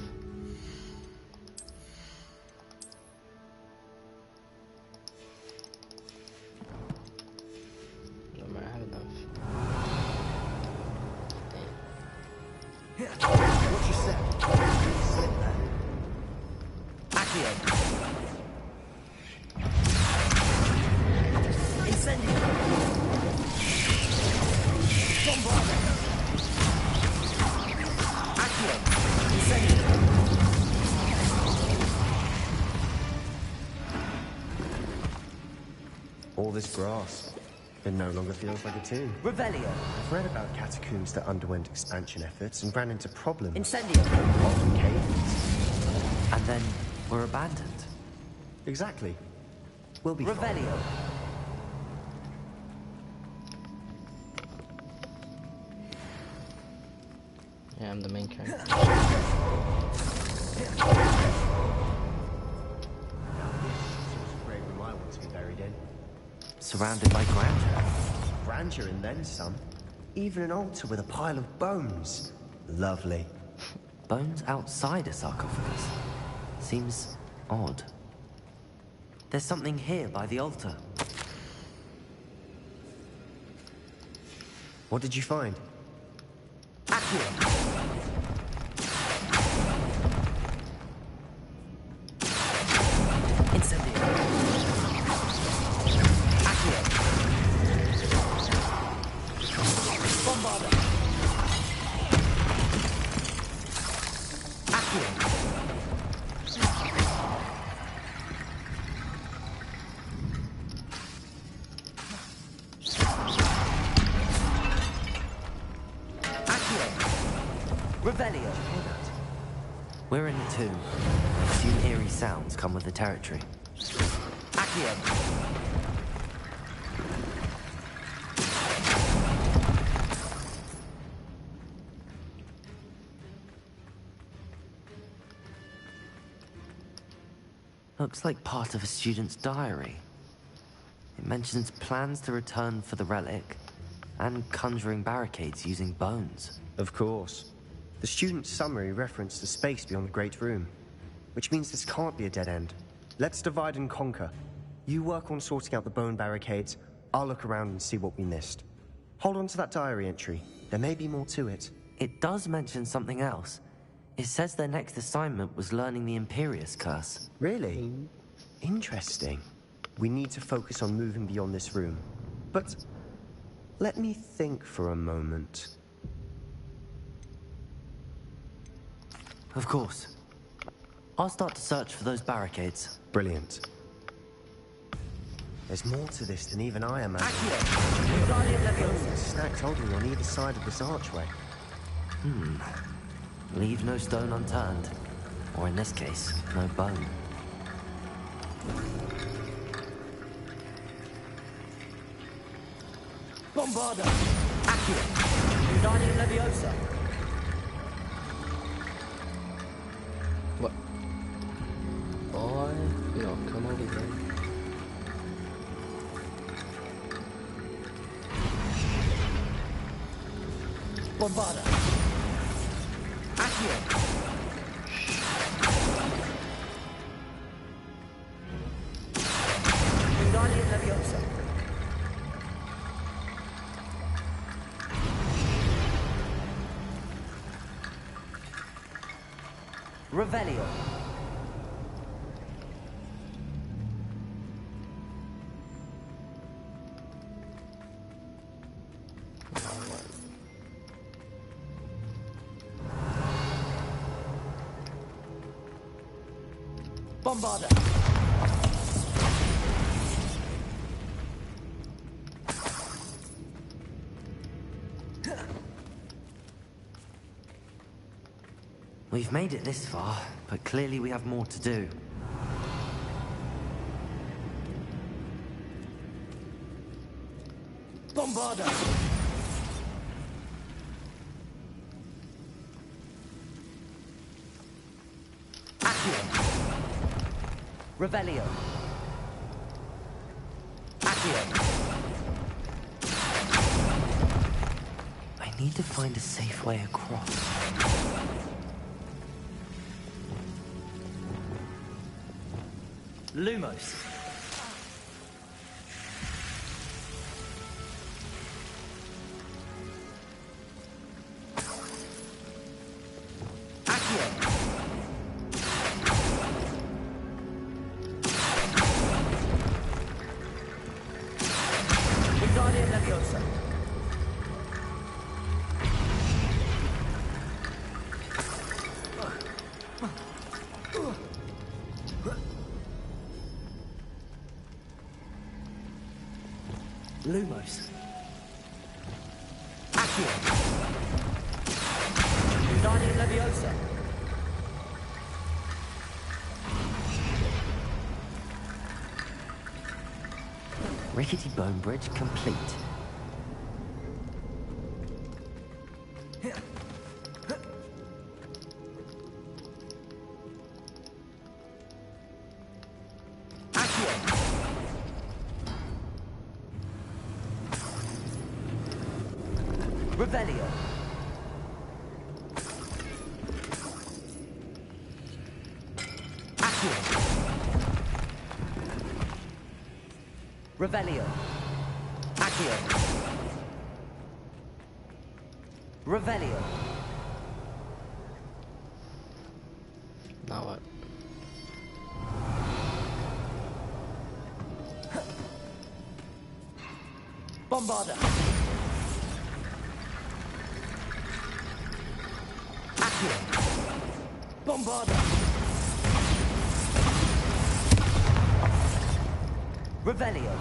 [SPEAKER 1] No matter, I have enough.
[SPEAKER 20] What you said? Slip there.
[SPEAKER 3] Accio. Incendio. Bombarda. Accio. Incendio.
[SPEAKER 20] All this grass. It no longer feels like a tomb.
[SPEAKER 3] Revelio.
[SPEAKER 20] I've read about catacombs that underwent expansion efforts and ran into problems.
[SPEAKER 3] Incendio.
[SPEAKER 20] Often caves.
[SPEAKER 3] And then we're abandoned.
[SPEAKER 20] Exactly. We'll be fine.
[SPEAKER 3] Revelio.
[SPEAKER 1] Yeah, I'm the main character.
[SPEAKER 20] Great room I want to be buried in.
[SPEAKER 3] Surrounded by grandeur.
[SPEAKER 20] Grandeur and then some. Even an altar with a pile of bones. Lovely.
[SPEAKER 3] Bones outside a sarcophagus. Seems odd. There's something here by the altar.
[SPEAKER 20] What did you find?
[SPEAKER 3] We're in the tomb. I assume eerie sounds come with the territory. Accio! Looks like part of a student's diary. It mentions plans to return for the relic and conjuring barricades using bones.
[SPEAKER 20] Of course. The student's summary referenced the space beyond the Great Room, which means this can't be a dead end. Let's divide and conquer. You work on sorting out the bone barricades, I'll look around and see what we missed. Hold on to that diary entry. There may be more to it.
[SPEAKER 3] It does mention something else. It says their next assignment was learning the Imperius Curse.
[SPEAKER 20] Really? Interesting. We need to focus on moving beyond this room. But let me think for a moment.
[SPEAKER 3] Of course. I'll start to search for those barricades.
[SPEAKER 20] Brilliant. There's more to this than even I imagined. Bones stacked oddly on either side of this archway.
[SPEAKER 3] Leave no stone unturned. Or in this case, no bone.
[SPEAKER 8] Bombarda! Accio! Wingardium Leviosa!
[SPEAKER 1] What? Boy, no, come over here.
[SPEAKER 8] Bombarda! Accio! Wingardium Leviosa! Revelio! Bombarda!
[SPEAKER 3] We've made it this far, but clearly we have more to do.
[SPEAKER 8] Bombarda! Accio! Revelio! Accio!
[SPEAKER 3] I need to find a safe way across.
[SPEAKER 8] Lumos! Wingardium Leviosa! Lumos. Accio. Wingardium Leviosa.
[SPEAKER 3] Rickety bone bridge complete.
[SPEAKER 8] Revelio. Accio. Revelio. Accio.
[SPEAKER 3] Revelio.
[SPEAKER 1] Now what?
[SPEAKER 3] Bombarda. Accio. Bombarda. Revelio.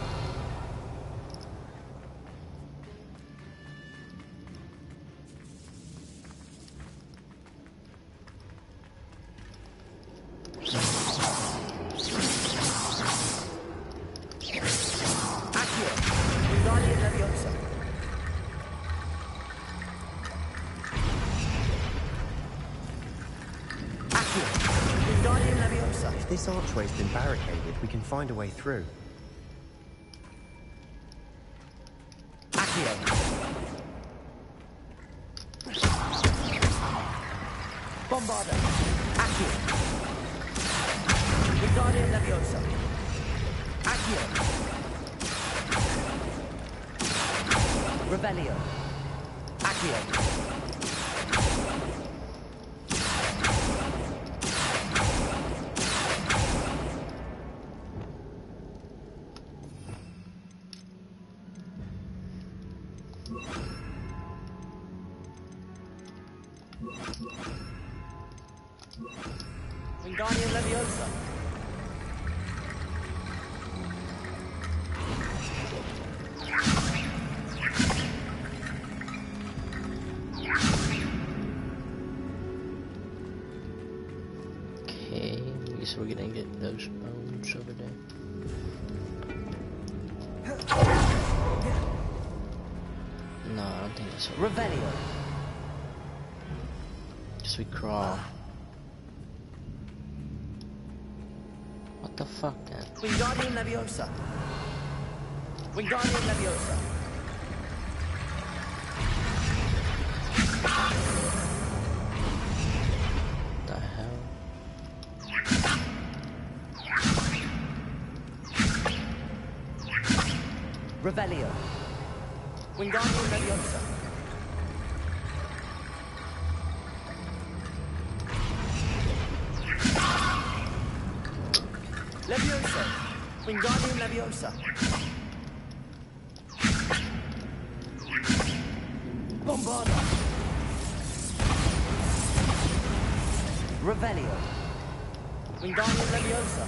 [SPEAKER 20] If this archway's been barricaded, we can find a way through.
[SPEAKER 3] Accio. Bombarda. Accio. Wingardium Leviosa. Accio. Revelio. Accio. Wingardium Leviosa.
[SPEAKER 1] Okay, I guess we're gonna get those bones over there. No, I don't think that's what
[SPEAKER 3] Revelio.
[SPEAKER 1] Just we crawl. What the fuck, man?
[SPEAKER 3] Wingardium Leviosa. Wingardium Leviosa.
[SPEAKER 1] The hell?
[SPEAKER 3] Revelio. Wingardium Leviosa. Leviosa. Wingardium Leviosa. Bombarda. Revelio. Wingardium Leviosa.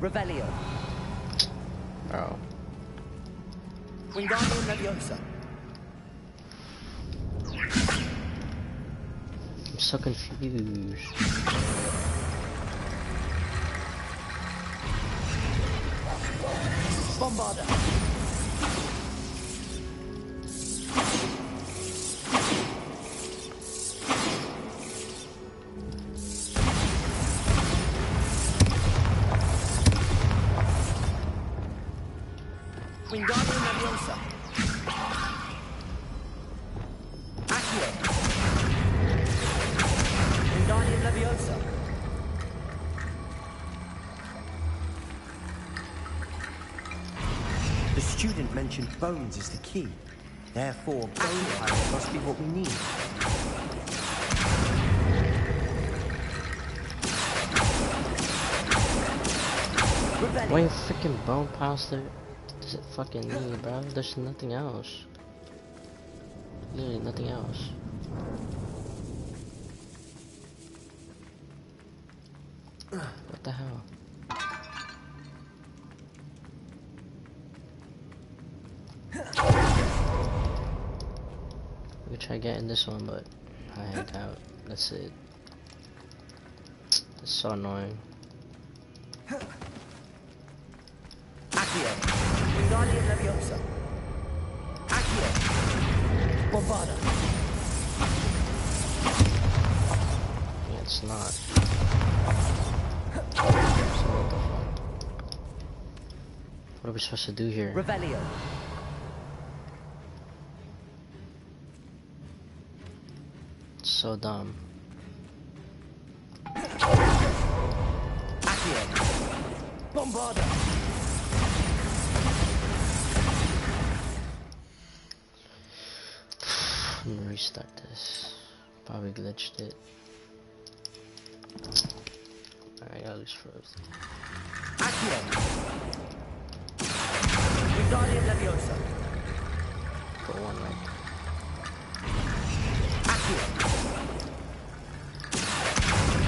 [SPEAKER 3] Revelio.
[SPEAKER 1] Oh.
[SPEAKER 3] Wingardium Leviosa.
[SPEAKER 1] I'm so confused.
[SPEAKER 3] Bombarda. Wingardium Leviosa. Accio. Wingardium Leviosa.
[SPEAKER 20] The student mentioned bones as the key. Therefore, bone pirates must be what we need.
[SPEAKER 1] Wait, freaking bone piles there? Does it fucking need, bro? There's nothing else. Literally nothing else. What the hell? We could try getting this one, but I doubt that's it. It's so annoying.
[SPEAKER 3] Accio. Wingardium Leviosa. Accio. Bombarda.
[SPEAKER 1] Yeah, it's not. So what the fuck? What are we supposed to do here?
[SPEAKER 3] Revelio.
[SPEAKER 1] So dumb.
[SPEAKER 3] Bombarda!
[SPEAKER 1] I'm gonna restart this. Probably glitched it. Alright, I lose first.
[SPEAKER 3] Wingardium Leviosa.
[SPEAKER 1] Put one right.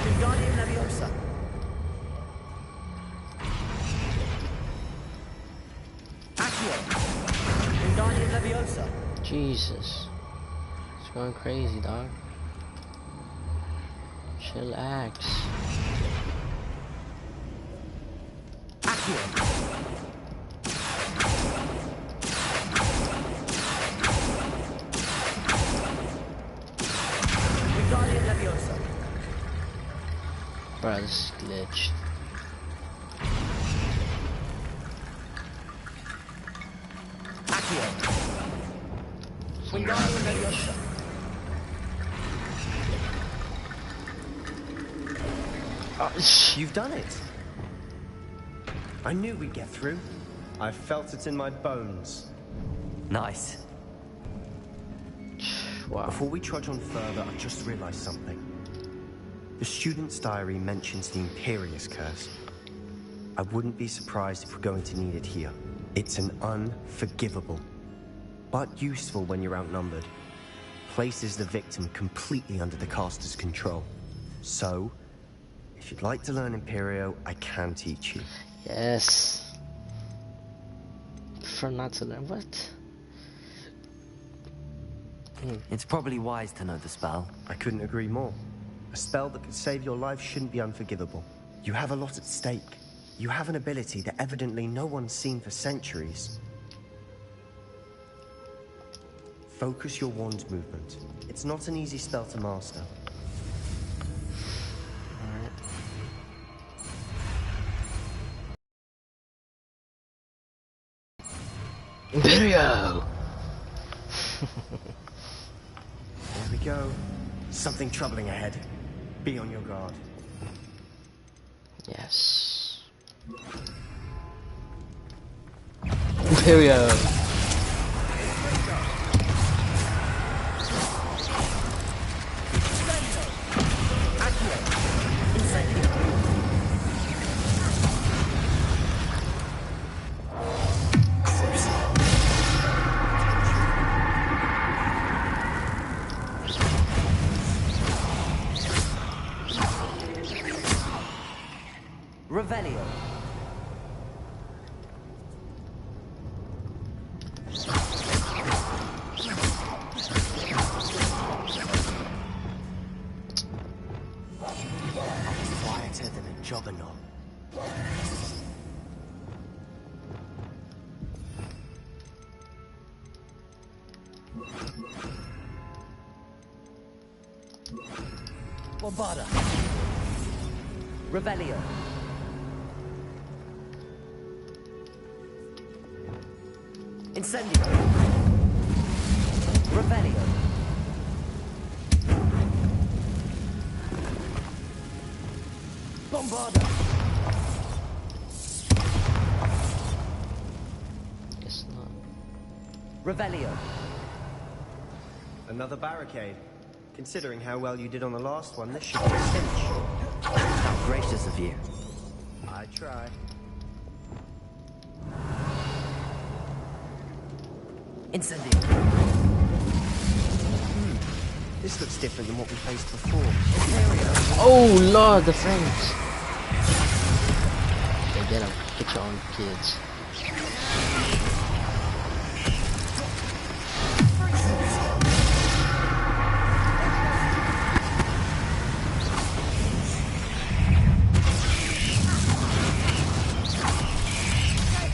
[SPEAKER 3] Wingardium Leviosa. Wingardium Leviosa.
[SPEAKER 1] Jesus. It's going crazy, dog. Chillax.
[SPEAKER 3] Wingardium Leviosa.
[SPEAKER 1] Bro, this is glitched.
[SPEAKER 3] Wingardium Leviosa.
[SPEAKER 20] You've done it. I knew we'd get through. I felt it in my bones.
[SPEAKER 3] Nice.
[SPEAKER 1] Wow.
[SPEAKER 20] Before we trudge on further, I just realized something. The student's diary mentions the Imperius curse. I wouldn't be surprised if we're going to need it here. It's an unforgivable, but useful when you're outnumbered. Places the victim completely under the caster's control. So, if you'd like to learn Imperio, I can teach you.
[SPEAKER 1] Yes. Prefer not to learn. What?
[SPEAKER 3] It's probably wise to know the spell.
[SPEAKER 20] I couldn't agree more. A spell that could save your life shouldn't be unforgivable. You have a lot at stake. You have an ability that evidently no one's seen for centuries. Focus your wand movement. It's not an easy spell to master.
[SPEAKER 1] Imperio!
[SPEAKER 20] There we go. Something troubling ahead. Be on your guard.
[SPEAKER 1] Yes. Imperio!
[SPEAKER 3] Revelio.
[SPEAKER 20] Quieter than a juggernaut.
[SPEAKER 3] Bombarda. Revelio. Incendio. Revelio. Bombarda.
[SPEAKER 1] Guess not.
[SPEAKER 3] Revelio.
[SPEAKER 20] Another barricade. Considering how well you did on the last one, this should be a cinch.
[SPEAKER 3] How gracious of you.
[SPEAKER 20] I try.
[SPEAKER 3] Incendio.
[SPEAKER 20] This looks different than what we faced before.
[SPEAKER 1] Oh lord, the frames! Okay, get them. Get your own kids.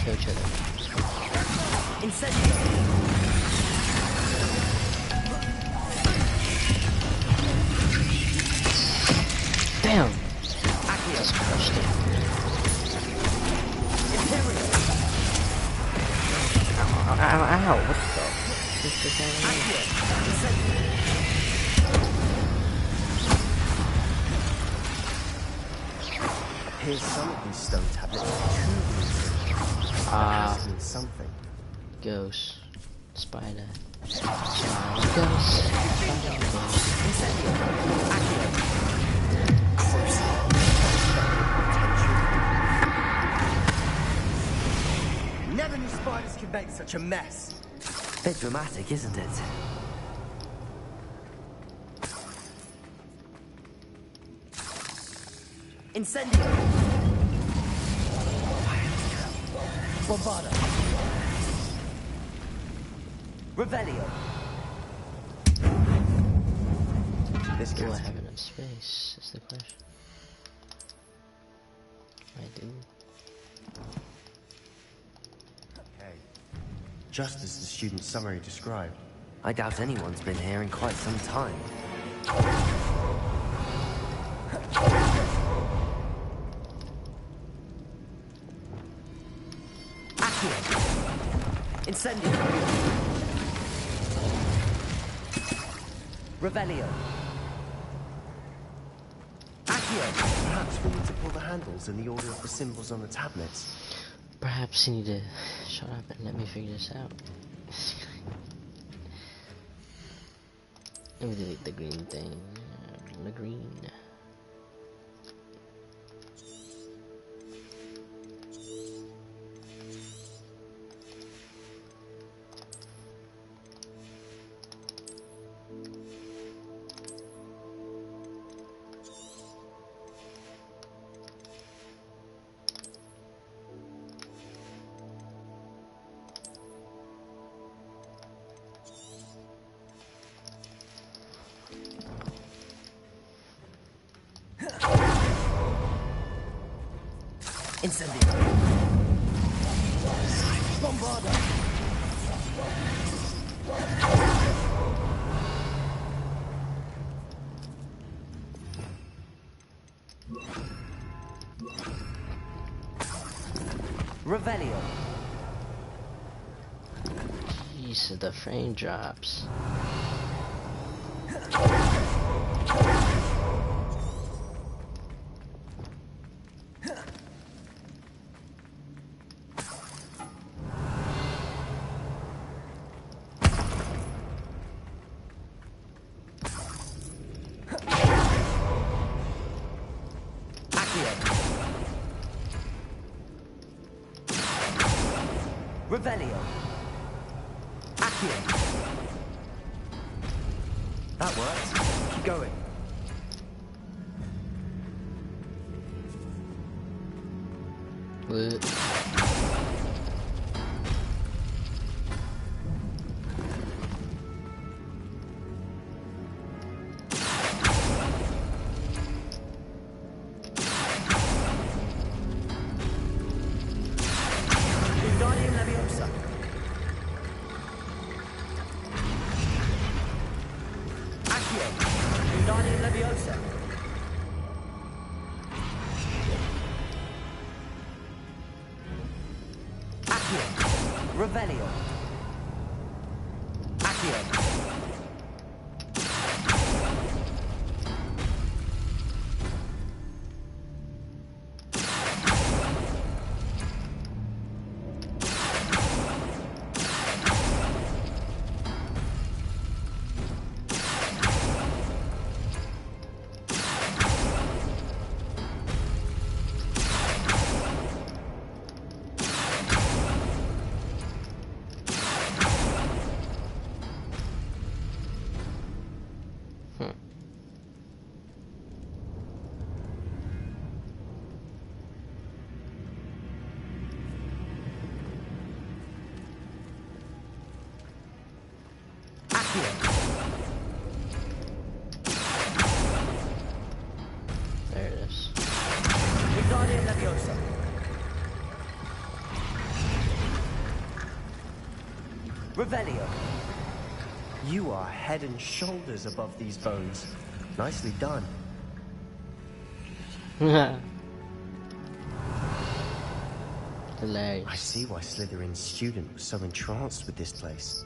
[SPEAKER 1] Kill each other.
[SPEAKER 3] Incendio.
[SPEAKER 1] Damn! Just crushed it. Ow, ow, ow, what the? This is
[SPEAKER 20] appears some of these stone tablets are too lucid. That has to mean something.
[SPEAKER 1] Ghost. Spider. Spider. Ghost. Spider.
[SPEAKER 20] Never knew spiders could make such a mess.
[SPEAKER 3] Bit dramatic, isn't it? Incendio! Bombarda! Revelio!
[SPEAKER 1] This do I have enough space? Is the question. I do.
[SPEAKER 20] Okay. Just as the student's summary described.
[SPEAKER 3] I doubt anyone's been here in quite some time. Incendio! Revelio! Accio!
[SPEAKER 20] Perhaps we need to pull the handles in the order of the symbols on the tablets.
[SPEAKER 1] Perhaps you need to shut up and let me figure this out. Let me delete the green thing. The green.
[SPEAKER 3] Incendio! Bombarda! Revelio!
[SPEAKER 1] Jeez, the frame drops.
[SPEAKER 3] Revelio. Accio. That worked. Keep going. Revelio. Accio.
[SPEAKER 1] There it is.
[SPEAKER 3] Revelio.
[SPEAKER 20] You are head and shoulders above these bones. Nicely done.
[SPEAKER 1] Hilarious.
[SPEAKER 20] I see why Slytherin's student was so entranced with this place.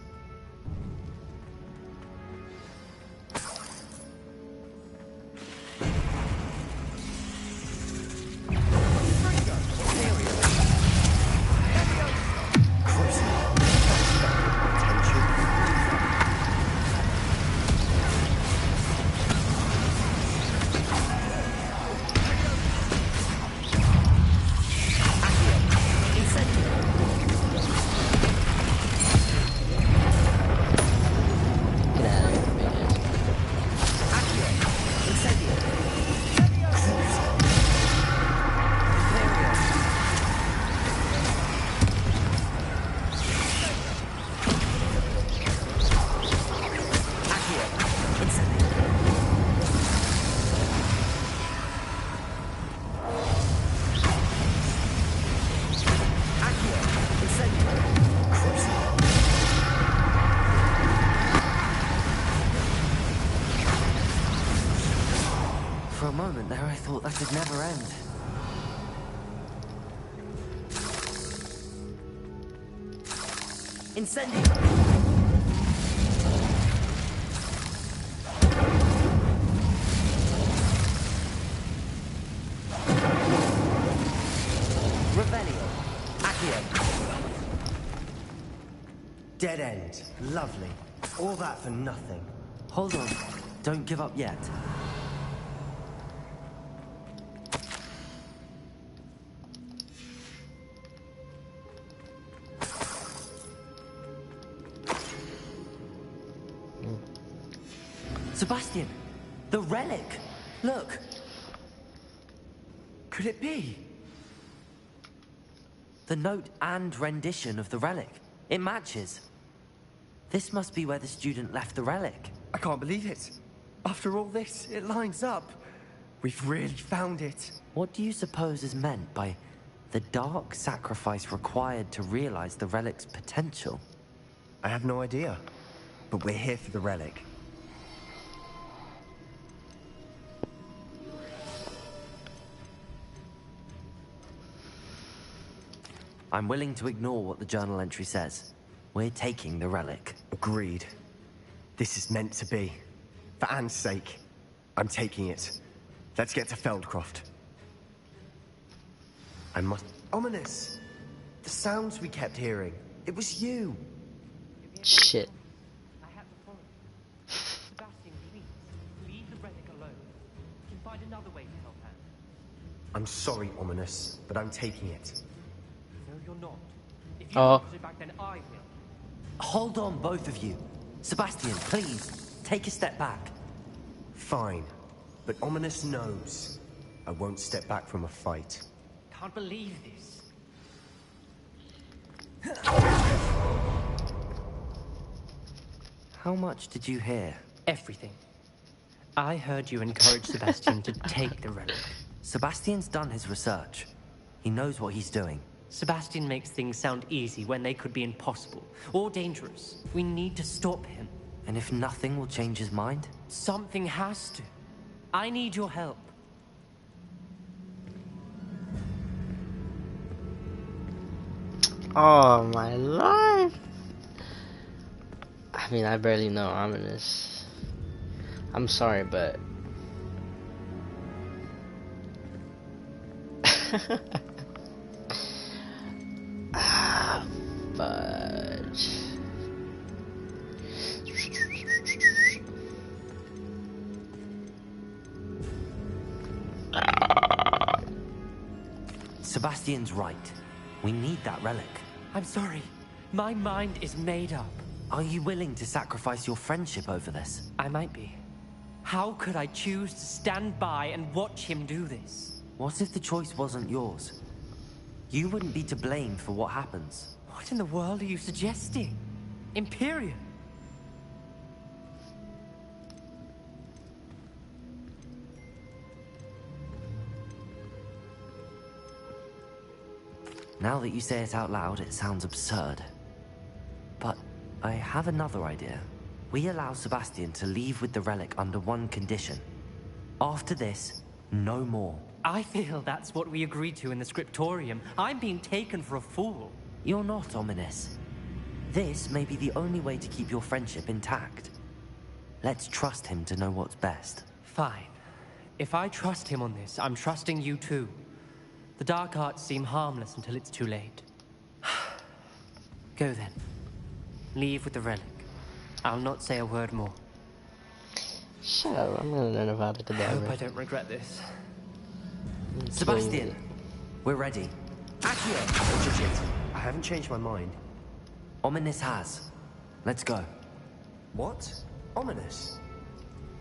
[SPEAKER 3] For a moment there, I thought that'd never end. Incendio! Revelio. Accio.
[SPEAKER 20] Dead end. Lovely. All that for nothing.
[SPEAKER 3] Hold on. Don't give up yet. Sebastian! The relic! Look! Could it be? The note and rendition of the relic. It matches. This must be where the student left the relic.
[SPEAKER 20] I can't believe it. After all this, it lines up. We've really found it.
[SPEAKER 3] What do you suppose is meant by the dark sacrifice required to realize the relic's potential?
[SPEAKER 20] I have no idea. But we're here for the relic.
[SPEAKER 3] I'm willing to ignore what the journal entry says. We're taking the relic.
[SPEAKER 20] Agreed. This is meant to be. For Anne's sake, I'm taking it. Let's get to Feldcroft. I must... Ominous! The sounds we kept hearing. It was you.
[SPEAKER 1] Shit.
[SPEAKER 3] I had to follow. Sebastian, please, leave the relic alone. You can find another way to help Anne.
[SPEAKER 20] I'm sorry, Ominous, but I'm taking it.
[SPEAKER 3] No, you're not. If you
[SPEAKER 1] Oh.
[SPEAKER 3] put it back, then I will. Hold on, both of you. Sebastian, please, take a step back.
[SPEAKER 20] Fine. But Ominous knows I won't step back from a fight.
[SPEAKER 3] Can't believe this. How much did you hear?
[SPEAKER 21] Everything. I heard you encourage Sebastian to take the relic.
[SPEAKER 3] Sebastian's done his research. He knows what he's doing.
[SPEAKER 21] Sebastian makes things sound easy when they could be impossible or dangerous. We need to stop him.
[SPEAKER 3] And if nothing will change his mind?
[SPEAKER 21] Something has to. I need your help.
[SPEAKER 1] Oh my life. I mean, I barely know Ominous. I'm sorry, but ah, fudge.
[SPEAKER 3] Sebastian's right. We need that relic.
[SPEAKER 21] I'm sorry. My mind is made up.
[SPEAKER 3] Are you willing to sacrifice your friendship over this?
[SPEAKER 21] I might be. How could I choose to stand by and watch him do this?
[SPEAKER 3] What if the choice wasn't yours? You wouldn't be to blame for what happens.
[SPEAKER 21] What in the world are you suggesting? Imperium?
[SPEAKER 3] Now that you say it out loud, it sounds absurd. But I have another idea. We allow Sebastian to leave with the relic under one condition. After this, no more.
[SPEAKER 21] I feel that's what we agreed to in the scriptorium. I'm being taken for a fool.
[SPEAKER 3] You're not, Ominous. This may be the only way to keep your friendship intact. Let's trust him to know what's best.
[SPEAKER 21] Fine. If I trust him on this, I'm trusting you too. The dark arts seem harmless until it's too late. Go then. Leave with the relic. I'll not say a word more.
[SPEAKER 1] Shut up, I'm gonna learn about the
[SPEAKER 21] I
[SPEAKER 1] cadaver.
[SPEAKER 21] hope I don't regret this.
[SPEAKER 3] Sebastian, we're ready.
[SPEAKER 20] Accio! I haven't changed my mind.
[SPEAKER 3] Ominous has. Let's go.
[SPEAKER 20] What? Ominous?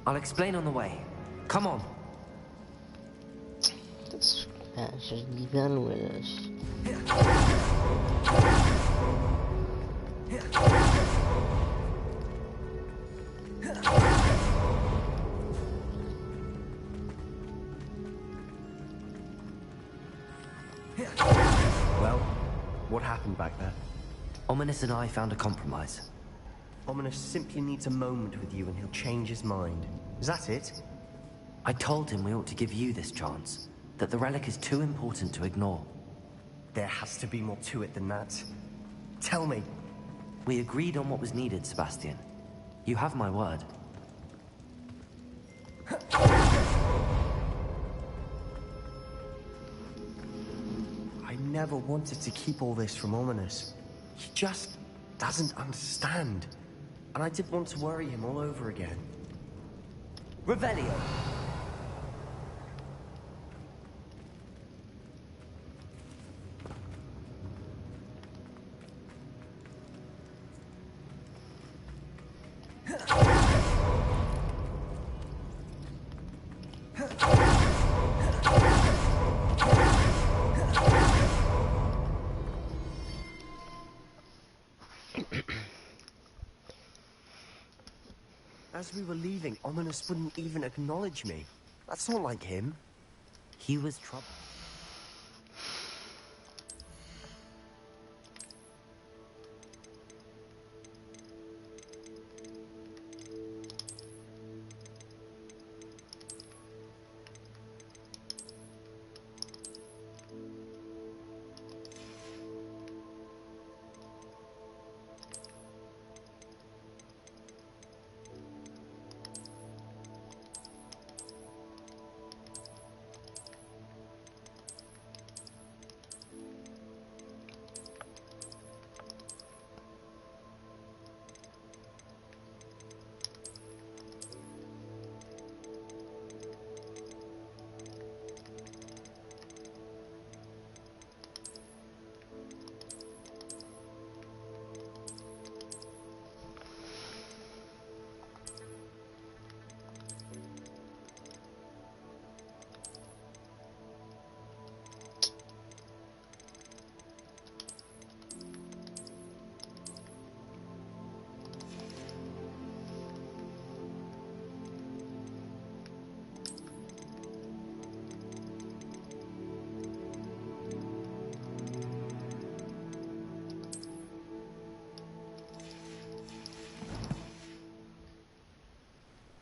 [SPEAKER 3] I'll explain on the way. Come on.
[SPEAKER 1] Let's just be done with us.
[SPEAKER 20] Well, what happened back there?
[SPEAKER 3] Ominous and I found a compromise.
[SPEAKER 20] Ominous simply needs a moment with you and he'll change his mind. Is that it?
[SPEAKER 3] I told him we ought to give you this chance, that the relic is too important to ignore.
[SPEAKER 20] There has to be more to it than that. Tell me.
[SPEAKER 3] We agreed on what was needed, Sebastian. You have my word.
[SPEAKER 20] I never wanted to keep all this from Ominous. He just doesn't understand. And I didn't want to worry him all over again.
[SPEAKER 3] Revelio!
[SPEAKER 20] As we were leaving, Ominous wouldn't even acknowledge me. That's not like him.
[SPEAKER 3] He was troubled.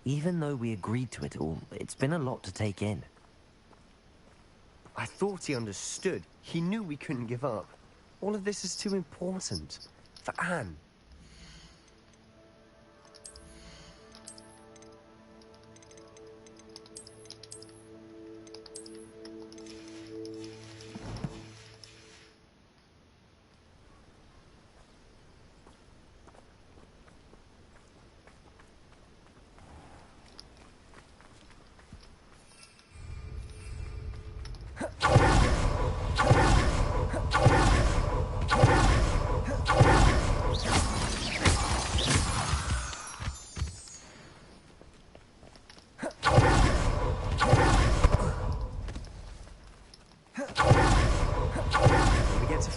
[SPEAKER 3] Even though we agreed to it all, it's been a lot to take in.
[SPEAKER 20] I thought he understood. He knew we couldn't give up. All of this is too important. For Anne.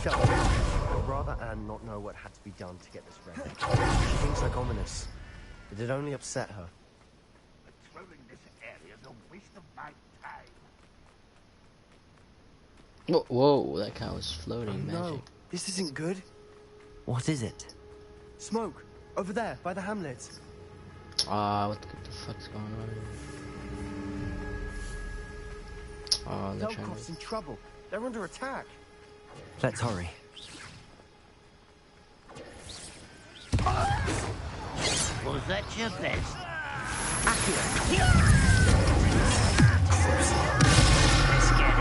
[SPEAKER 20] I'd rather Anne not know what had to be done to get this ready. She thinks like Ominous. It'd only upset her.
[SPEAKER 8] Patrolling this area is a waste of my time.
[SPEAKER 1] Whoa, that cow was floating, magic.
[SPEAKER 20] No, this isn't good.
[SPEAKER 3] What is it?
[SPEAKER 20] Smoke, over there, by the hamlet.
[SPEAKER 1] What the fuck's going on? They're trying
[SPEAKER 20] Delcoff's in trouble. They're under attack.
[SPEAKER 3] Let's hurry.
[SPEAKER 8] Was that your best? Let's get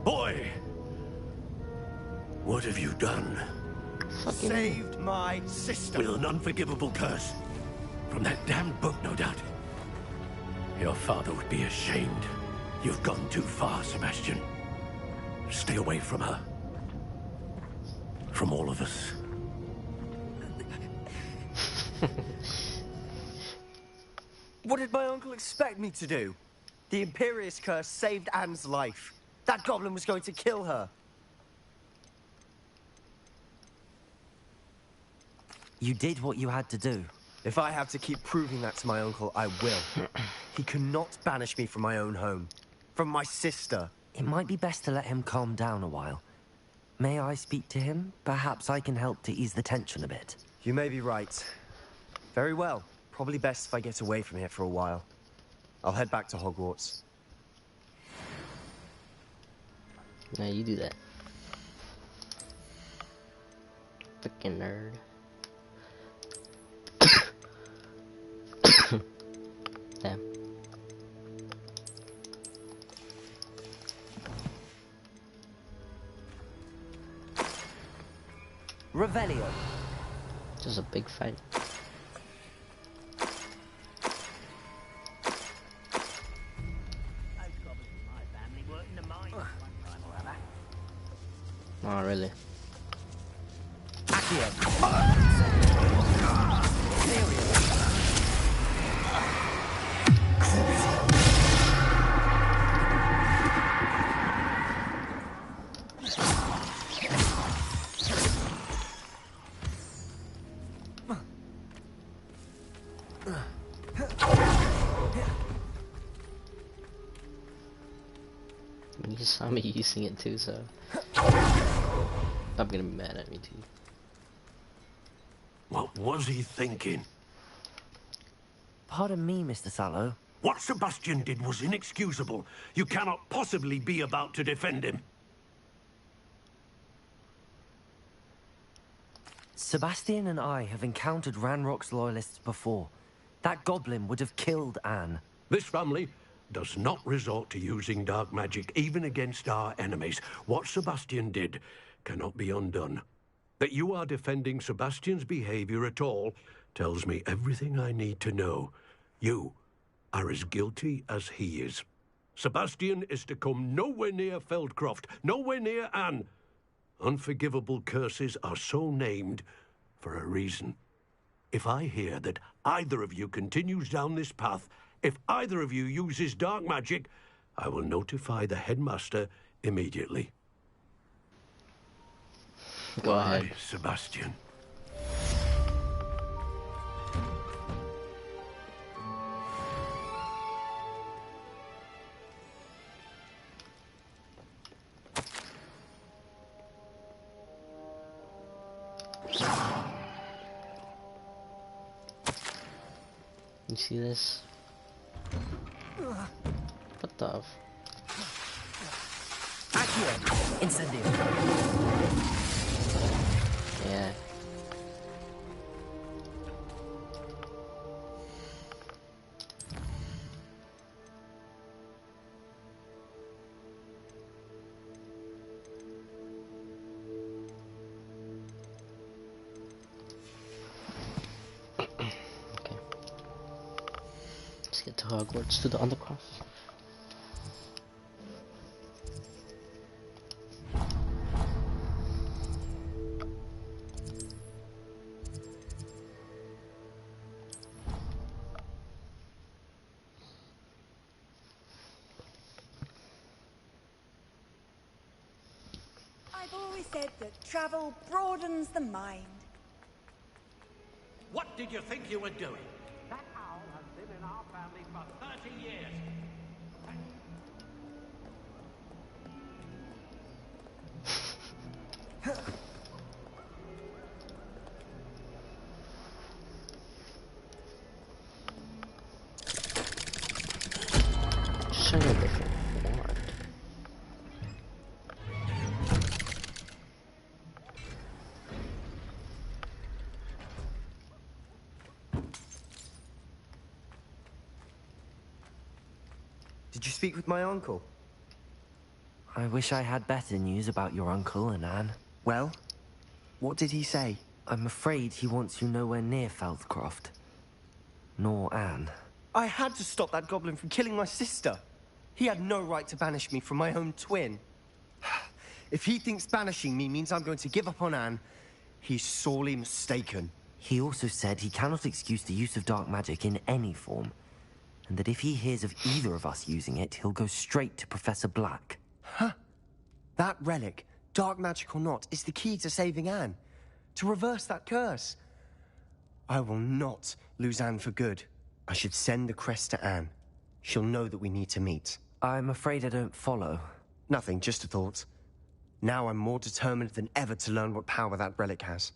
[SPEAKER 5] Boy! What have you done?
[SPEAKER 20] Saved my sister.
[SPEAKER 5] With an unforgivable curse. From that damned book, no doubt. Your father would be ashamed. You've gone too far, Sebastian. Stay away from her. From all of us.
[SPEAKER 20] What did my uncle expect me to do? The Imperious curse saved Anne's life. That goblin was going to kill her.
[SPEAKER 3] You did what you had to do.
[SPEAKER 20] If I have to keep proving that to my uncle, I will. He cannot banish me from my own home. From my sister.
[SPEAKER 3] It might be best to let him calm down a while. May I speak to him? Perhaps I can help to ease the tension a bit.
[SPEAKER 20] You may be right. Very well. Probably best if I get away from here for a while. I'll head back to Hogwarts.
[SPEAKER 1] Now you do that. Freaking nerd. Damn.
[SPEAKER 3] Revelio.
[SPEAKER 1] Just a big fight. Oh, really? You saw me using it too, so I'm gonna be mad at me too.
[SPEAKER 5] What was he thinking?
[SPEAKER 3] Pardon me, Mr. Sallow.
[SPEAKER 5] What Sebastian did was inexcusable. You cannot possibly be about to defend him.
[SPEAKER 3] Sebastian and I have encountered Ranrock's loyalists before. That goblin would have killed Anne.
[SPEAKER 5] This family does not resort to using dark magic, even against our enemies. What Sebastian did cannot be undone. That you are defending Sebastian's behavior at all tells me everything I need to know. You are as guilty as he is. Sebastian is to come nowhere near Feldcroft, nowhere near Anne. Unforgivable curses are so named for a reason. If I hear that either of you continues down this path, if either of you uses dark magic, I will notify the headmaster immediately.
[SPEAKER 1] Go ahead.
[SPEAKER 5] Sebastian.
[SPEAKER 1] You see this? What the f?
[SPEAKER 3] Incendio.
[SPEAKER 1] Yeah. Okay. Let's get to Hogwarts, to the Undercroft.
[SPEAKER 16] I've always said that travel broadens the mind.
[SPEAKER 5] What did you think you were doing? That owl has been in our family for 30 years.
[SPEAKER 1] Show me a different wand.
[SPEAKER 20] Did you speak with my uncle?
[SPEAKER 3] I wish I had better news about your uncle and Anne.
[SPEAKER 20] Well, what did he say?
[SPEAKER 3] I'm afraid he wants you nowhere near Feldcroft. Nor Anne.
[SPEAKER 20] I had to stop that goblin from killing my sister. He had no right to banish me from my own twin. If he thinks banishing me means I'm going to give up on Anne, he's sorely mistaken.
[SPEAKER 3] He also said he cannot excuse the use of dark magic in any form, and that if he hears of either of us using it, he'll go straight to Professor Black.
[SPEAKER 20] Huh? That relic, dark magic or not, is the key to saving Anne. To reverse that curse. I will not lose Anne for good. I should send the crest to Anne. She'll know that we need to meet.
[SPEAKER 3] I'm afraid I don't follow.
[SPEAKER 20] Nothing, just a thought. Now I'm more determined than ever to learn what power that relic has.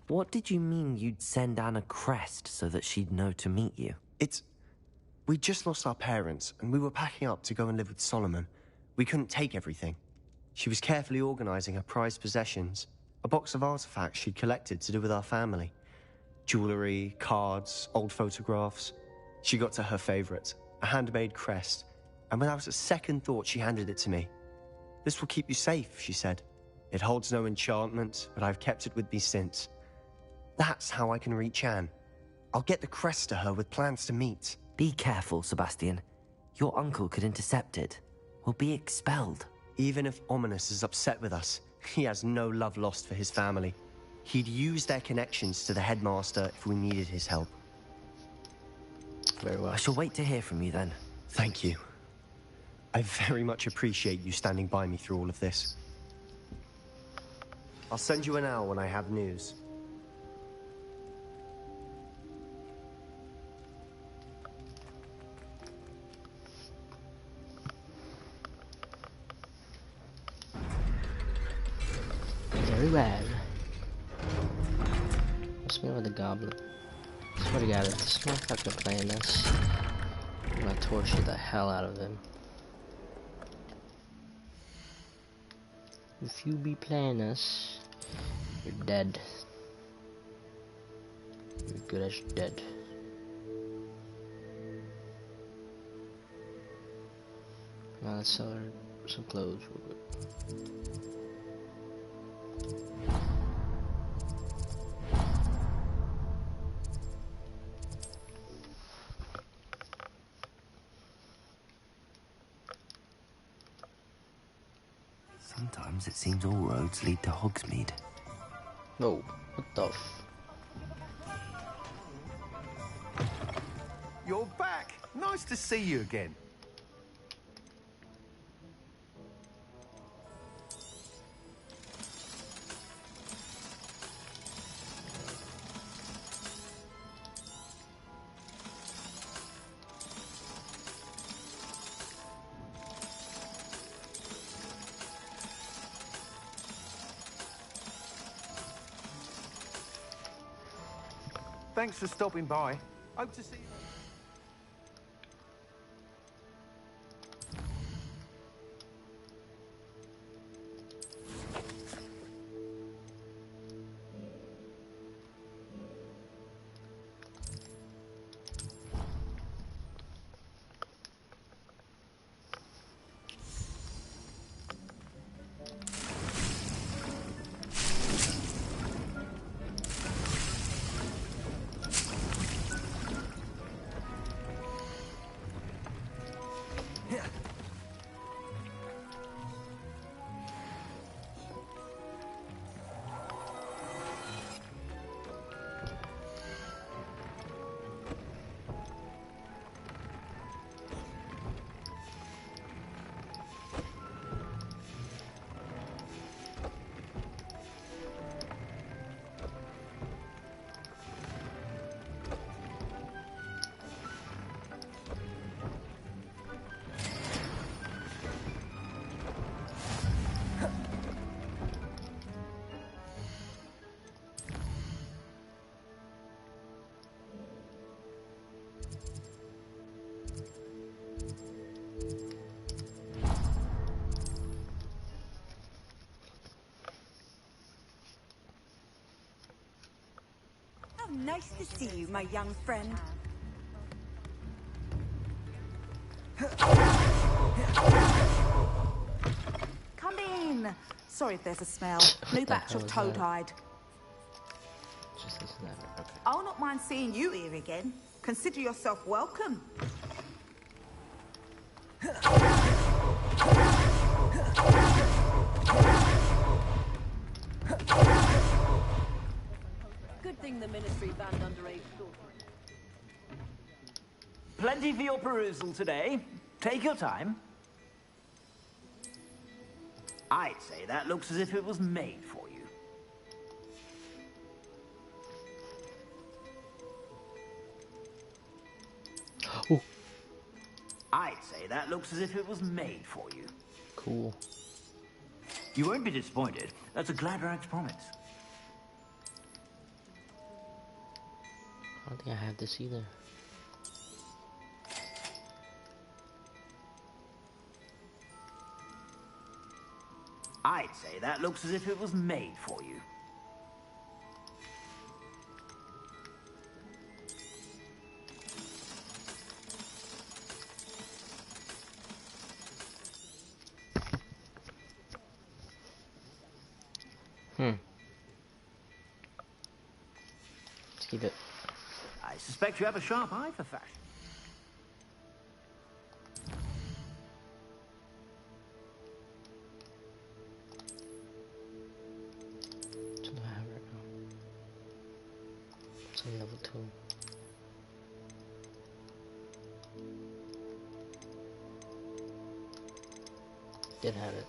[SPEAKER 3] What did you mean you'd send Anne a crest so that she'd know to meet you?
[SPEAKER 20] We just lost our parents, and we were packing up to go and live with Solomon. We couldn't take everything. She was carefully organizing her prized possessions, a box of artifacts she'd collected to do with our family. Jewelry, cards, old photographs. She got to her favorite, a handmade crest, and without a second thought, she handed it to me. This will keep you safe, she said. It holds no enchantment, but I've kept it with me since. That's how I can reach Anne. I'll get the crest to her with plans to meet.
[SPEAKER 3] Be careful, Sebastian. Your uncle could intercept it. We'll be expelled.
[SPEAKER 20] Even if Ominous is upset with us, he has no love lost for his family. He'd use their connections to the headmaster if we needed his help.
[SPEAKER 1] Very well.
[SPEAKER 3] I shall wait to hear from you then.
[SPEAKER 20] Thank you. I very much appreciate you standing by me through all of this. I'll send you an hour when I have news.
[SPEAKER 1] Very bad. What's me with the goblin? I swear to God, if this motherfucker playing this, I'm gonna torture the hell out of him. If you be playing this, you're dead. You're good as dead. Now let's sell her some clothes real quick.
[SPEAKER 3] Sometimes it seems all roads lead to Hogsmeade.
[SPEAKER 1] Whoa, what the f...
[SPEAKER 14] You're back! Nice to see you again. Thanks for stopping by. Hope to see you.
[SPEAKER 16] Nice to see you, my young friend.
[SPEAKER 13] Come in. Sorry if there's a smell. New batch of toe-tied.
[SPEAKER 1] Just listen to that. Okay.
[SPEAKER 13] I'll not mind seeing you here again. Consider yourself welcome.
[SPEAKER 9] Good thing the Ministry banned underage children.
[SPEAKER 8] Plenty for your perusal today. Take your time. I'd say that looks as if it was made for you.
[SPEAKER 1] Ooh.
[SPEAKER 8] I'd say that looks as if it was made for you.
[SPEAKER 1] Cool.
[SPEAKER 8] You won't be disappointed. That's a Gladrag's promise.
[SPEAKER 1] I don't think I have this either.
[SPEAKER 8] I'd say that looks as if it was made for you.
[SPEAKER 1] Let's keep it.
[SPEAKER 8] I suspect you have a sharp eye for fashion.
[SPEAKER 1] What do I have right now? It's a level 2. Did have it.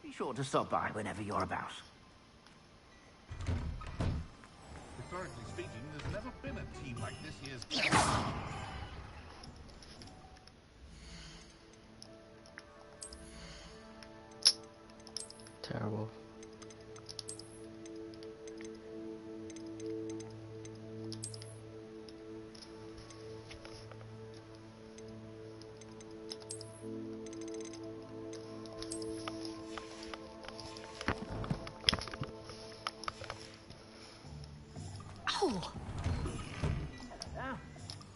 [SPEAKER 8] Be sure to stop by whenever you're about.
[SPEAKER 6] Historically speaking, there's never been a team like this year's.
[SPEAKER 1] Terrible.
[SPEAKER 8] Oh!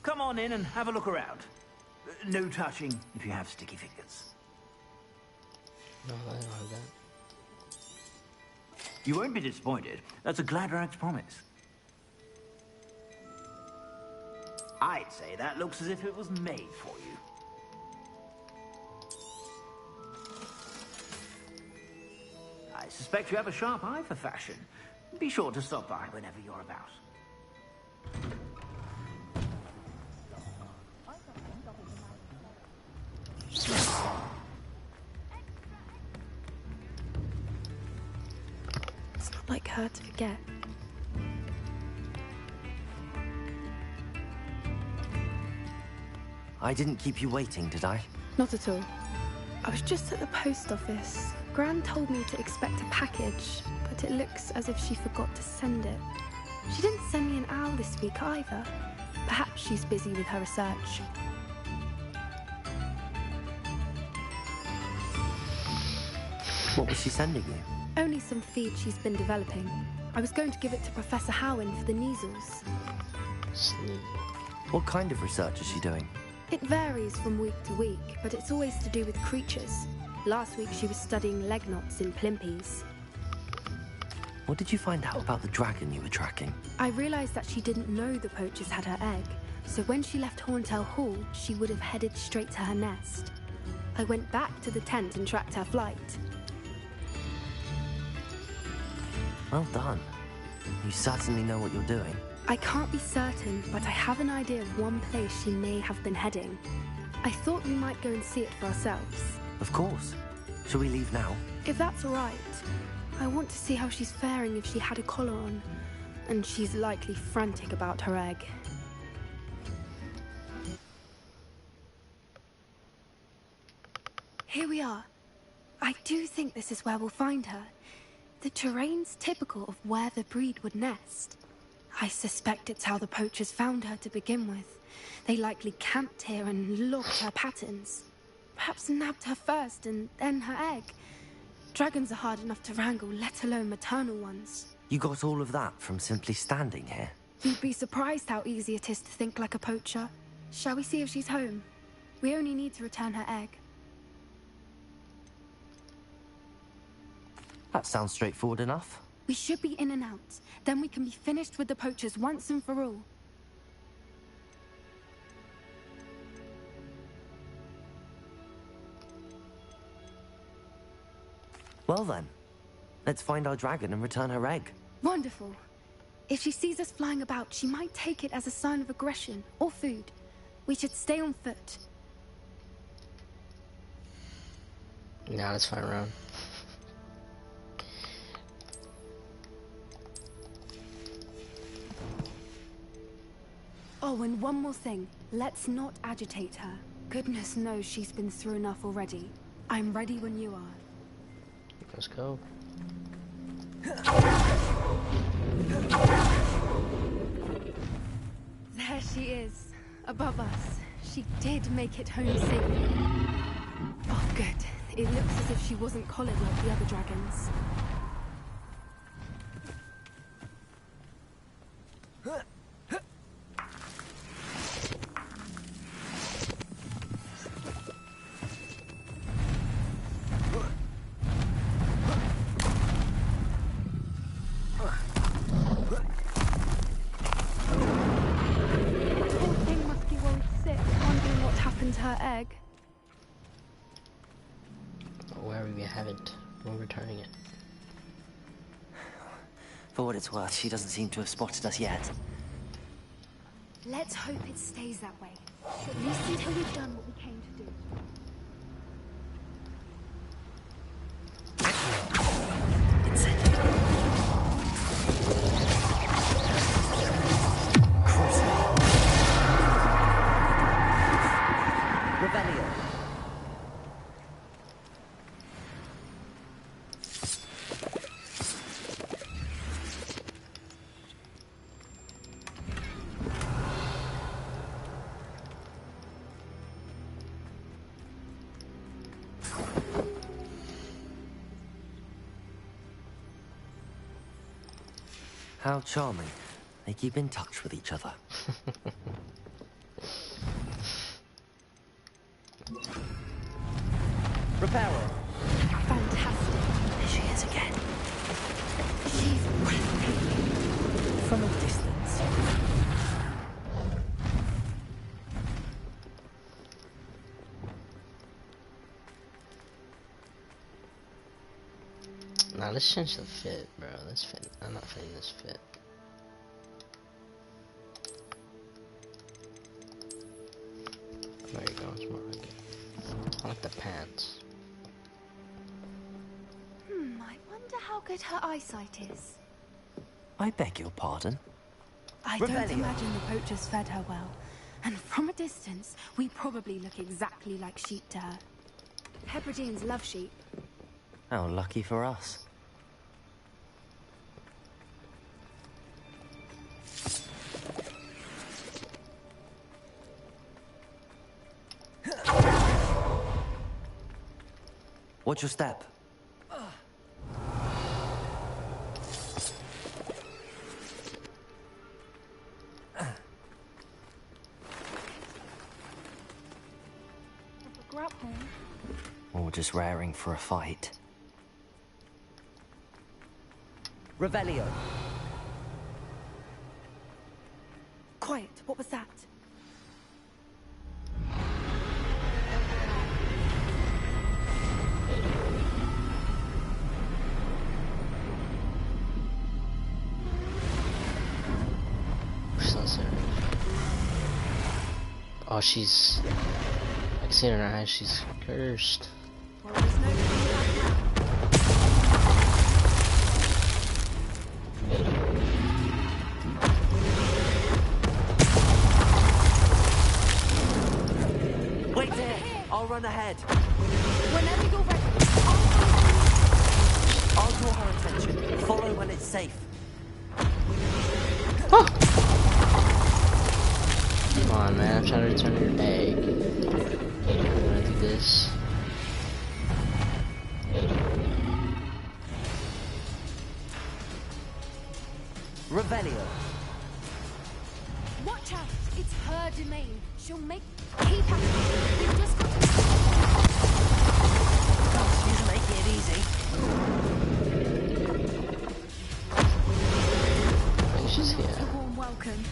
[SPEAKER 8] Come on in and have a look around. No touching if you have sticky fingers.
[SPEAKER 1] No, I don't have that.
[SPEAKER 8] You won't be disappointed. That's a Gladrag's promise. I'd say that looks as if it was made for you. I suspect you have a sharp eye for fashion. Be sure to stop by whenever you're about.
[SPEAKER 4] It's not like her to forget.
[SPEAKER 3] I didn't keep you waiting, did I?
[SPEAKER 4] Not at all. I was just at the post office. Gran told me to expect a package, but it looks as if she forgot to send it. She didn't send me an owl this week either. Perhaps she's busy with her research.
[SPEAKER 3] What was she sending you?
[SPEAKER 4] Only some feed she's been developing. I was going to give it to Professor Howen for the measles.
[SPEAKER 3] What kind of research is she doing?
[SPEAKER 4] It varies from week to week, but it's always to do with creatures. Last week she was studying leg knots in Plimpies.
[SPEAKER 3] What did you find out about the dragon you were tracking?
[SPEAKER 4] I realized that she didn't know the poachers had her egg, so when she left Horntail Hall, she would have headed straight to her nest. I went back to the tent and tracked her flight.
[SPEAKER 3] Well done. You certainly know what you're doing.
[SPEAKER 4] I can't be certain, but I have an idea of one place she may have been heading. I thought we might go and see it for ourselves.
[SPEAKER 3] Of course. Shall we leave now?
[SPEAKER 4] If that's all right. I want to see how she's faring if she had a collar on. And she's likely frantic about her egg. Here we are. I do think this is where we'll find her. The terrain's typical of where the breed would nest. I suspect it's how the poachers found her to begin with. They likely camped here and logged her patterns. Perhaps nabbed her first and then her egg. Dragons are hard enough to wrangle, let alone maternal ones.
[SPEAKER 3] You got all of that from simply standing here?
[SPEAKER 4] You'd be surprised how easy it is to think like a poacher. Shall we see if she's home? We only need to return her egg.
[SPEAKER 3] That sounds straightforward enough.
[SPEAKER 4] We should be in and out. Then we can be finished with the poachers once and for all.
[SPEAKER 3] Well then, let's find our dragon and return her egg.
[SPEAKER 4] Wonderful. If she sees us flying about, she might take it as a sign of aggression or food. We should stay on foot.
[SPEAKER 1] Nah, let's find around.
[SPEAKER 4] Oh, and one more thing. Let's not agitate her. Goodness knows she's been through enough already. I'm ready when you are.
[SPEAKER 1] Let's go.
[SPEAKER 4] There she is, above us. She did make it home safely. Oh, good. It looks as if she wasn't collared like the other dragons.
[SPEAKER 1] We're returning it.
[SPEAKER 3] For what it's worth, she doesn't seem to have spotted us yet.
[SPEAKER 4] Let's hope it stays that way. At least until we've done what we came to do.
[SPEAKER 3] How charming. They keep in touch with each other.
[SPEAKER 15] Reparo.
[SPEAKER 4] Fantastic.
[SPEAKER 3] There she is again.
[SPEAKER 4] She's breathtaking.
[SPEAKER 3] From a distance.
[SPEAKER 1] Nah, let's change the fit, bro. Let's fit. I'm not fitting this fit. There you go. It's more like it. I like the pants.
[SPEAKER 4] I wonder how good her eyesight is.
[SPEAKER 3] I beg your pardon?
[SPEAKER 4] I don't imagine the poachers fed her well. And from a distance, we probably look exactly like sheep to her. Hebrideans love sheep.
[SPEAKER 3] How lucky for us. Watch your step. just raring for a fight. Revelio.
[SPEAKER 4] Quiet, what was that?
[SPEAKER 1] Oh, she's... I can see it in her eyes, she's cursed.
[SPEAKER 4] Well, there's no coming back now.
[SPEAKER 3] Wait there! I'll run ahead.
[SPEAKER 4] Whenever you're ready,
[SPEAKER 3] I'll draw her attention. Follow when it's safe.
[SPEAKER 1] Come on, man, I'm trying to return your egg. I'm gonna do this.
[SPEAKER 3] Revelio.
[SPEAKER 4] watch out! It's her domain. She'll make... Keep at it. We've just got to...
[SPEAKER 3] She's making it easy.
[SPEAKER 1] She's here.
[SPEAKER 4] A warm welcome.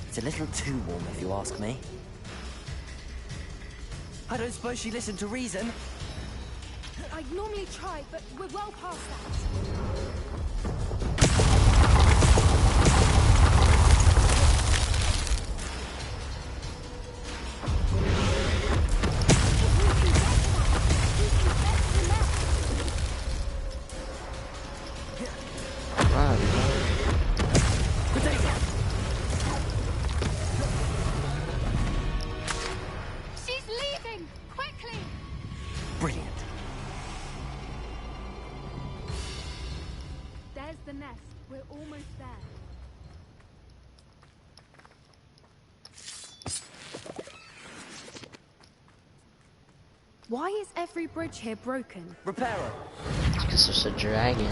[SPEAKER 3] It's a little too warm, if you ask me. I don't suppose she listened to reason.
[SPEAKER 4] I'd normally try, but we're well past that. She's leaving! Quickly!
[SPEAKER 3] Brilliant.
[SPEAKER 4] There's the nest. We're almost there. Why is every bridge here broken?
[SPEAKER 3] Reparo.
[SPEAKER 1] Because there's a dragon.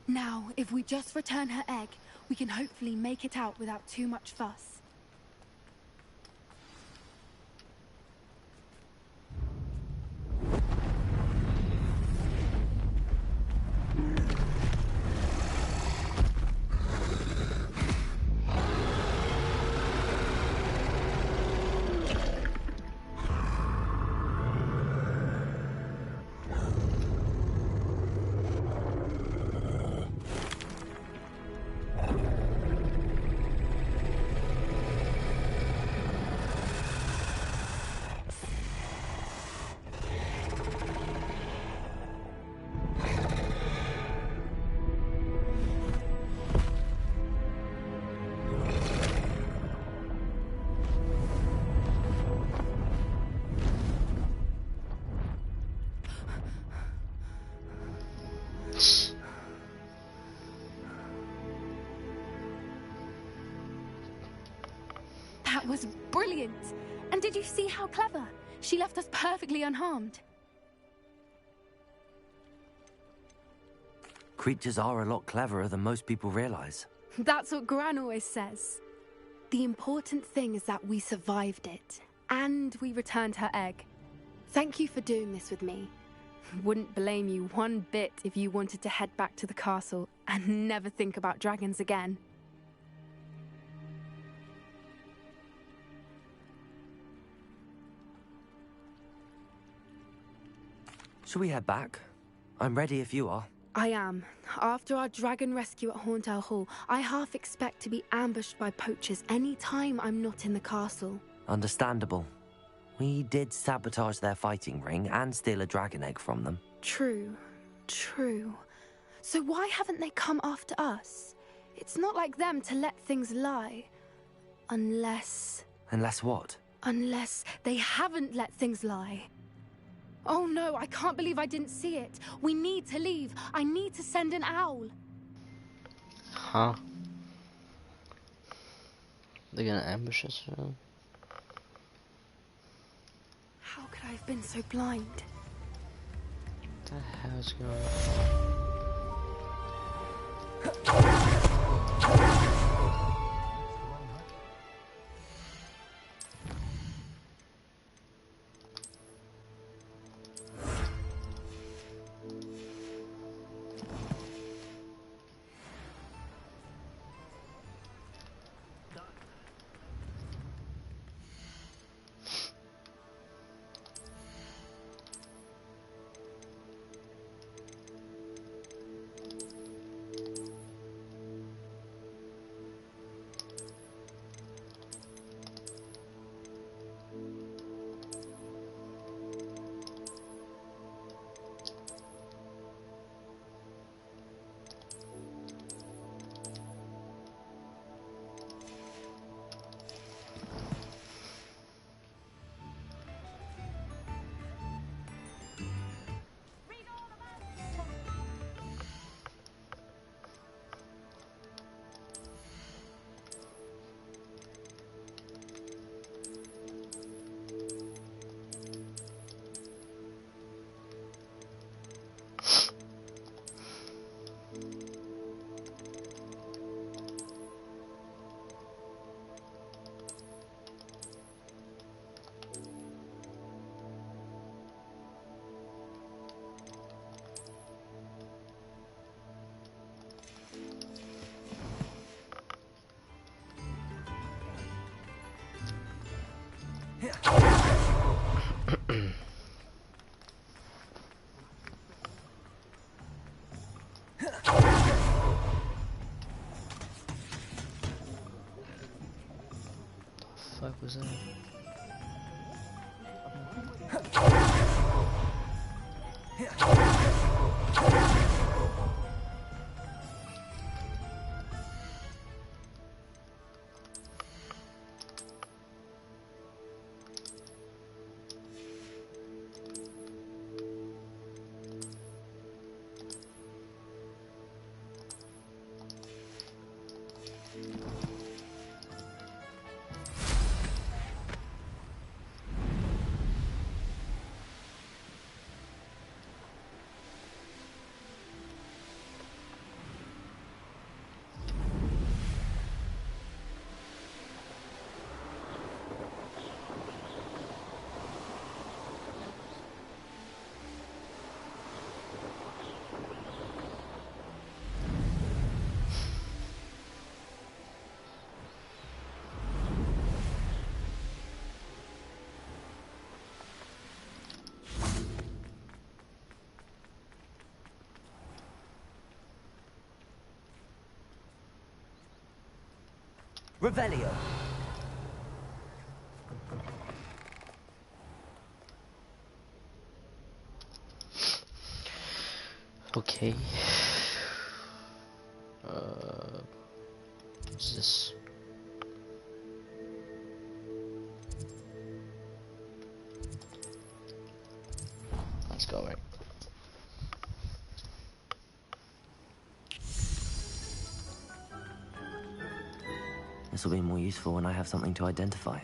[SPEAKER 4] Now, if we just return her egg, we can hopefully make it out without too much fuss. That was brilliant! And did you see how clever? She left us perfectly unharmed.
[SPEAKER 3] Creatures are a lot cleverer than most people realize.
[SPEAKER 4] That's what Gran always says. The important thing is that we survived it, and we returned her egg. Thank you for doing this with me. Wouldn't blame you one bit if you wanted to head back to the castle and never think about dragons again.
[SPEAKER 3] Shall we head back? I'm ready if you are.
[SPEAKER 4] I am. After our dragon rescue at Hauntel Hall, I half expect to be ambushed by poachers any time I'm not in the castle.
[SPEAKER 3] Understandable. We did sabotage their fighting ring and steal a dragon egg from them.
[SPEAKER 4] True. True. So why haven't they come after us? It's not like them to let things lie. Unless...
[SPEAKER 3] Unless what?
[SPEAKER 4] Unless they haven't let things lie. Oh no, I can't believe I didn't see it. We need to leave. I need to send an owl.
[SPEAKER 1] Huh? They're gonna ambush us now?
[SPEAKER 4] How could I have been so blind?
[SPEAKER 1] What the hell's going on? Fuck was that?
[SPEAKER 3] Revelio.
[SPEAKER 1] Okay. What's this? Let's go right.
[SPEAKER 3] This will be more useful when I have something to identify.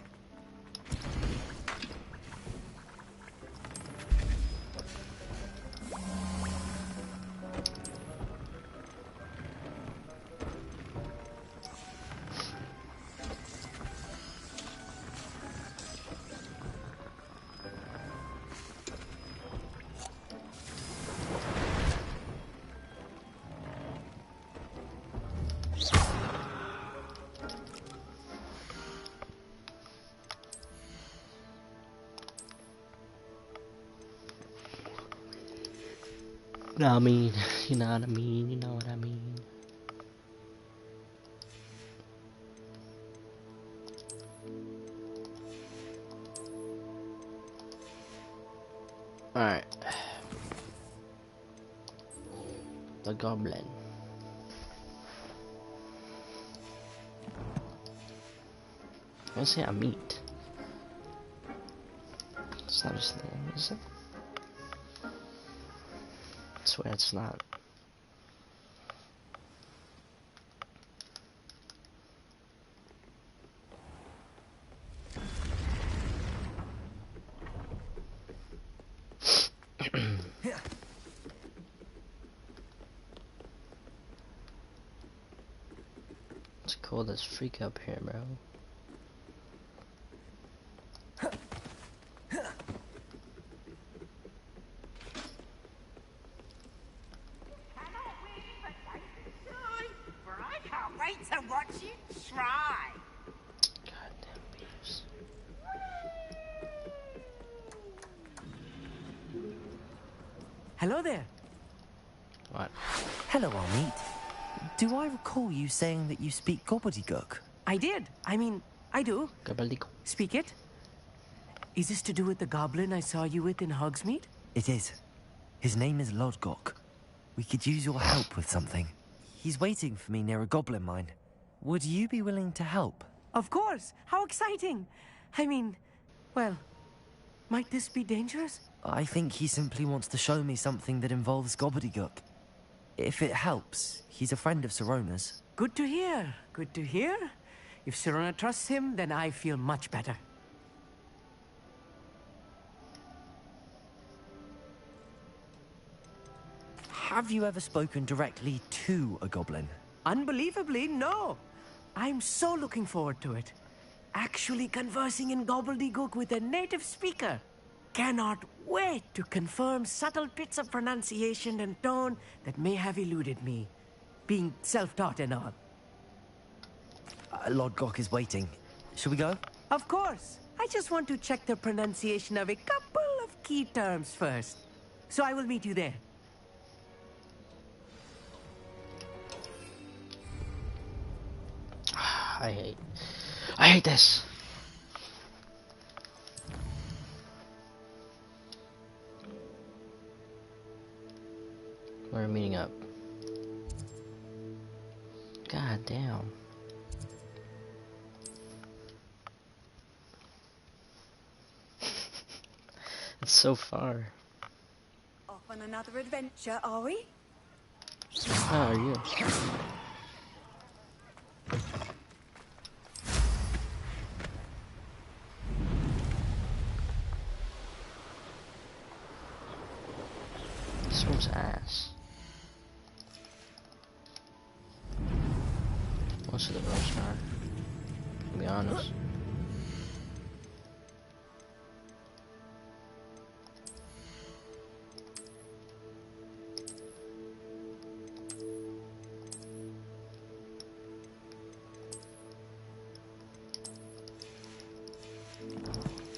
[SPEAKER 1] You know what I mean? You know what I mean? You know what I mean? Alright. The goblin. I want to say a meat. It's not his name, is it? I swear it's not. It's cold as freak up here, bro.
[SPEAKER 3] Hello there.
[SPEAKER 1] What?
[SPEAKER 3] Hello, Almeet. Do I recall you saying that you speak gobbledygook? I did. I mean, I do.
[SPEAKER 1] Gobbledygook.
[SPEAKER 3] Speak it. Is this to do with the goblin I saw you with in Hogsmeade? It is. His name is Lodgok. We could use your help with something. He's waiting for me near a goblin mine. Would you be willing to help? Of course. How exciting. I mean, well, might this be dangerous? I think he simply wants to show me something that involves gobbledygook. If it helps, he's a friend of Sirona's. Good to hear. Good to hear. If Sirona trusts him, then I feel much better. Have you ever spoken directly to a goblin? Unbelievably, no. I'm so looking forward to it. Actually conversing in gobbledygook with a native speaker. Cannot wait to confirm subtle bits of pronunciation and tone that may have eluded me, being self-taught and all. Lodgok is waiting. Shall we go? Of course.
[SPEAKER 10] I just want to check the pronunciation of a couple of key terms first. So I will meet you there.
[SPEAKER 1] I hate this. We're meeting up. God damn. It's so far.
[SPEAKER 16] Off on another adventure, are we?
[SPEAKER 1] How are you? This one's ass. Most of the roads are, to be honest.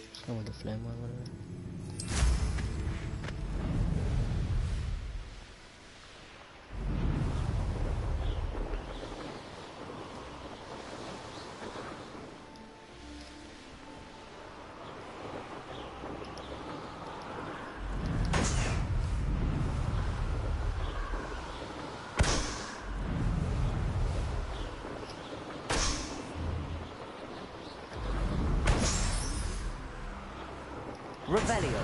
[SPEAKER 1] Let's go with the flame one, whatever.
[SPEAKER 10] Revelio.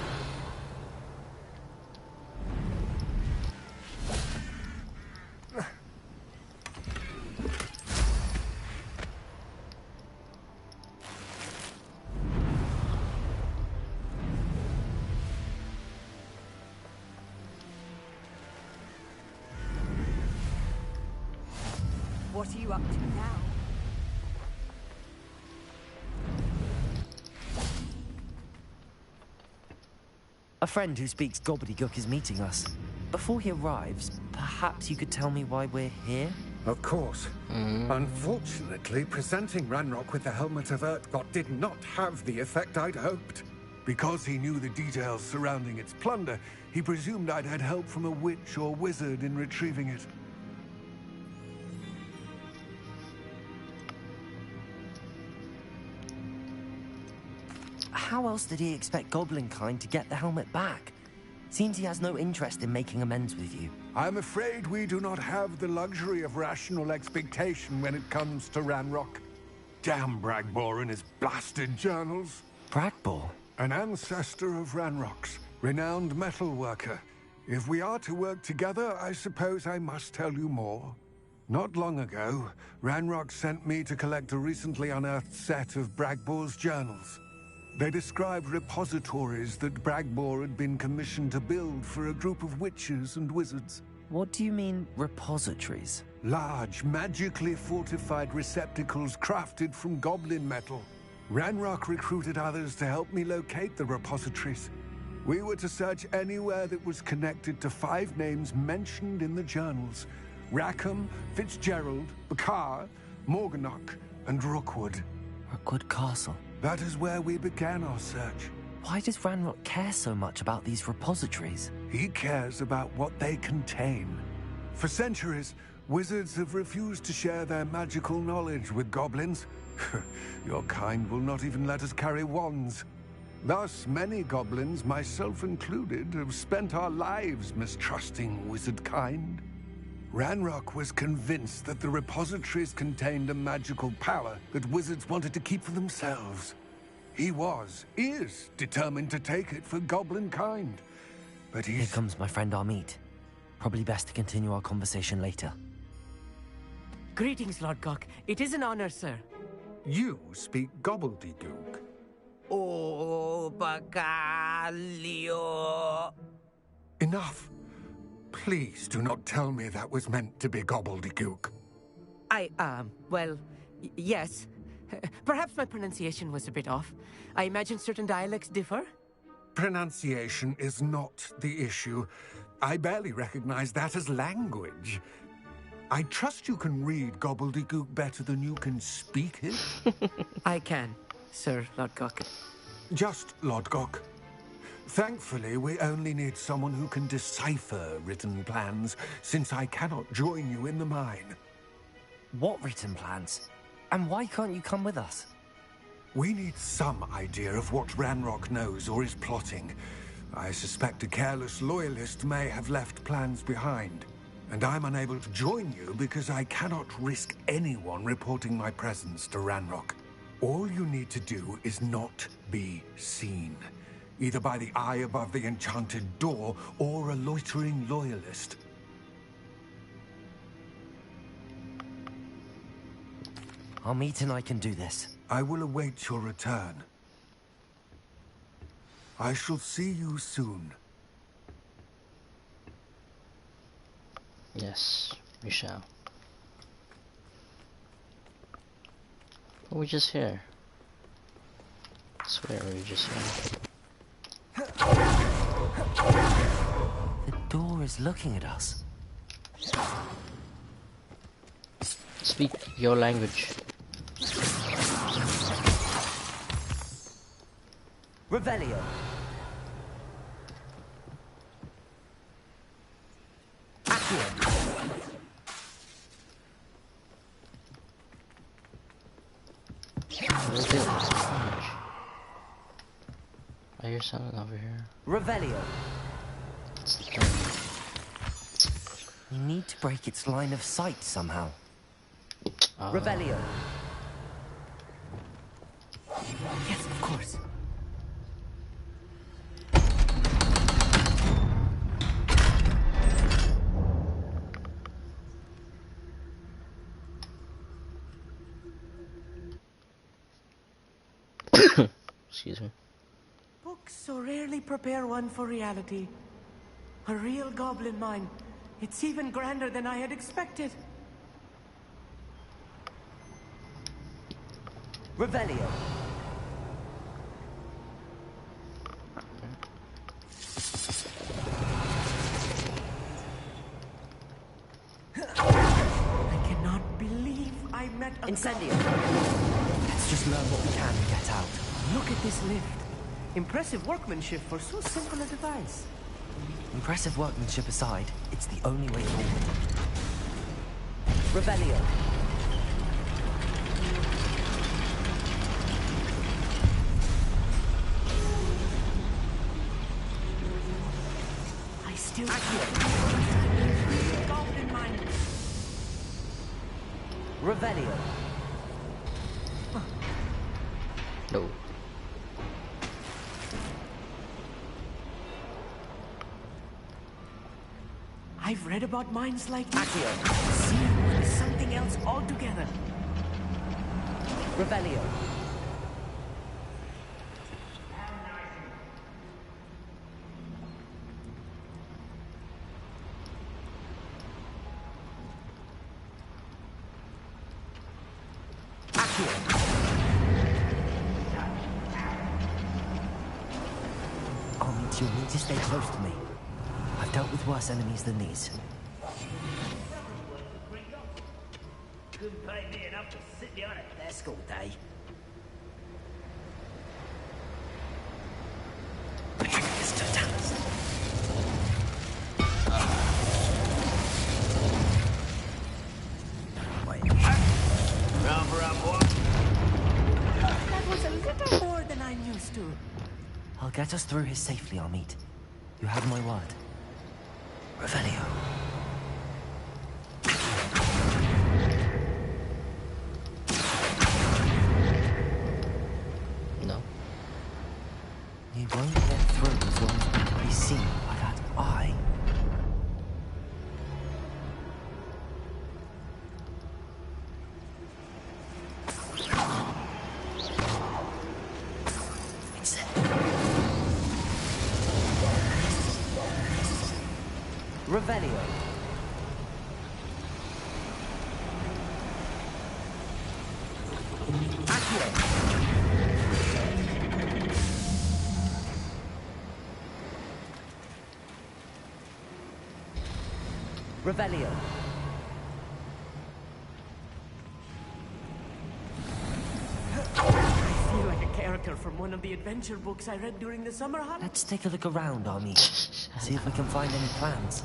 [SPEAKER 16] What are you up to now?
[SPEAKER 3] A friend who speaks gobbledygook is meeting us. Before he arrives, perhaps you could tell me why we're here?
[SPEAKER 22] Of course. Unfortunately, presenting Ranrock with the Helmet of Urtkot did not have the effect I'd hoped.
[SPEAKER 5] Because he knew the details surrounding its plunder, he presumed I'd had help from a witch or wizard in retrieving it.
[SPEAKER 3] How else did he expect Goblinkind to get the helmet back? Seems he has no interest in making amends with you.
[SPEAKER 5] I'm afraid we do not have the luxury of rational expectation when it comes to Ranrock. Damn Bragbor and his blasted journals.
[SPEAKER 3] Bragbor?
[SPEAKER 5] An ancestor of Ranrock's, renowned metal worker. If we are to work together, I suppose I must tell you more. Not long ago, Ranrock sent me to collect a recently unearthed set of Bragbor's journals. They described repositories that Bragbor had been commissioned to build for a group of witches and wizards.
[SPEAKER 3] What do you mean, repositories?
[SPEAKER 5] Large, magically fortified receptacles crafted from goblin metal. Ranrock recruited others to help me locate the repositories. We were to search anywhere that was connected to 5 names mentioned in the journals: Rackham, Fitzgerald, Bakar, Morganach, and Rookwood.
[SPEAKER 3] Rookwood Castle.
[SPEAKER 5] That is where we began our search.
[SPEAKER 3] Why does Ranrock care so much about these repositories?
[SPEAKER 5] He cares about what they contain. For centuries, wizards have refused to share their magical knowledge with goblins. Your kind will not even let us carry wands. Thus, many goblins, myself included, have spent our lives mistrusting wizard kind. Ranrock was convinced that the repositories contained a magical power that wizards wanted to keep for themselves. He is determined to take it for goblin kind. But
[SPEAKER 3] Here comes my friend Amit. Probably best to continue our conversation later.
[SPEAKER 10] Greetings, Lord Cock. It is an honor, sir.
[SPEAKER 22] You speak gobbledygook.
[SPEAKER 10] Oh, Bacalio.
[SPEAKER 22] Enough. Please do not tell me that was meant to be gobbledygook.
[SPEAKER 10] Yes. Perhaps my pronunciation was a bit off. I imagine certain dialects differ?
[SPEAKER 22] Pronunciation is not the issue. I barely recognize that as language. I trust you can read gobbledygook better than you can speak it.
[SPEAKER 10] I can. Sir Lodgok.
[SPEAKER 22] Just Lodgok. Thankfully, we only need someone who can decipher written plans, since I cannot join you in the mine.
[SPEAKER 3] What written plans? And why can't you come with us?
[SPEAKER 22] We need some idea of what Ranrock knows or is plotting. I suspect a careless loyalist may have left plans behind. And I'm unable to join you because I cannot risk anyone reporting my presence to Ranrock. All you need to do is not be seen, either by the eye above the enchanted door or a loitering loyalist.
[SPEAKER 3] Amit and I can do this.
[SPEAKER 22] I will await your return. I shall see you soon.
[SPEAKER 1] Yes, we shall. We're just here. I swear we're just here.
[SPEAKER 3] The door is looking at us.
[SPEAKER 1] Speak your language.
[SPEAKER 3] Revelio.
[SPEAKER 1] I hear something over here.
[SPEAKER 3] Revelio. We need to break its line of sight somehow. Revelio.
[SPEAKER 10] Yes, of course.
[SPEAKER 1] Excuse me.
[SPEAKER 10] Books so rarely prepare one for reality. A real goblin mine. It's even grander than I had expected.
[SPEAKER 3] Revelio.
[SPEAKER 10] I cannot believe I met a
[SPEAKER 3] Incendio. Let's just learn what we can and get out.
[SPEAKER 10] Look at this lift. Impressive workmanship for so simple a device.
[SPEAKER 3] Impressive workmanship aside, it's the only way forward. Revelio.
[SPEAKER 10] I still goblin mine.
[SPEAKER 3] Revelio.
[SPEAKER 1] No.
[SPEAKER 10] I've read about mines like this. Seeing one is something else altogether.
[SPEAKER 3] Revelio. Amit, you'll need to stay close to me. I've dealt with worse enemies than these.
[SPEAKER 8] Couldn't pay me enough to sit behind a desk all day.
[SPEAKER 10] That was a little more than I'm used to.
[SPEAKER 3] I'll get us through here safely, Amit. You have my word. Revelio.
[SPEAKER 1] No.
[SPEAKER 3] You won't get through as long as we can be seen by that eye. It's it. Revelio. Revelio.
[SPEAKER 10] I feel like a from one of the adventure books I read during the summer holidays.
[SPEAKER 3] Let's take a look around, Army. See if we can find any plans.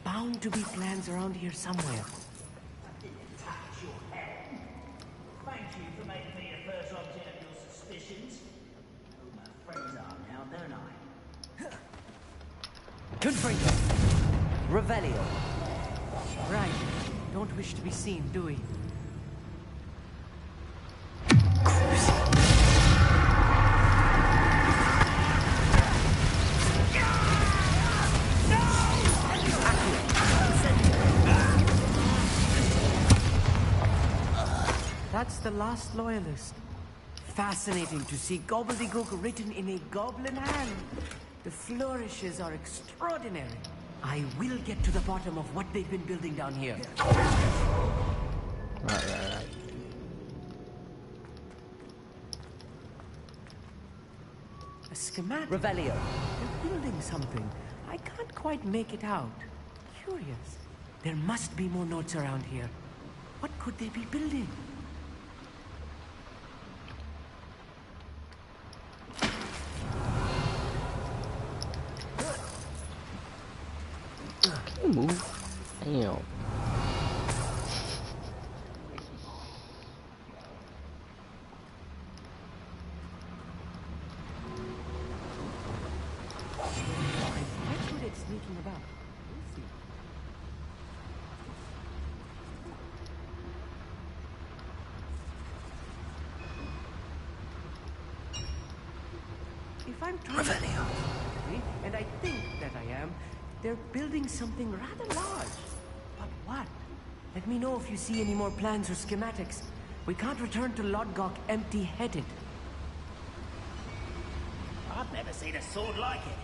[SPEAKER 10] Bound to be plans around here somewhere.
[SPEAKER 8] Thank you for making me the first object of your suspicions. All my friends are now, don't I?
[SPEAKER 3] Confringo! Revelio!
[SPEAKER 10] Right. Don't wish to be seen, do we? That's the last loyalist. Fascinating to see gobbledygook written in a goblin hand. The flourishes are extraordinary. I will get to the bottom of what they've been building down here.
[SPEAKER 1] Right.
[SPEAKER 10] A schematic.
[SPEAKER 3] Revelio.
[SPEAKER 10] They're building something. I can't quite make it out. Curious. There must be more notes around here. What could they be building?
[SPEAKER 1] Can you move? Damn.
[SPEAKER 10] I'm good at sneaking about. We'll see. If I'm trying to... And I think that I am, they're building something rather large. But what? Let me know if you see any more plans or schematics. We can't return to Lodgok empty-headed.
[SPEAKER 8] I've never seen a sword like it.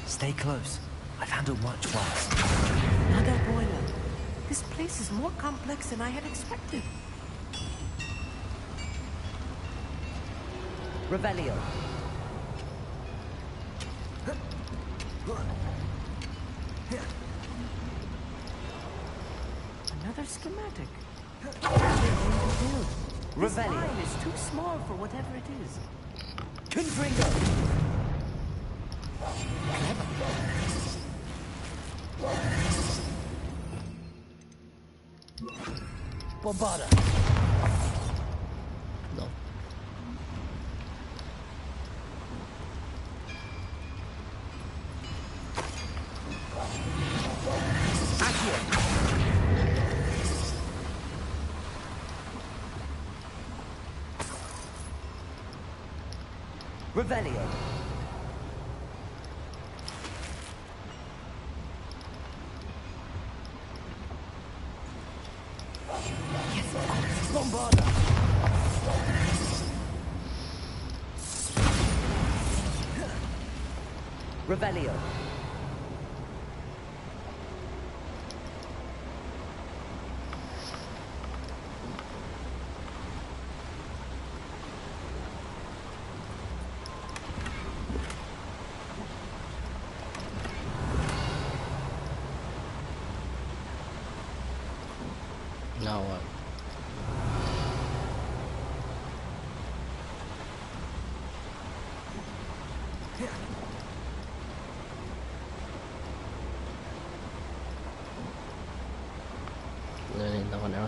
[SPEAKER 3] Stay close. I've handled much worse.
[SPEAKER 10] Another boiler. This place is more complex than I had expected.
[SPEAKER 3] Revelio.
[SPEAKER 10] Another schematic. What are they going to build? This
[SPEAKER 3] Revelio.
[SPEAKER 10] line is too small for whatever it is.
[SPEAKER 3] Confringo.
[SPEAKER 8] Bombarda.
[SPEAKER 1] No.
[SPEAKER 3] Revelio.
[SPEAKER 8] Bombarda.
[SPEAKER 3] Revelio.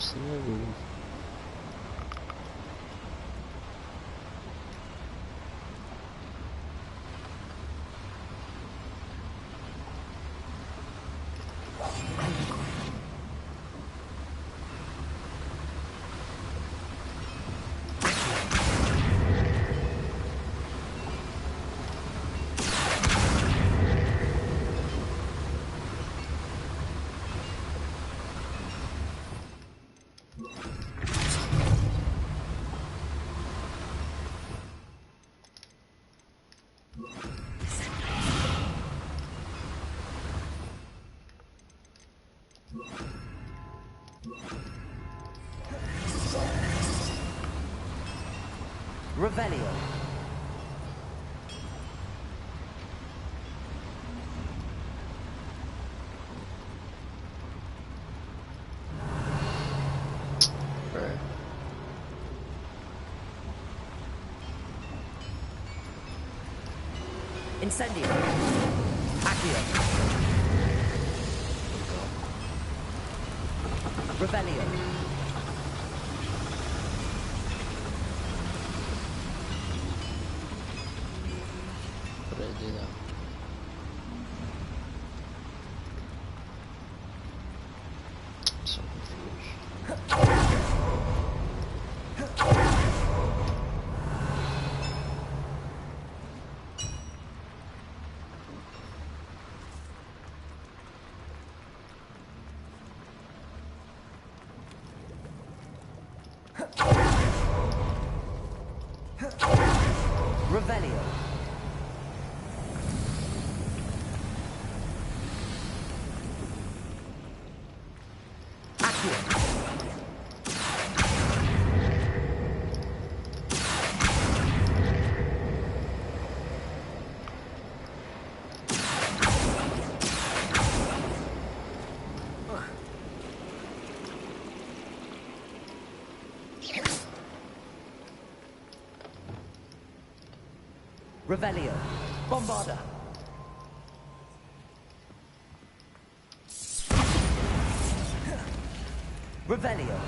[SPEAKER 1] else to do.
[SPEAKER 3] Revelio. Incendio. Accio. Revelio.
[SPEAKER 1] What did I do though? I'm so confused.
[SPEAKER 3] Revelio. Accio. Revelio. Bombarda. Revelio.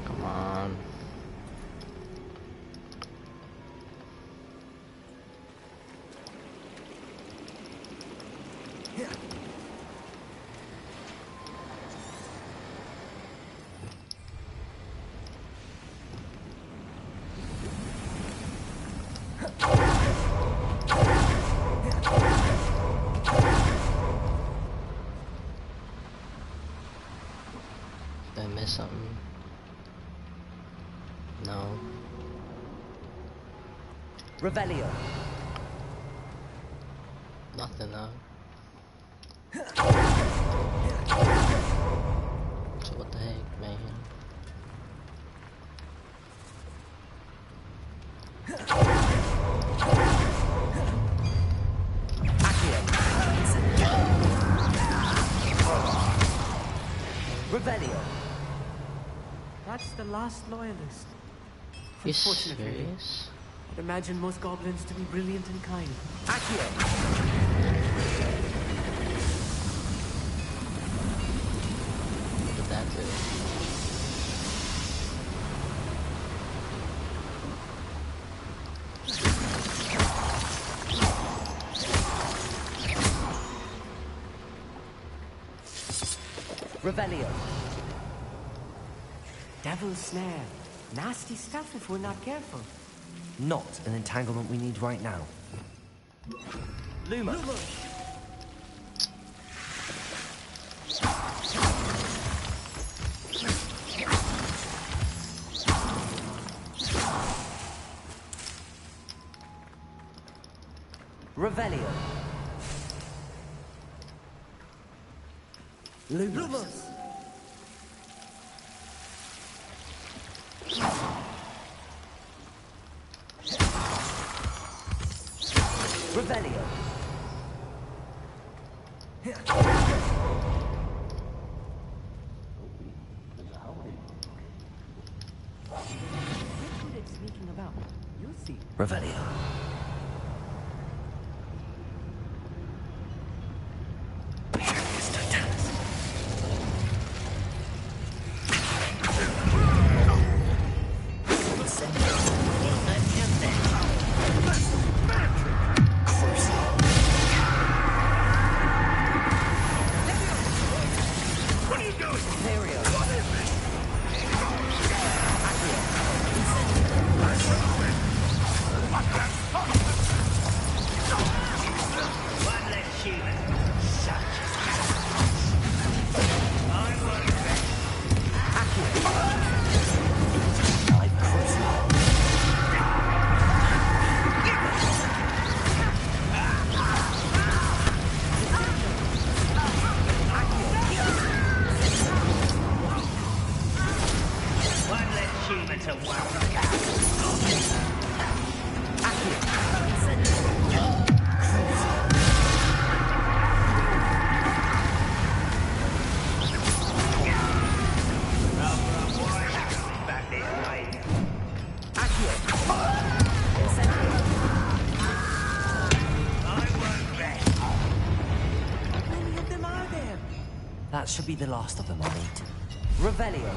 [SPEAKER 1] Come on. Did I miss something? No.
[SPEAKER 3] Revelio.
[SPEAKER 1] Nothing though. So what the heck, man?
[SPEAKER 3] Revelio.
[SPEAKER 10] That's the last loyalist.
[SPEAKER 1] You
[SPEAKER 10] Unfortunately,
[SPEAKER 1] serious?
[SPEAKER 10] I'd imagine most goblins to be brilliant and kind.
[SPEAKER 3] Accio.
[SPEAKER 1] What did that do?
[SPEAKER 3] Revelio.
[SPEAKER 10] Devil's snare. Nasty stuff if we're not careful.
[SPEAKER 20] Not an entanglement we need right now.
[SPEAKER 3] Luma. Revelio.
[SPEAKER 10] Lumos.
[SPEAKER 3] Revelio.
[SPEAKER 10] Sneaking about. You'll see.
[SPEAKER 3] Revelio. That should be the last of them, I need. Revelio.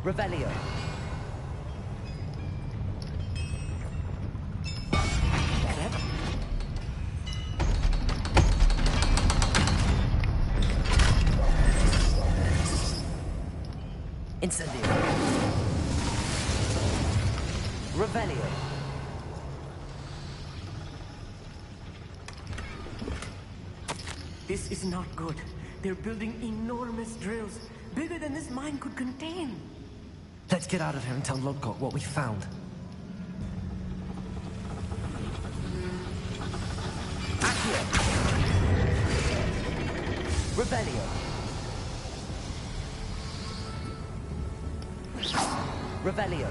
[SPEAKER 3] Revelio. Incendio. Revelio.
[SPEAKER 10] This is not good. They're building enormous drills, bigger than this mine could contain.
[SPEAKER 3] Let's get out of here and tell Lodgok what we found. Accio! Revelio! Revelio!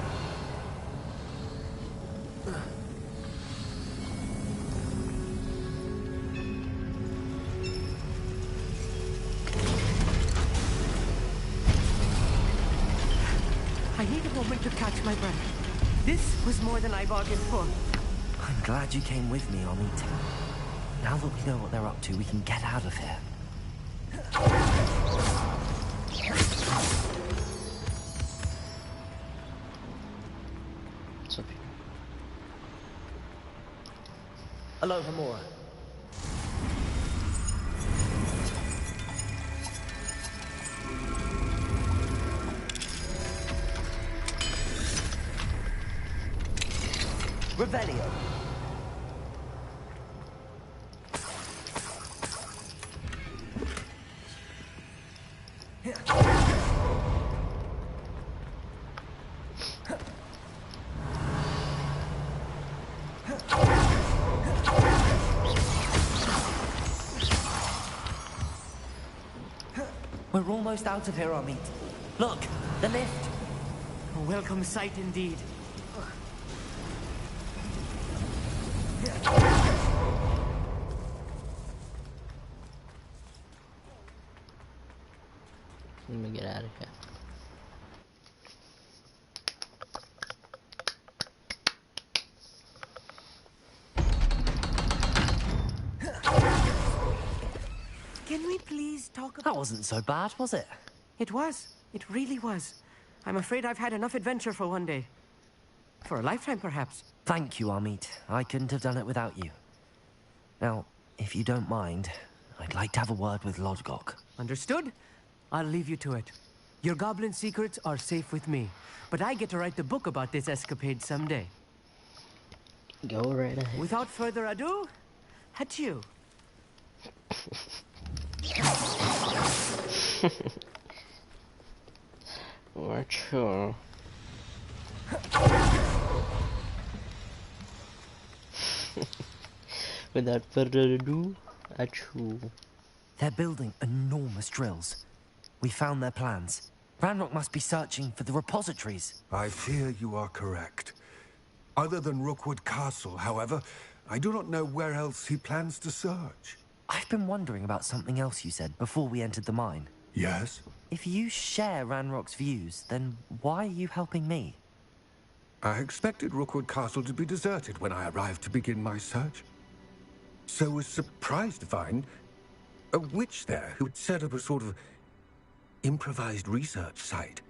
[SPEAKER 10] I need a moment to catch my breath. This was more than I bargained for.
[SPEAKER 3] I'm glad you came with me, Amit. Now that we know what they're up to, we can get out of here.
[SPEAKER 1] What's up here?
[SPEAKER 3] Aloha, Mora. Revelio. We're almost out of here, Amit. Look, the lift.
[SPEAKER 10] A welcome sight indeed.
[SPEAKER 1] Let me get out of here.
[SPEAKER 10] Can we please talk about...
[SPEAKER 3] That wasn't so bad, was it?
[SPEAKER 10] It was. It really was. I'm afraid I've had enough adventure for one day. For a lifetime, perhaps.
[SPEAKER 3] Thank you, Amit. I couldn't have done it without you. Now, if you don't mind, I'd like to have a word with Lodgok.
[SPEAKER 10] Understood? I'll leave you to it. Your goblin secrets are safe with me, but I get to write the book about this escapade someday.
[SPEAKER 1] Go right ahead.
[SPEAKER 10] Without further ado, adieu.
[SPEAKER 1] Sure. Without further ado, achoo.
[SPEAKER 3] They're building enormous drills. We found their plans. Ranrock must be searching for the repositories.
[SPEAKER 22] I fear you are correct. Other than Rookwood Castle, however, I do not know where else he plans to search.
[SPEAKER 3] I've been wondering about something else you said before we entered the mine.
[SPEAKER 22] Yes?
[SPEAKER 3] If you share Ranrock's views, then why are you helping me?
[SPEAKER 22] I expected Rookwood Castle to be deserted when I arrived to begin my search. So was surprised to find a witch there who had set up a sort of improvised research site.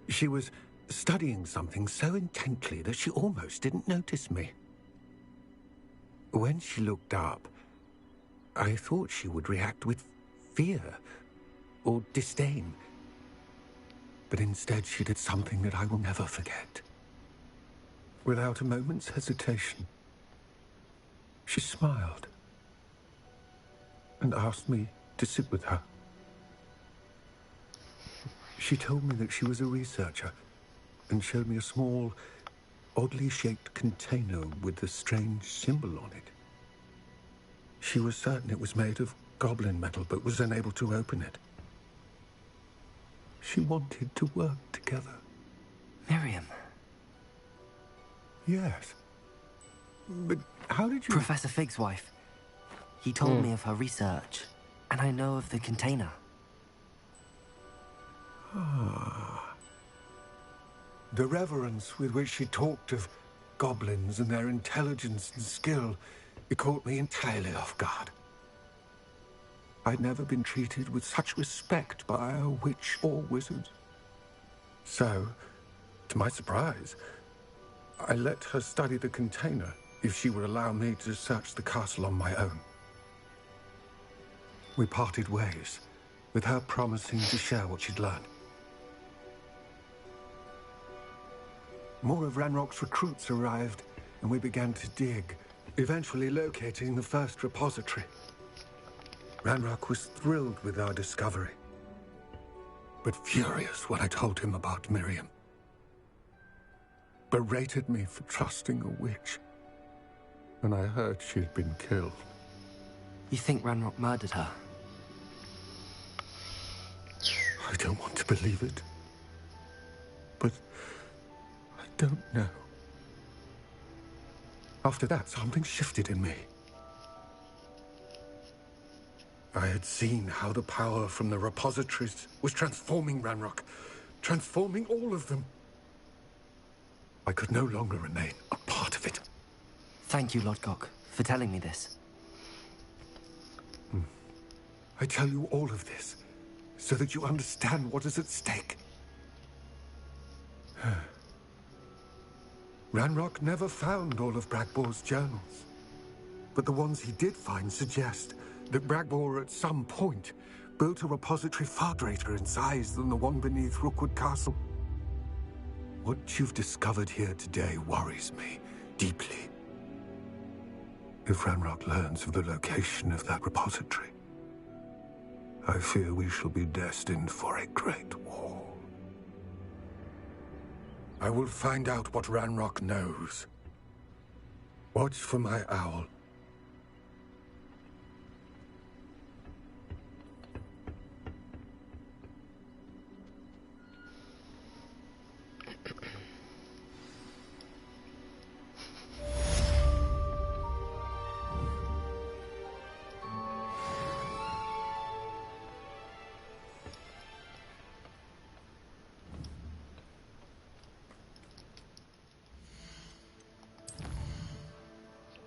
[SPEAKER 22] She was studying something so intently that she almost didn't notice me. When she looked up, I thought she would react with fear or disdain. But instead she did something that I will never forget. Without a moment's hesitation, she smiled and asked me to sit with her. She told me that she was a researcher and showed me a small, oddly shaped container with a strange symbol on it. She was certain it was made of goblin metal, but was unable to open it. She wanted to work together.
[SPEAKER 3] Miriam.
[SPEAKER 22] Yes. But how did you...
[SPEAKER 3] Professor Fig's wife. He told me of her research, and I know of the container.
[SPEAKER 22] Ah. The reverence with which she talked of goblins and their intelligence and skill, it caught me entirely off guard. I'd never been treated with such respect by a witch or wizard. So, to my surprise, I let her study the container if she would allow me to search the castle on my own. We parted ways, with her promising to share what she'd learned. More of Ranrock's recruits arrived, and we began to dig, eventually locating the first repository. Ranrock was thrilled with our discovery, but furious when I told him about Miriam. Berated me for trusting a witch, and I heard she had been killed.
[SPEAKER 3] You think Ranrock murdered her?
[SPEAKER 22] I don't want to believe it, but I don't know. After that, something shifted in me. I had seen how the power from the repositories was transforming Ranrock, transforming all of them. I could no longer remain a part of it.
[SPEAKER 3] Thank you, Lodgok, for telling me this.
[SPEAKER 22] I tell you all of this so that you understand what is at stake. Ranrock never found all of Bragbor's journals, but the ones he did find suggest that Bragbor at some point built a repository far greater in size than the one beneath Rookwood Castle. What you've discovered here today worries me deeply. If Ranrock learns of the location of that repository, I fear we shall be destined for a great war. I will find out what Ranrock knows. Watch for my owl.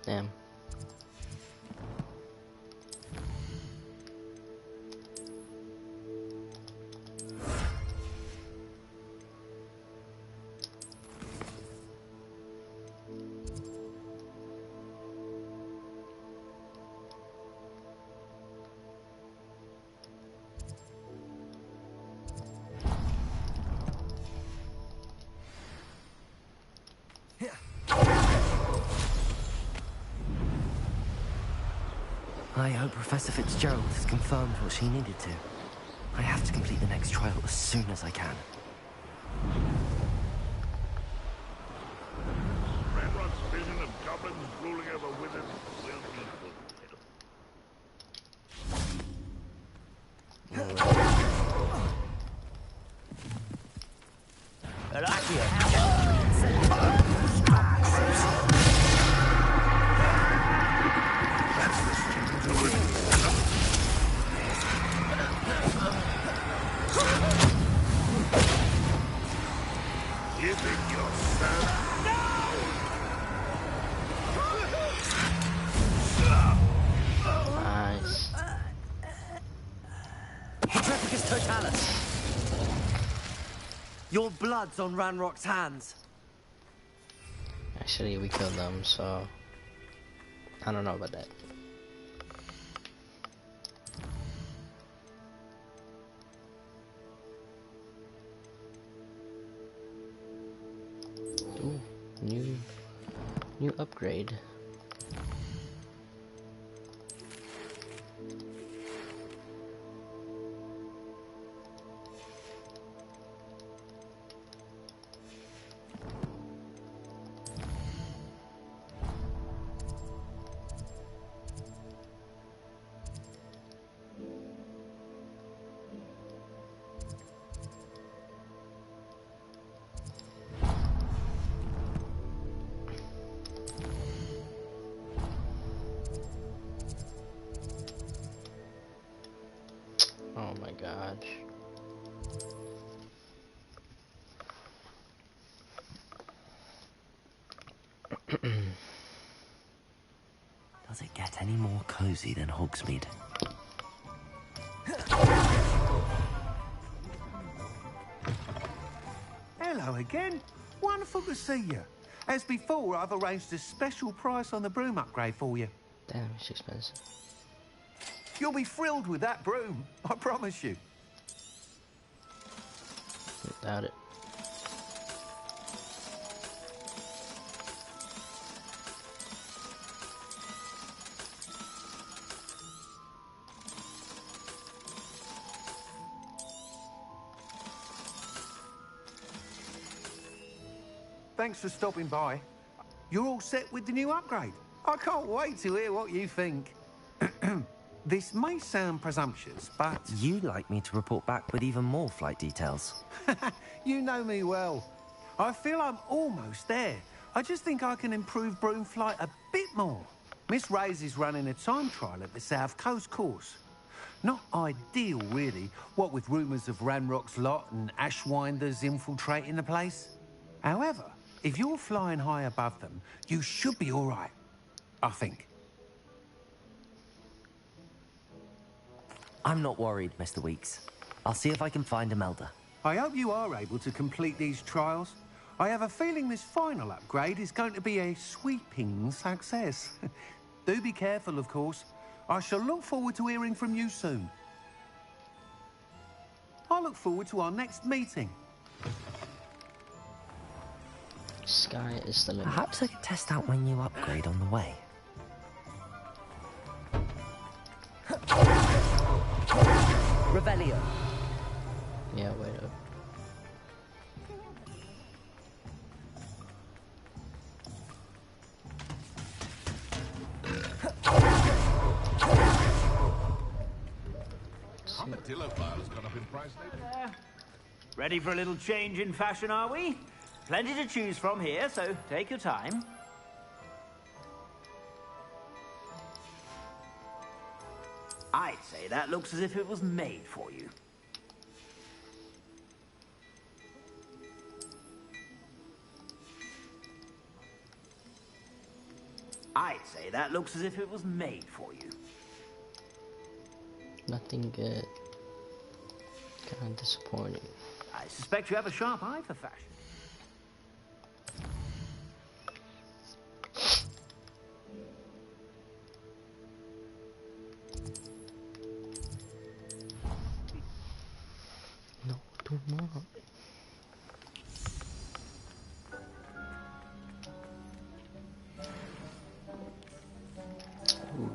[SPEAKER 1] Damn.
[SPEAKER 3] I hope Professor Fitzgerald has confirmed what she needed to. I have to complete the next trial as soon as I can.
[SPEAKER 6] Ranrock's vision of goblins ruling over wizards will be You think you're sad?
[SPEAKER 1] Nice.
[SPEAKER 3] Petrepicus Totalis! Your blood's on Ranrock's hands.
[SPEAKER 1] Actually, we killed them, so I don't know about that. Ooh, new upgrade. Oh my gosh.
[SPEAKER 3] Does it get any more cozy than Hogsmeade?
[SPEAKER 14] Hello again. Wonderful to see you. As before, I've arranged a special price on the broom upgrade for you.
[SPEAKER 1] Damn, it's expensive.
[SPEAKER 14] You'll be thrilled with that broom, I promise you.
[SPEAKER 1] Doubt it.
[SPEAKER 14] Thanks for stopping by. You're all set with the new upgrade. I can't wait to hear what you think. This may sound presumptuous, but...
[SPEAKER 3] You'd like me to report back with even more flight details.
[SPEAKER 14] You know me well. I feel I'm almost there. I just think I can improve broom flight a bit more. Miss Reyes is running a time trial at the South Coast course. Not ideal, really, what with rumours of Ranrock's lot and Ashwinders infiltrating the place. However, if you're flying high above them, you should be all right, I think.
[SPEAKER 3] I'm not worried, Mr. Weeks. I'll see if I can find Imelda.
[SPEAKER 14] I hope you are able to complete these trials. I have a feeling this final upgrade is going to be a sweeping success. Do be careful, of course. I shall look forward to hearing from you soon. I look forward to our next meeting.
[SPEAKER 1] Sky is the limit.
[SPEAKER 3] Perhaps I could test out my new upgrade on the way. Revelio.
[SPEAKER 1] Yeah, wait up.
[SPEAKER 6] Armadillo file has gone up in price lately.
[SPEAKER 8] Ready for a little change in fashion, are we? Plenty to choose from here, so take your time. I'd say that looks as if it was made for you. I'd say that looks as if it was made for you.
[SPEAKER 1] Nothing good. Kind of disappointing.
[SPEAKER 8] I suspect you have a sharp eye for fashion.
[SPEAKER 1] No, tomorrow. Ooh.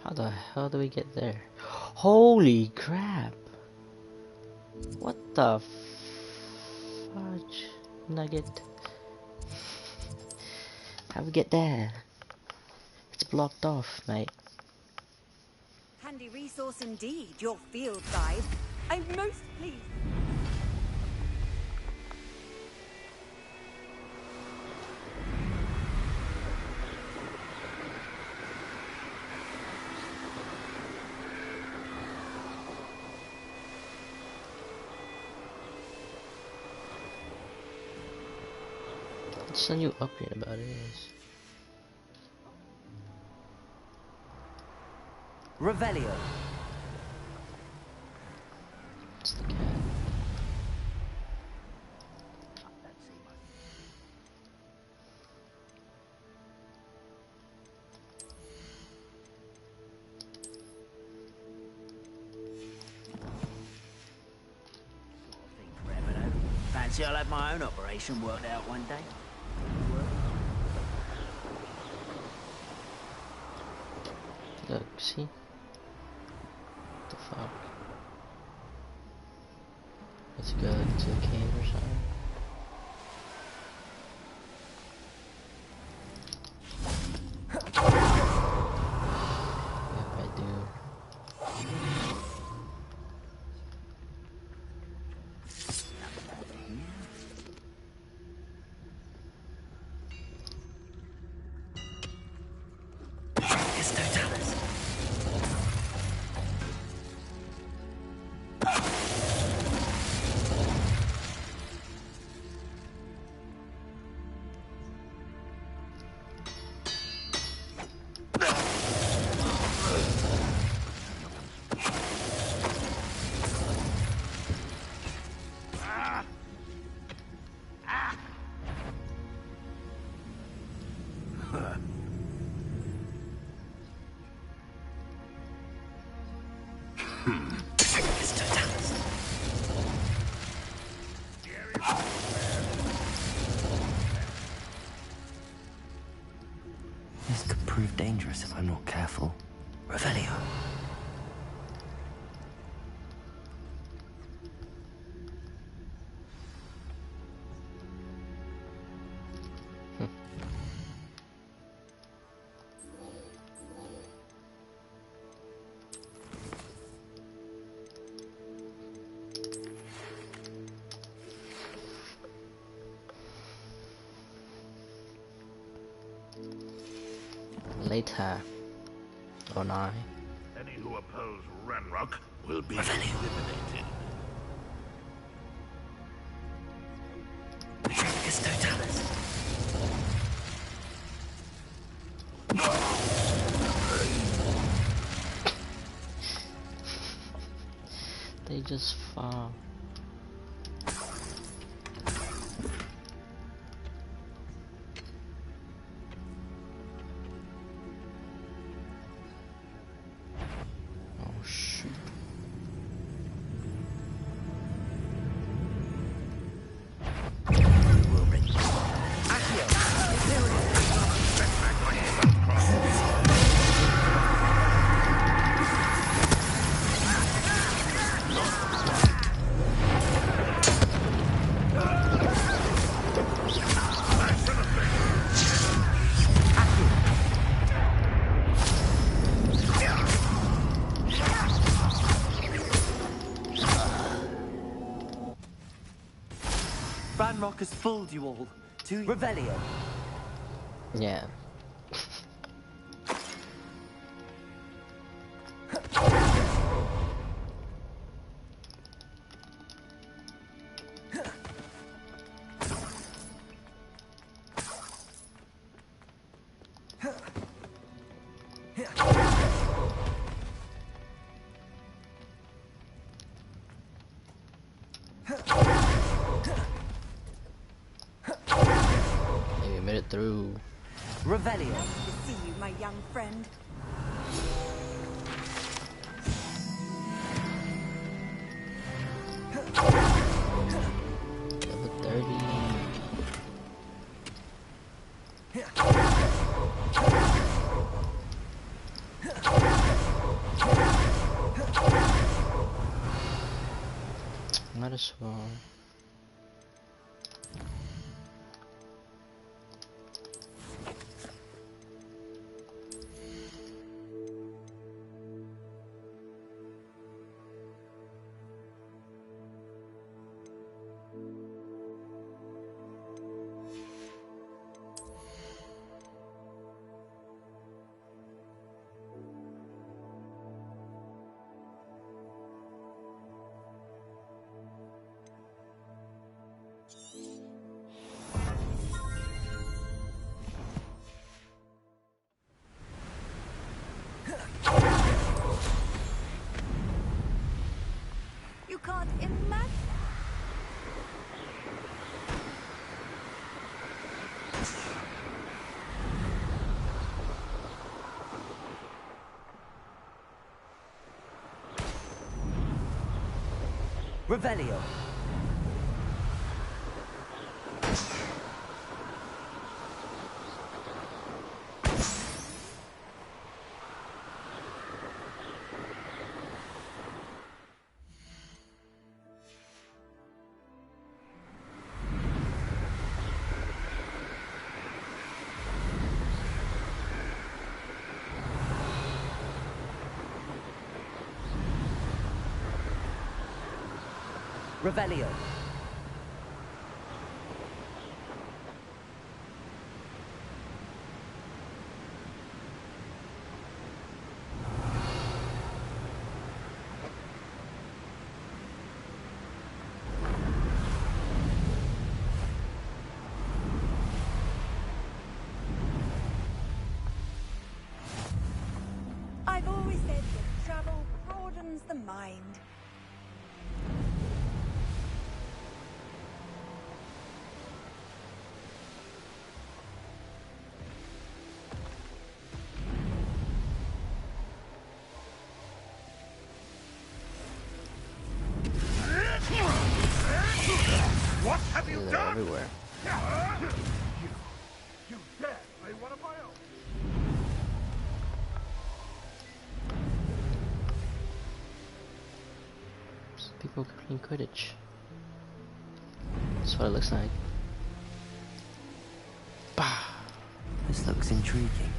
[SPEAKER 1] How the hell do we get there? Holy crap! What the fudge nugget? How we get there? It's blocked off, mate.
[SPEAKER 16] Handy resource indeed, your field guide. I'm most pleased.
[SPEAKER 1] What's the new upgrade about it is?
[SPEAKER 3] Revelio.
[SPEAKER 1] It's the cat.
[SPEAKER 8] Fancy I'll have my own operation worked out one day.
[SPEAKER 1] Look, see? What the fuck? Let's go to the cave or something. Yep, I do.
[SPEAKER 3] This could prove dangerous if I'm not careful. Revelio.
[SPEAKER 1] Later. Or not.
[SPEAKER 6] Any who oppose Ranrock will be eliminated.
[SPEAKER 1] They just fall. Oh shoot.
[SPEAKER 3] Ranrock has fooled you all. To Revelio.
[SPEAKER 1] Yeah. Maybe made it through.
[SPEAKER 3] Revelio.
[SPEAKER 16] Nice to see you, my young friend.
[SPEAKER 1] Level 30. as well.
[SPEAKER 16] You can't imagine.
[SPEAKER 3] Revelio. Revelio.
[SPEAKER 16] I've always said that travel broadens the mind.
[SPEAKER 6] What have you
[SPEAKER 1] They're
[SPEAKER 6] done?
[SPEAKER 1] everywhere.
[SPEAKER 6] You dare play one of my own?
[SPEAKER 1] People playing Quidditch. That's what it looks like. Bah!
[SPEAKER 3] This looks intriguing.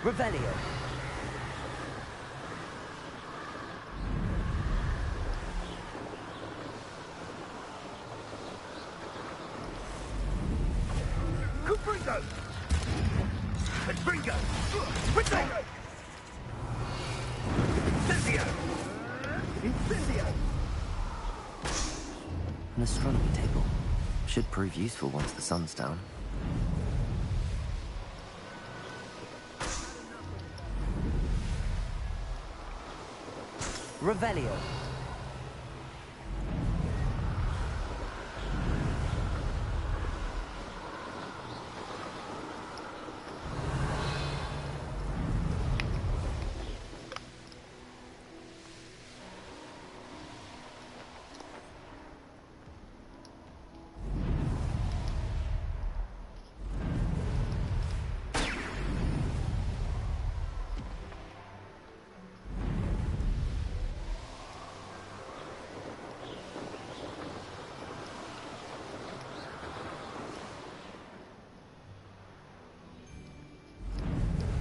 [SPEAKER 3] Revelio.
[SPEAKER 6] Cupringo! Cupringo! Potato! Incendio! Incendio!
[SPEAKER 3] An astronomy table. Should prove useful once the sun's down. Revelio.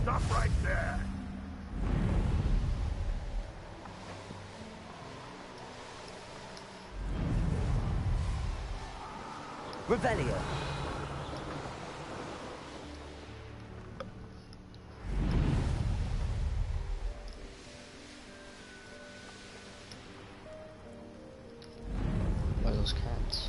[SPEAKER 6] Stop right there!
[SPEAKER 3] Revelio.
[SPEAKER 1] What are those cats?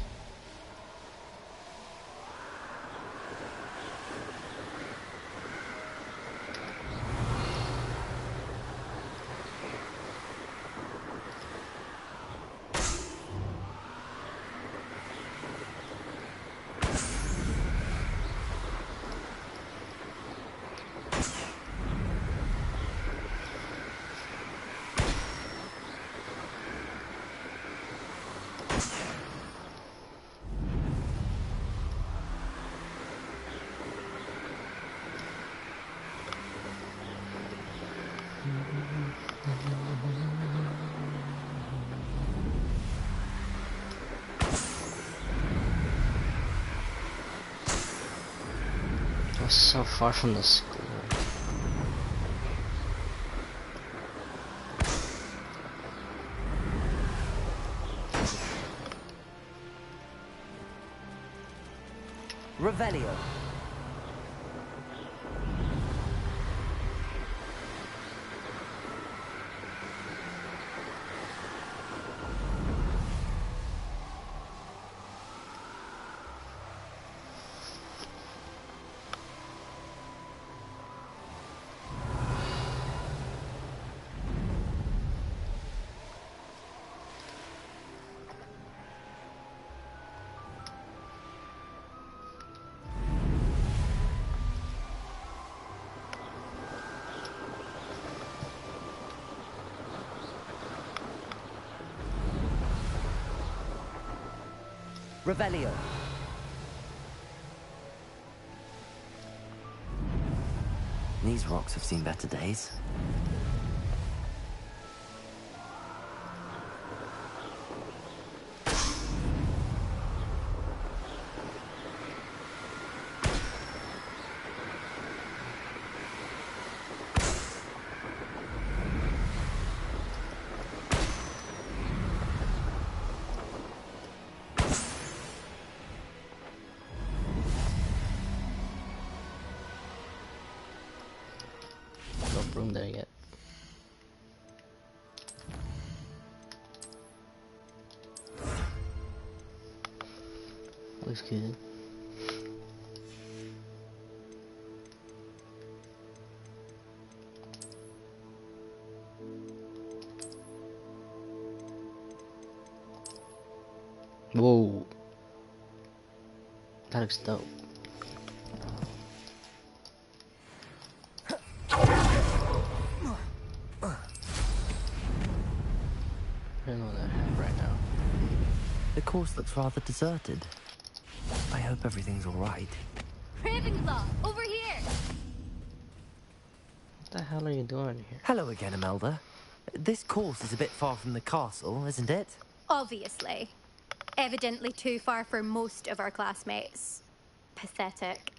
[SPEAKER 1] was so far from the school.
[SPEAKER 3] Revelio. Revelio. These rocks have seen better days.
[SPEAKER 1] Room there yet. Looks good. Whoa. That looks dope. I don't know what I have right now.
[SPEAKER 3] The course looks rather deserted. I hope everything's alright.
[SPEAKER 7] Ravenclaw, over here!
[SPEAKER 1] What the hell are you doing here?
[SPEAKER 3] Hello again, Imelda. This course is a bit far from the castle, isn't it?
[SPEAKER 7] Obviously. Evidently too far for most of our classmates. Pathetic.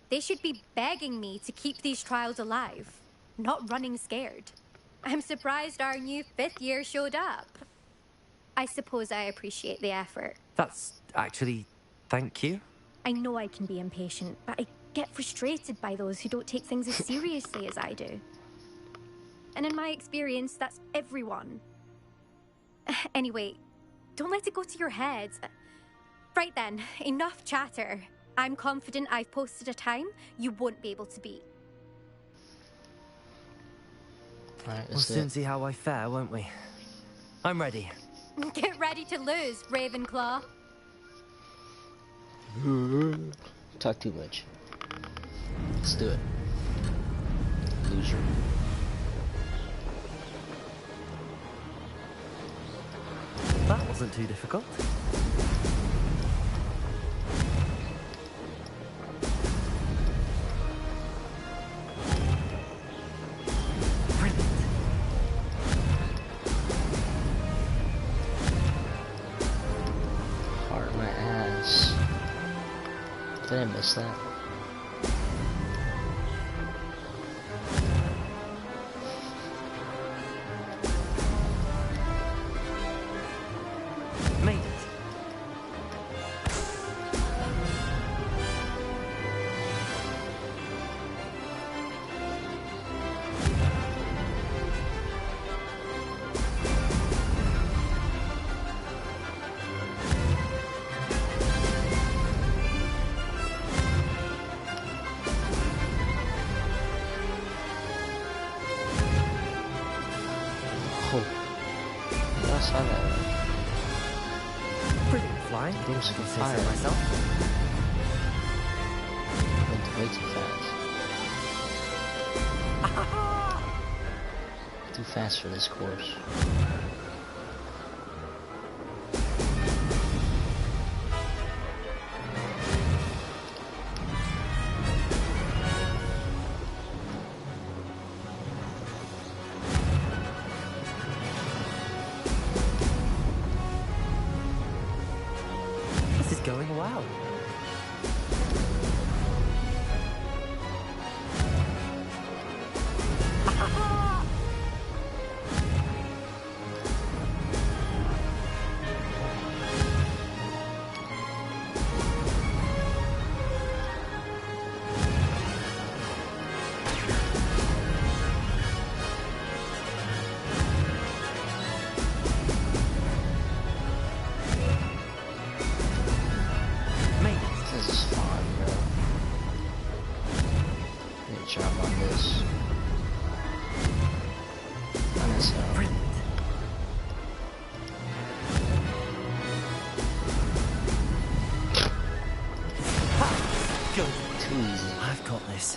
[SPEAKER 7] They should be begging me to keep these trials alive, not running scared. I'm surprised our new 5th year showed up. I suppose I appreciate the effort.
[SPEAKER 3] That's actually... thank you.
[SPEAKER 7] I know I can be impatient, but I get frustrated by those who don't take things as seriously as I do. And in my experience, that's everyone. Anyway, don't let it go to your head. Right then, enough chatter. I'm confident I've posted a time you won't be able to beat.
[SPEAKER 1] Alright,
[SPEAKER 3] We'll soon see how I fare, won't we? I'm ready.
[SPEAKER 7] Get ready to lose, Ravenclaw.
[SPEAKER 1] Talk too much. Let's do it. Loser.
[SPEAKER 3] That wasn't too difficult.
[SPEAKER 1] Heart my ass. Did I miss that?
[SPEAKER 3] Made it.
[SPEAKER 1] Oh. I saw that.
[SPEAKER 3] Brilliant flying.
[SPEAKER 1] Game's
[SPEAKER 3] I can say
[SPEAKER 1] fire.
[SPEAKER 3] so myself.
[SPEAKER 1] Went way too fast. Too fast for this course.
[SPEAKER 3] This is going well.
[SPEAKER 1] This is fun, bro. Great job on this. On this
[SPEAKER 3] Good.
[SPEAKER 1] Too easy.
[SPEAKER 3] I've got this.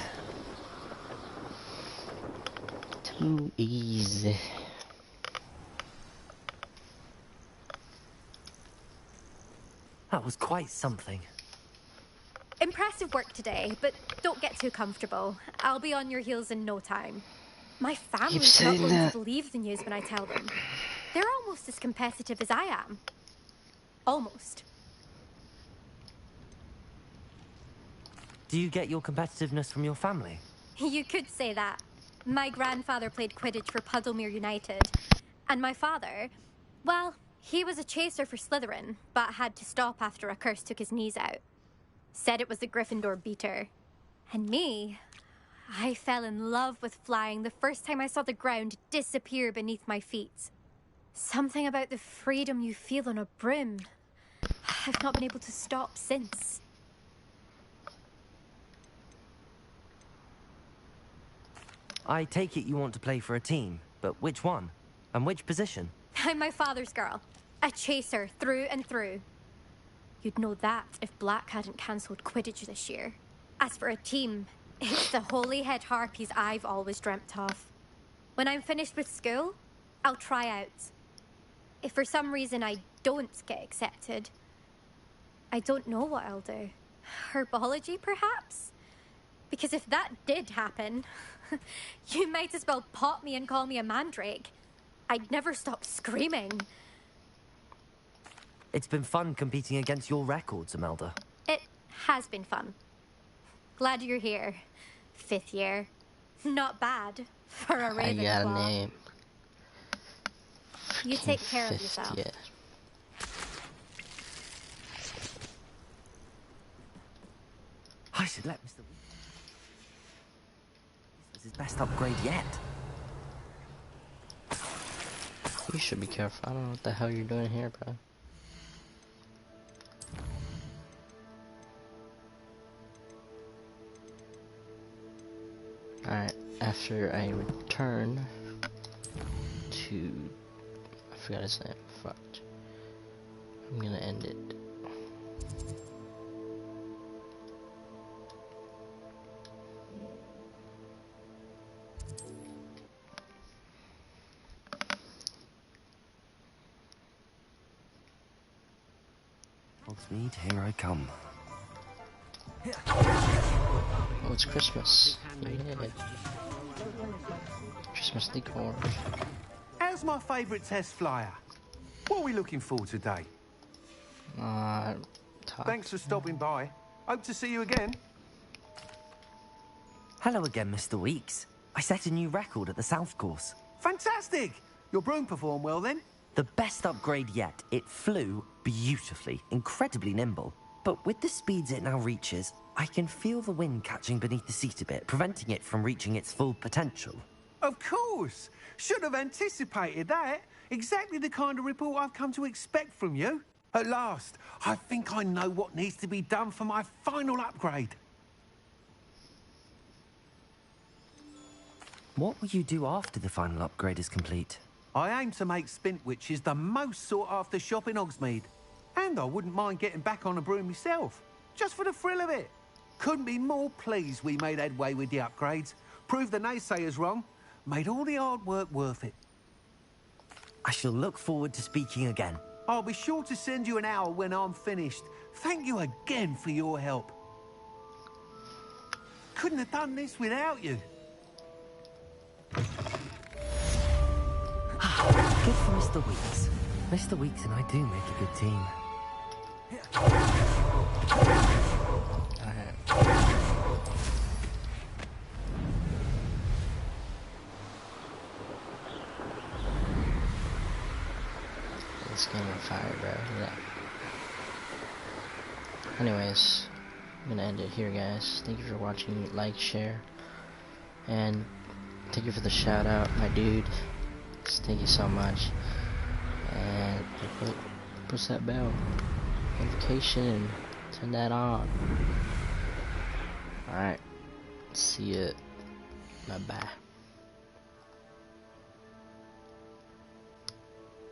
[SPEAKER 1] Too easy.
[SPEAKER 3] That was quite something.
[SPEAKER 7] Impressive work today, but don't get too comfortable. I'll be on your heels in no time. My family's not going to believe the news when I tell them. They're almost as competitive as I am. Almost.
[SPEAKER 3] Do you get your competitiveness from your family?
[SPEAKER 7] You could say that. My grandfather played Quidditch for Puddlemere United. And my father, well, he was a chaser for Slytherin, but had to stop after a curse took his knees out. Said it was the Gryffindor beater. And me, I fell in love with flying the first time I saw the ground disappear beneath my feet. Something about the freedom you feel on a broom. I've not been able to stop since.
[SPEAKER 3] I take it you want to play for a team, but which one? And which position?
[SPEAKER 7] I'm my father's girl. A chaser through and through. You'd know that if Black hadn't cancelled Quidditch this year. As for a team, it's the Holyhead Harpies I've always dreamt of. When I'm finished with school, I'll try out. If for some reason I don't get accepted, I don't know what I'll do. Herbology, perhaps? Because if that did happen, you might as well pop me and call me a mandrake. I'd never stop screaming.
[SPEAKER 3] It's been fun competing against your records, Imelda.
[SPEAKER 7] It has been fun. Glad you're here. 5th year. Not bad for a Ravenclaw.
[SPEAKER 1] I got a name.
[SPEAKER 7] You take care of yourself.
[SPEAKER 1] Yeah.
[SPEAKER 3] I should let Mr. This was his best upgrade yet.
[SPEAKER 1] You should be careful. I don't know what the hell you're doing here, bro. Alright, after I return to... I forgot his name. Fucked. I'm gonna end it.
[SPEAKER 3] Hogsmeade, here I come.
[SPEAKER 1] Oh, it's Christmas. Yeah. Christmas decor.
[SPEAKER 14] How's my favourite test flyer? What are we looking for today? Thanks for stopping by. Hope to see you again.
[SPEAKER 3] Hello again, Mr. Weeks. I set a new record at the South Course.
[SPEAKER 14] Fantastic! Your broom performed well then?
[SPEAKER 3] The best upgrade yet. It flew beautifully, incredibly nimble. But with the speeds it now reaches, I can feel the wind catching beneath the seat a bit, preventing it from reaching its full potential.
[SPEAKER 14] Of course! Should have anticipated that. Exactly the kind of report I've come to expect from you. At last, I think I know what needs to be done for my final upgrade.
[SPEAKER 3] What will you do after the final upgrade is complete?
[SPEAKER 14] I aim to make Spintwitches the most sought-after shop in Hogsmeade. And I wouldn't mind getting back on a broom myself, just for the thrill of it. Couldn't be more pleased we made headway with the upgrades. Proved the naysayers wrong. Made all the hard work worth it.
[SPEAKER 3] I shall look forward to speaking again.
[SPEAKER 14] I'll be sure to send you an hour when I'm finished. Thank you again for your help. Couldn't have done this without you.
[SPEAKER 3] Good for Mr. Weeks. Mr. Weeks and I do make a good team.
[SPEAKER 1] This game on fire, bro. Yeah. Anyways, I'm gonna end it here, guys. Thank you for watching. Like, share, and thank you for the shout out, my dude. Thank you so much. And push that bell notification and Turn that on. Alright. See ya. Bye bye.